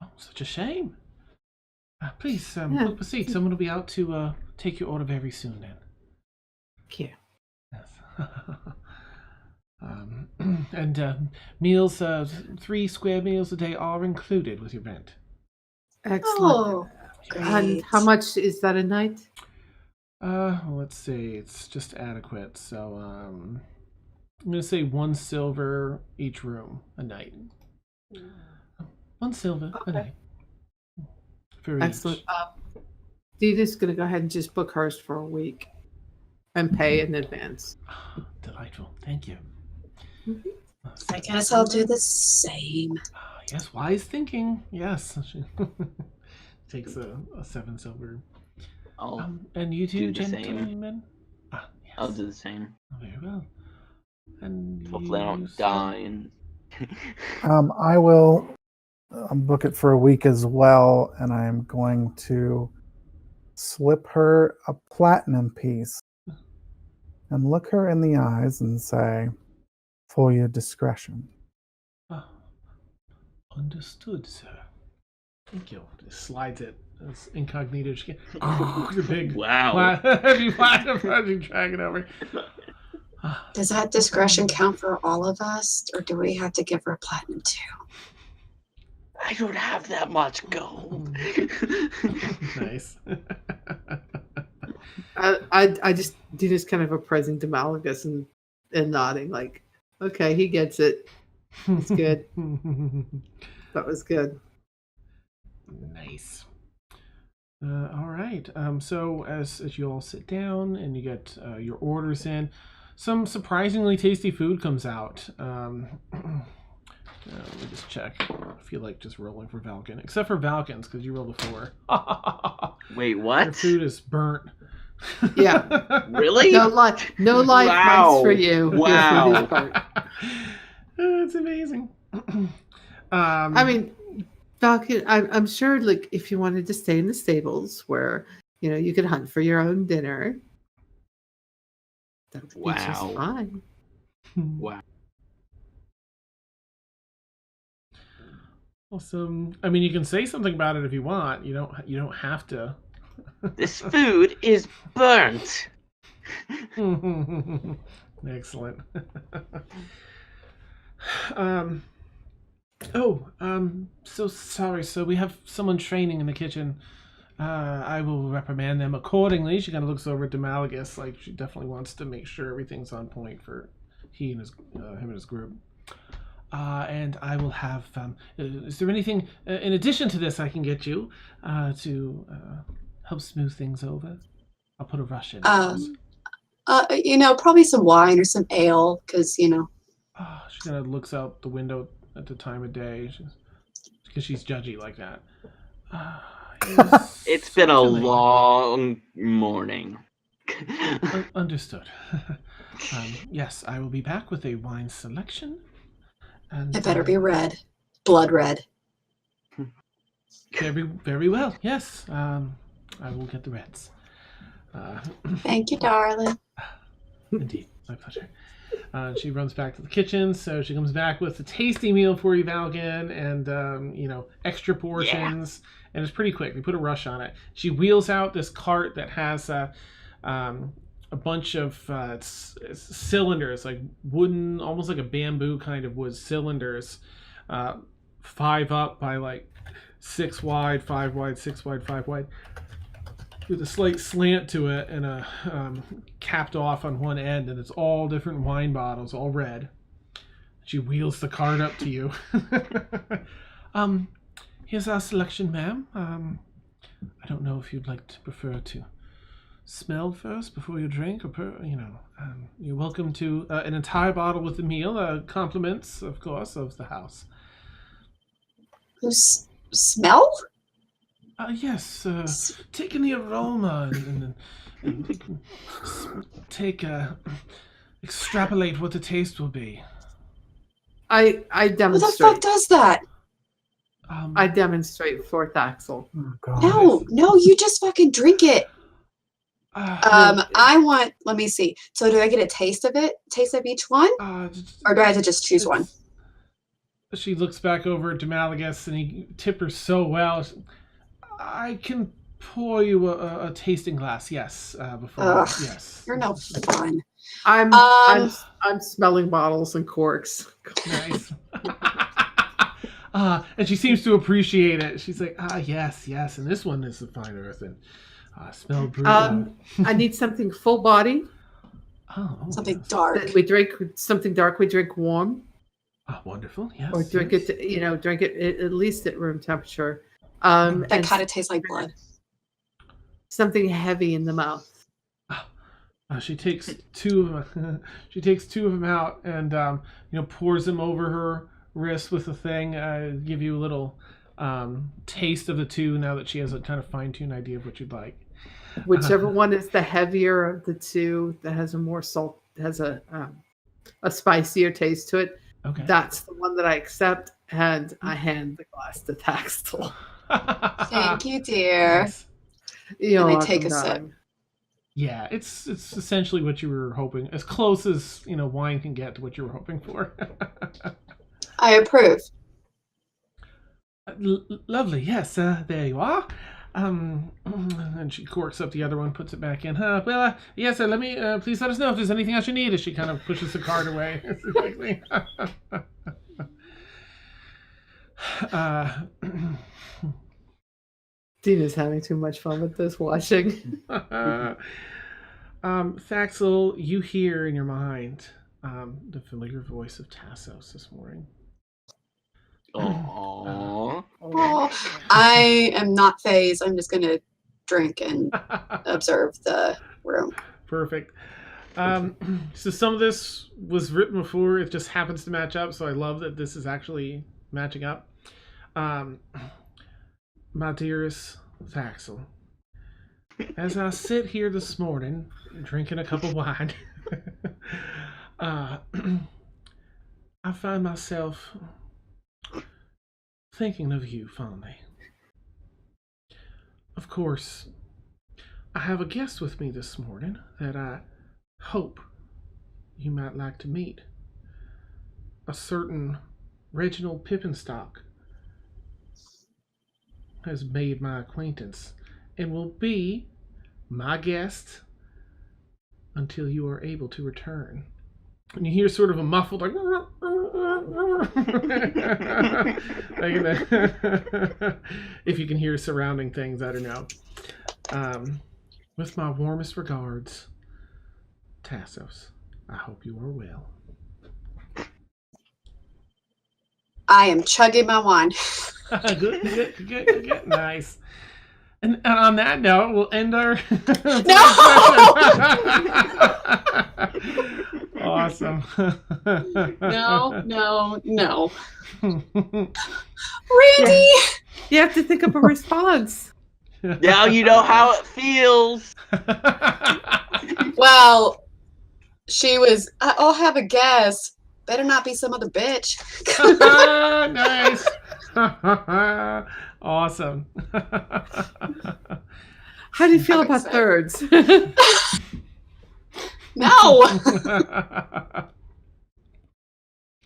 Oh, such a shame. Please, Yeah. look, proceed. Someone will be out to take your order very soon. Then. Thank you. Yes. And meals, 3 square meals a day are included with your rent. Excellent. Oh, And great. how much is that a night? Let's see. It's just adequate. So, I'm gonna say 1 silver each room a night. 1 silver a Okay. night. For Excellent. each. Dina's going to go ahead and just book hers for a week and pay in advance. Delightful. Thank you. Mhm. I guess I'll do the same. Yes, wise thinking. Yes. She takes a 7 silver. I'll And you two, do the same. gentlemen? Yes. I'll do the same. Very well. And Hopefully I you, don't sir? die and I will book it for a week as well, and I'm going to slip her a platinum piece and look her in the eyes and say, "For your discretion." Ah, understood, sir. Thank you. Just slides it. It's incognito. She the big Wow. heavy platinum project dragging over. Ah, Does that discretion count for all of us, or do we have to give her platinum too? I don't have that much gold. nice. I just Dina's kind of appraising Demalagus and nodding like, okay, he gets it. It's good. That was good. Nice. All right. So as you all sit down and you get your orders in, some surprisingly tasty food comes out. Let me just check. I feel like just rolling for Valken, except for Valken's because you rolled a 4. Wait, Your what? food is burnt. Yeah. Really? No life Wow. points for you. Your Wow. food is burnt. It's amazing. I mean, Falcon, I'm sure, like, if you wanted to stay in the stables where, you could hunt for your own dinner, that would be just Wow. fine. Wow. Awesome. I mean, you can say something about it if you want. You don't have to. This food is burnt. Excellent. So sorry. So we have someone training in the kitchen. I will reprimand them accordingly. She kind of looks over at Demalagus, like she definitely wants to make sure everything's on point for him and his group. And I will have. Is there anything in addition to this I can get you to help smooth things over? I'll put a rush in. Probably some wine or some ale, because She kind of looks out the window at the time of day, because she's judgy like that. It's been a too late. long morning. Understood. Yes, I will be back with a wine selection. And it better be red, blood red. very, very well. Yes, I will get the reds. Thank you, darling. Indeed, my pleasure. She runs back to the kitchen, so she comes back with a tasty meal for you, Valgan, and extra portions, and it's pretty quick. They put a rush on it. She wheels out this cart that has a bunch of cylinders, like wooden, almost like a bamboo kind of wood cylinders, 5 up by like 6 wide, 5 wide, 6 wide, 5 wide, with a slight slant to it and a capped off on one end, and it's all different wine bottles, all red. She wheels the cart up to you. Here's our selection, ma'am. I don't know if you'd like to prefer to smell first before you drink, or you're welcome to an entire bottle with the meal. Compliments, of course, of the house. Smell? Yes, take in the aroma and extrapolate what the taste will be. I Who the demonstrate. fuck does that? I demonstrate for Thaxel. Oh, God. No, you just fucking drink it. I want, let me see. So do I get a taste of it? Taste of each one? Or do I have to just choose one? She looks back over at Demalagus, and he tipped her so well. I can pour you a tasting glass, yes. Before, yes. You're no fun. I'm smelling bottles and corks. Nice. And she seems to appreciate it. She's like, yes, and this one is the fine earth, and smell brew. I need something full body. Something yes. dark. We drink something dark. We drink warm, Wonderful, yes. or drink yes. it. Drink it at least at room temperature. That And kind of tastes like blood. something heavy in the mouth. She takes two of them. She takes 2 of them out and pours them over her wrist with a thing. Give you a little taste of the 2 now that she has a kind of fine-tuned idea of what you'd like. Whichever one is the heavier of the 2, that has a more salt, has a spicier taste to it. Okay. That's the one that I accept, and I hand the glass to Thaxel. Thank you, dear. Yes. You And I know, take a darling. sip. Yeah, it's essentially what you were hoping, as close as wine can get to what you were hoping for. I approve. Lovely, yes. There you are. And she corks up the other one, puts it back in. Well, yes. Let me please let us know if there's anything else you need. As she kind of pushes the cart away. Dina's having too much fun with this watching. Thaxel, you hear in your mind the familiar voice of Tassos this morning. Aww. Oh, I am not phased. I'm just going to drink and observe the room. Perfect. So some of this was written before. It just happens to match up. So I love that this is actually matching up. My dearest Thaxel, as I sit here this morning drinking a cup of wine, I find myself thinking of you fondly. Of course, I have a guest with me this morning that I hope you might like to meet. A certain Reginald Pippenstock has made my acquaintance and will be my guest until you are able to return. And you hear sort of a muffled like if you can hear surrounding things, I don't know. With my warmest regards, Tassos. I hope you are well. I am chugging my wine. Good. Nice. And on that note, we'll end our Awesome. No. Randy! You have to think of a response. Now you know how it feels. Well, she was, I'll have a guess. Better not be some other bitch. Nice. Awesome. How do you feel I'm about excited. thirds? No!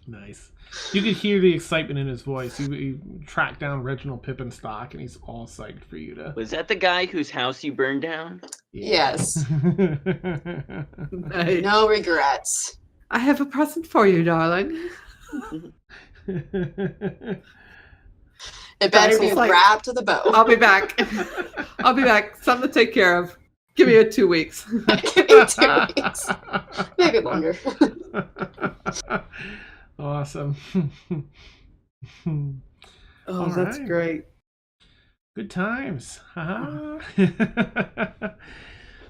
Nice. You could hear the excitement in his voice. You track down Reginald Pippenstock, and he's all psyched for you to. Was that the guy whose house you burned down? Yes. Nice. No regrets. I have a present for you, darling. And It better be Vaxel's like, wrapped to the bow. I'll be back. I'll be back. Something to take care of. Give me 2 weeks. Give me 2 weeks. Maybe longer. Awesome. Oh, All that's right. great. Good times. Haha.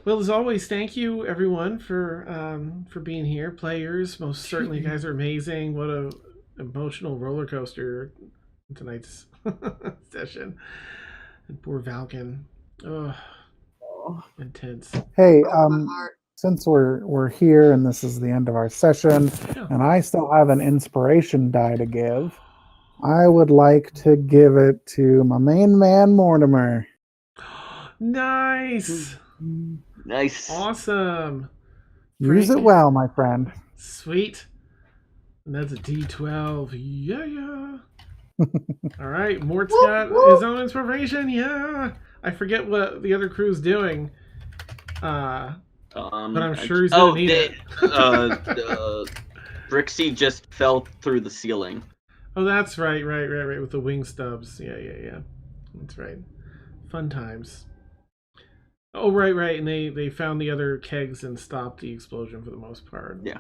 Well, as always, thank you everyone for being here. Players, most certainly, you guys are amazing. What a emotional roller coaster tonight's session. And poor Valken. Oh, intense. Hey, Broke my heart. since we're here and this is the end of our session, Yeah. and I still have an inspiration die to give, I would like to give it to my main man Mortimer. Nice. Nice. Awesome. Use it Frank? well, my friend. Sweet. And that's a D12. Yeah. All right. Mort's got his own inspiration. Yeah. I forget what the other crew's doing. But I'm sure he's going to need it. Brixie just fell through the ceiling. Oh, that's right. With the wing stubs. Yeah. That's right. Fun times. Oh, right. And they found the other kegs and stopped the explosion for the most part. Yeah.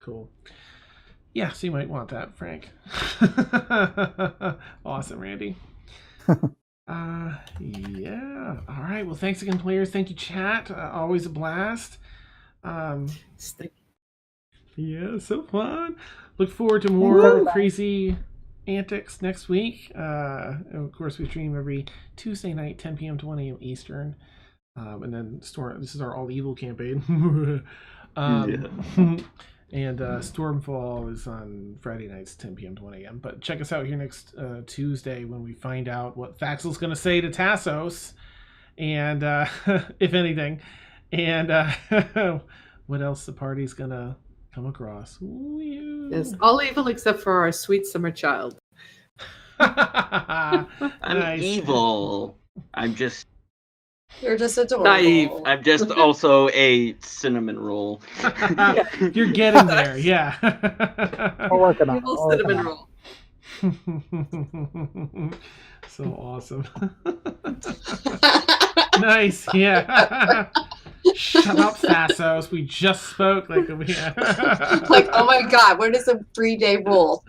Cool. Yeah, so you might want that, Frank. Awesome, Randy. Yeah. All right. Well, thanks again, players. Thank you, chat. Always a blast. Yeah, so fun. Look forward to more crazy antics next week. Of course, we stream every Tuesday night, 10 p.m. to 1 a.m. Eastern. And then this is our all evil campaign. And Stormfall is on Friday nights, 10 p.m. to 1 a.m. But check us out here next Tuesday when we find out what Vaxel's going to say to Tassos, and if anything, and what else the party's going to come across. Ooh. Yes, all evil except for our sweet summer child. I'm Nice. evil. You're just adorable. Naive. I'm just also a cinnamon roll. You're getting there, yeah. We're working on it. Evil We're working cinnamon on it. roll. So awesome. Nice, yeah. Shut up, Thassos. We just spoke like we Like, oh my god, what is a 3-day rule?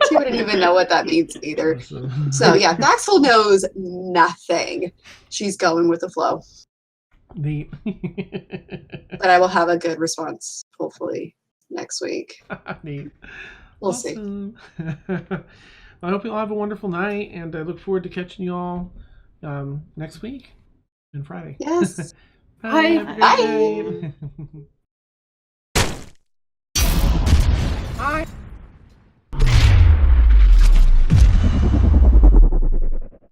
She wouldn't even know what that means either. Awesome. So yeah, Vaxel knows nothing. She's going with the flow. Neat. But I will have a good response, hopefully, next week. Neat. We'll see. Awesome. I hope you all have a wonderful night, and I look forward to catching you all next week and Friday. Yes. Bye. Have a good Bye. night. Bye.